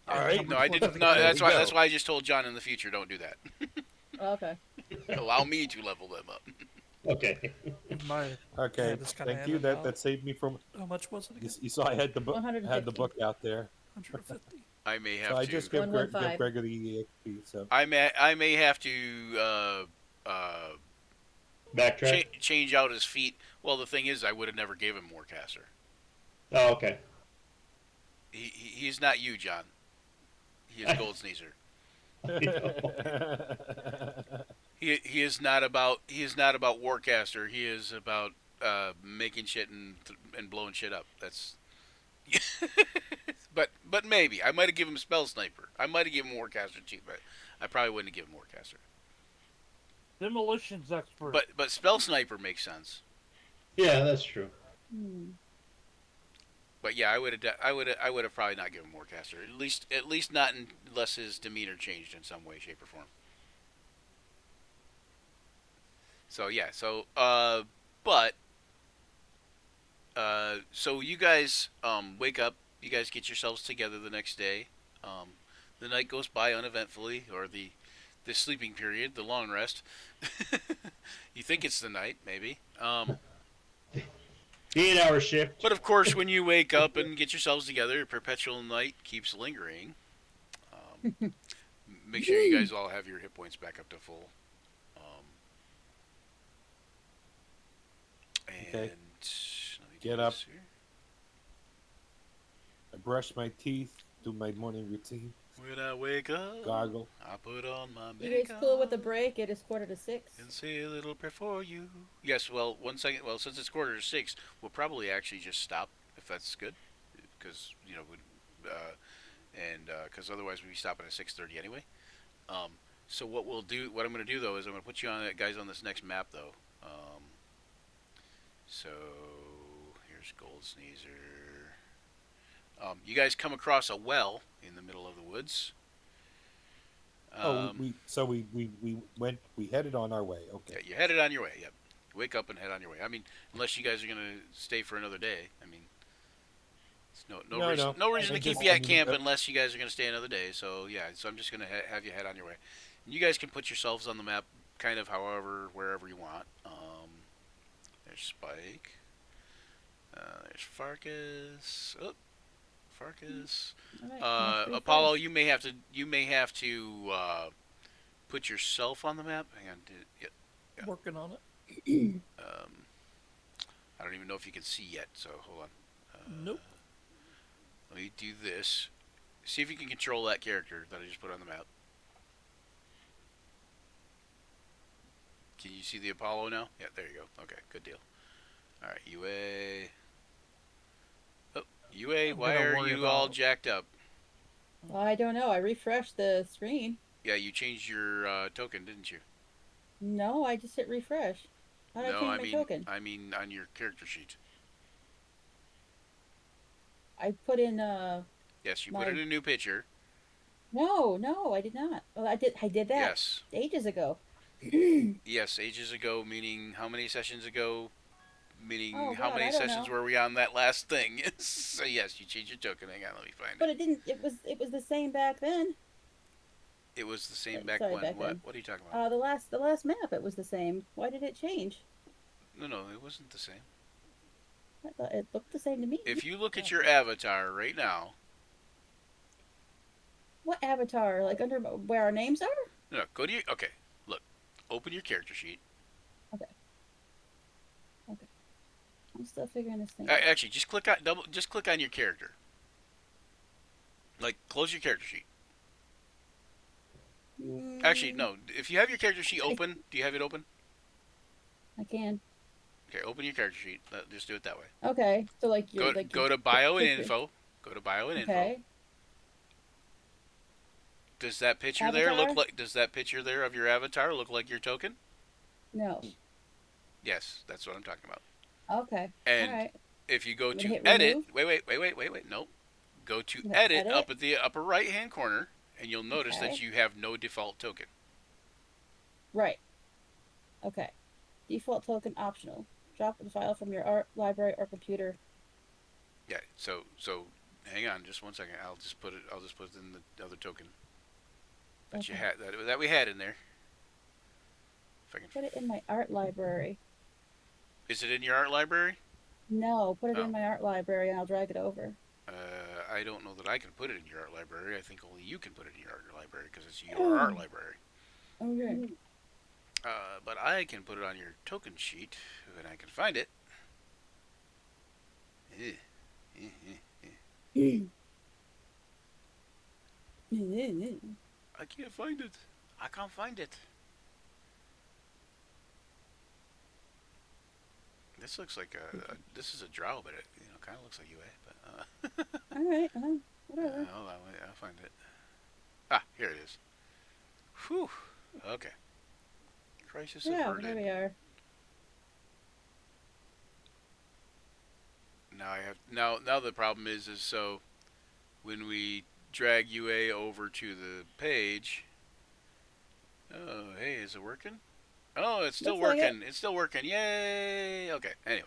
All yeah, right. no, I didn't. No, There that's we why. go. That's why I just told John in the future, don't do that. Okay. Allow me to level them up. Okay. My Okay. Yeah, just kinda Thank you. added That out. that saved me from. how much was it again? You saw I had the book 150. out there, 150. I may so have I to. just give 115. Gregor the EXP. So I may have to Backtrack. change out his feet. Well, the thing is, I would have never gave him Warcaster. Oh, okay. He's not you, John. He is Gold Sneezer. He is not about Warcaster. He is about making shit and blowing shit up. That's but maybe I might have given him Spell Sniper. I might have given him Warcaster too, but I probably wouldn't have given him Warcaster. Demolitions expert. But Spell Sniper makes sense. Yeah, that's true. Hmm. But yeah, I would have probably not given him Warcaster. At least not unless his demeanor changed in some way, shape, or form. So yeah, but so you guys wake up, you guys get yourselves together the next day. Um, the night goes by uneventfully, or the sleeping period, the long rest. You think it's the night, maybe. The 8-hour shift. But of course, when you wake up and get yourselves together, perpetual night keeps lingering. Make sure you guys all have your hit points back up to full. And Okay. let me Get do up. this here. I brush my teeth, do my morning routine, When I wake up, gargle. I put on my You makeup. guys cool with the break? It is 5:45. And say a little prayer for you. Yes, well, 1 second. Well, since it's 5:45, we'll probably actually just stop if that's good, because because otherwise we'd be stopping at 6:30 anyway. So what what I'm gonna do though, is I'm gonna put you on guys on this next map though. So here's Gold Sneezer. You guys come across a well in the middle of the woods. We headed on our way. Okay. Yeah, you headed on your way. Yep. Wake up and head on your way. I mean, unless you guys are gonna stay for another day. I mean, it's no reason to keep you at camp unless you guys are gonna stay another day. So yeah, so I'm just gonna have you head on your way. And you guys can put yourselves on the map, kind of wherever you want. There's Spike. There's Farkas. Oh, Farkas. All right. Apollo, you may have to put yourself on the map. Hang on. Yeah. Working on it. I don't even know if you can see yet, so hold on. Nope. Let me do this. See if you can control that character that I just put on the map. Can you see the Apollo now? Yeah, there you go. Okay, good deal. All right, UA. Oh, UA, I'm why gonna are worry you all about- jacked up? I don't know. I refreshed the screen. Yeah, you changed your token, didn't you? No, I just hit refresh. How did I No, change my token? I mean on your character sheet. I put in Yes, you my put in a new picture. no, I did not. Well, I did that Yes. ages ago. Yes, ages ago, meaning how many sessions ago? Meaning Oh how God, many I don't sessions know. were we on that last thing? So yes, you changed your token. Hang on, let me find But it. it didn't. It was the same back then. It was the same back Sorry, when. back What? then. What are you talking about? The last map it was the same. Why did it change? No, it wasn't the same. I thought it looked the same to me. If you look at your avatar right now, What avatar? Like under where our names are? no, go to your. Okay, look, open your character sheet. Okay. I'm still figuring this thing out. Actually, just click on Just click on your character. Like, close your character sheet. Actually, Mm, no. If you have your character sheet open, do you have it open? I can. Okay, open your character sheet. Just do it that way. Okay. So like you're Go like go your to bio and picture. info. Go to bio and info. Okay. Does that picture there Avatar? look like? Does that picture there of your avatar look like your token? No. Yes, that's what I'm talking about. Okay. And All right. if you go I'm gonna to hit edit, remove. nope. Go to Okay, edit edit. up at the upper right hand corner, and you'll notice that Okay. you have no default token. Right. Okay. Default token optional. Drop the file from your art library or computer. Yeah. So hang on, just 1 second. I'll just put it in the other token that you Okay. had that we had in there. If I can. Put it in my art library. Is it in your art library? No, put it Oh. in my art library and I'll drag it over. I don't know that I can put it in your art library. I think only you can put it in your art library because it's your art library. Okay. But I can put it on your token sheet when I can find it. I can't find it. I can't find it. This looks like this is a Drow, but it kind of looks like UA. But All right. Whatever. hold on, wait, I'll find it. Ah, here it is. Whew. Okay. Crisis Yeah, averted. there we are. Now I have now the problem is so when we drag UA over to the page. Oh, hey, is it working? Oh, it's still Looks like working. It's still working. Yay! Okay. Anyway,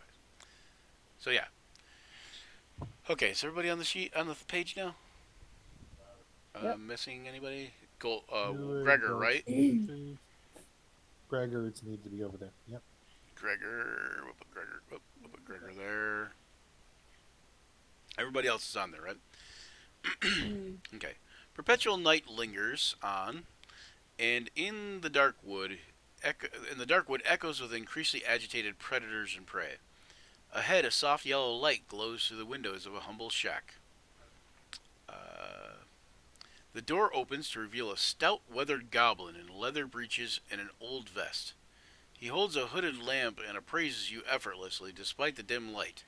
so yeah. Okay, is everybody on the page now? Yep. Missing anybody? You, Gregor, don't right? see- Gregor's need to be over there. Yep. Gregor. We'll put Gregor there. Everybody else is on there, right? Okay. Perpetual night lingers on, and in the dark wood, echoes with increasingly agitated predators and prey. Ahead, a soft yellow light glows through the windows of a humble shack. The door opens to reveal a stout, weathered goblin in leather breeches and an old vest. He holds a hooded lamp and appraises you effortlessly despite the dim light.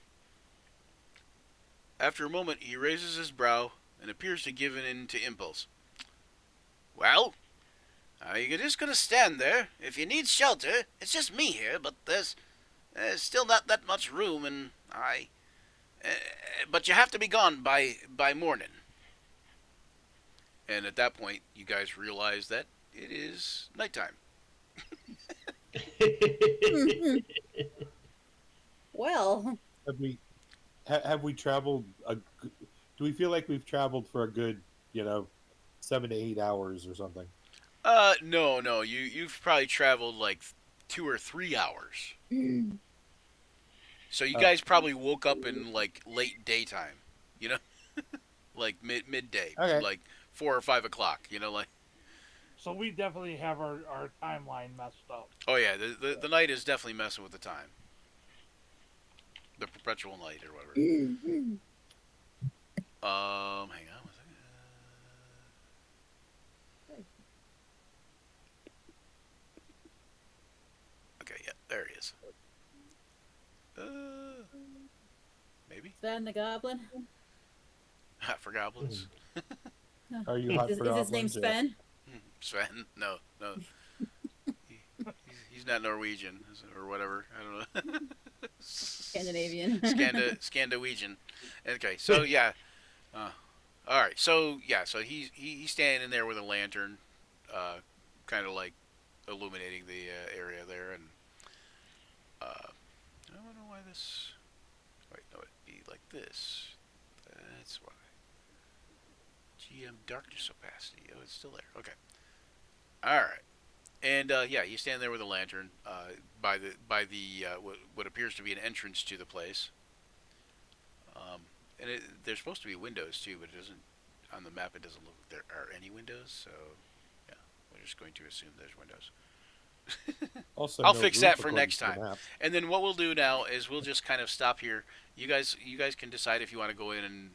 After a moment, he raises his brow and appears to give in to impulse. Well, are you just going to stand there? If you need shelter, it's just me here, but there's still not that much room, and but you have to be gone by morning. And at that point, you guys realize that it is nighttime. Well, Have we traveled do we feel like we've traveled for a good 7 to 8 hours or something? No. You've probably traveled like 2 or 3 hours. So you guys probably woke up in like late daytime, like midday, Okay. like 4 or 5 o'clock. Like. So we definitely have our timeline messed up. Oh yeah, the night is definitely messing with the time. The perpetual night or whatever. Hang on one second. Sven the Goblin. Hot for goblins. Are you hot for Is his name goblins? Sven? Sven? No, no. He's not Norwegian or whatever. I don't know. Scandinavian. Scandawegian. Okay, so yeah. Uh, all right, so yeah, so he's standing in there with a lantern, kind of like illuminating the area there, and I don't know why this. Wait, no, it'd be like this. That's why. GM darkness opacity. Oh, it's still there. Okay. All right. And yeah, you stand there with a lantern by the what appears to be an entrance to the place. And there's supposed to be windows too, but it doesn't. On the map, it doesn't look like there are any windows. So yeah, we're just going to assume there's windows. Also, I'll no fix roof that for according next to the time. map. And then what we'll do now is we'll just kind of stop here. You guys can decide if you want to go in and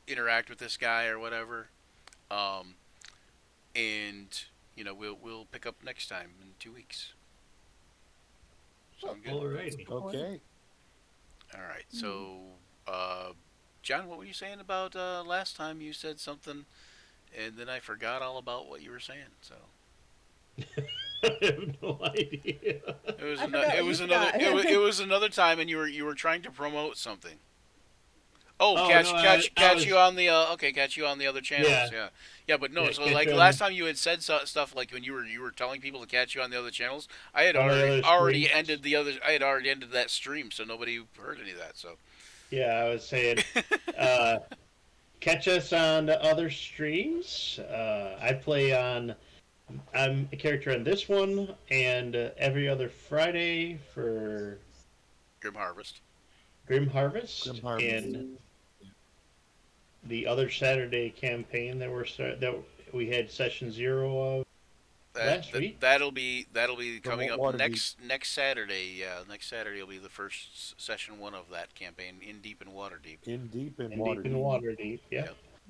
interact with this guy or whatever. And we'll pick up next time in 2 weeks. Sound good? Alrighty. Okay. All right. So, John, what were you saying about last time? You said something, and then I forgot all about what you were saying. So I have no idea. it was I forgot what you forgot. it was another time, and you were trying to promote something. Oh, Oh, catch no, I catch was- you on the catch you on the other channels. Yeah, but no. Yeah, So catch like you on- last time you had said stuff like when you were telling people to catch you on the other channels. I had On the already other already streams. ended the other. I had already ended that stream, so nobody heard any of that. So Yeah, I was saying, catch us on the other streams. I'm a character on this one, and every other Friday for Grim Harvest. Grim Harvest, Grim Harvest. and the other Saturday campaign that we had session 0 of. Last week? That'll be coming up Waterdeep. next Saturday. Yeah, next Saturday will be the first session 1 of that campaign, In Deep and Waterdeep. In deep and And water. Deep in Waterdeep, yeah.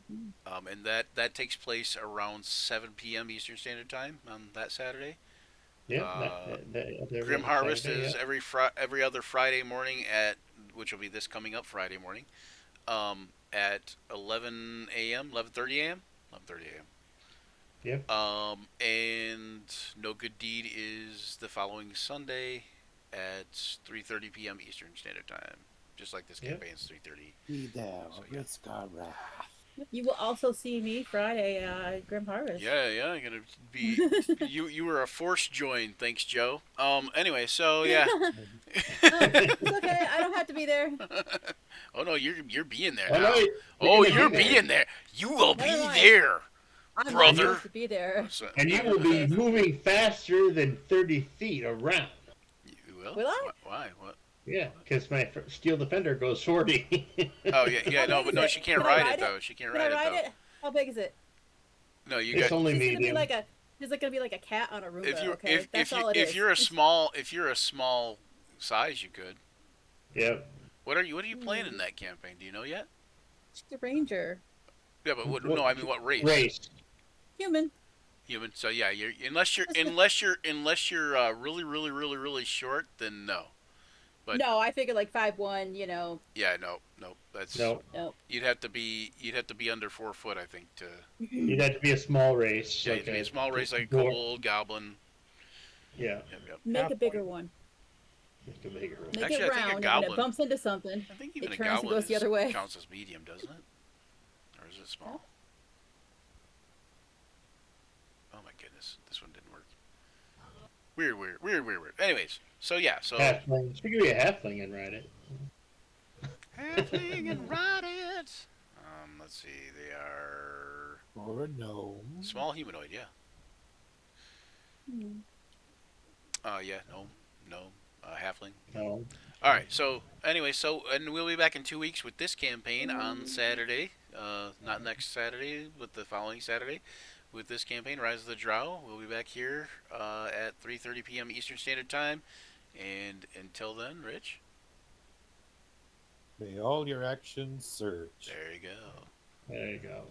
Yep. And that takes place around 7 p.m. Eastern Standard Time on that Saturday. Yeah, every Grim other Harvest Saturday, is yeah. every other Friday morning which will be this coming up Friday morning, at 11 a.m., 11:30 a.m., 11:30 a.m. Yep. And No Good Deed is the following Sunday at 3:30 p.m. Eastern Standard Time. Just like this Yep. campaign is 3:30. Be thou, So, yeah. it's God wrath. You will also see me Friday, Grim Harvest. Yeah, I'm gonna be. you were a forced join, thanks, Joe. Anyway, so yeah. It's okay. I don't have to be there. Oh no, you're being there Oh, now. no, Oh, gonna you're be there. being there. You will be Never mind. there, I'm brother. not supposed to be there. So, And you will be moving faster than 30 feet around. you will? Will I? Why? What? Yeah, because my Steel Defender goes 40. Oh yeah, How no, big but is no, it? she can't Can I ride ride it it? though. She can't Can I ride ride it it? How big is it? though. No, you It's got. only It's gonna be medium. like a. It's like gonna be like a cat on a Roomba. If you Okay, that's all it if is. you're a small size, you could. Yep. What are you playing in that campaign? Do you know yet? It's the Ranger. Yeah, but no, I mean what race? Race. Human. Human. So yeah, you're unless you're really short, then no. But- No, I figured like 5'1", you know. Yeah, no, that's No, Nope. You'd have to be under 4 foot, I think, to you'd have to be a small race. yeah, like it'd be a small race like a dwarf. kobold, goblin. Yeah, Yep. Make a bigger one. make a bigger one. Make Actually, I it think a round, and when goblin- it bumps into something, I think even it a turns and goblin goes the other way. counts as medium, doesn't it? Or is it small? Oh my goodness, this one didn't work. Weird. Anyways, so yeah, so Halfling. She could be a halfling and ride it. halfling and ride it. Let's see, they are Or a gnome. small humanoid, yeah. Hmm. Yeah, no, halfling. No. All right. So anyway, and we'll be back in 2 weeks with this campaign on Saturday. Not next Saturday, but the following Saturday, with this campaign, Rise of the Drow. We'll be back here at 3:30 p.m. Eastern Standard Time. And until then, Rich. May all your actions surge. There you go. There you go.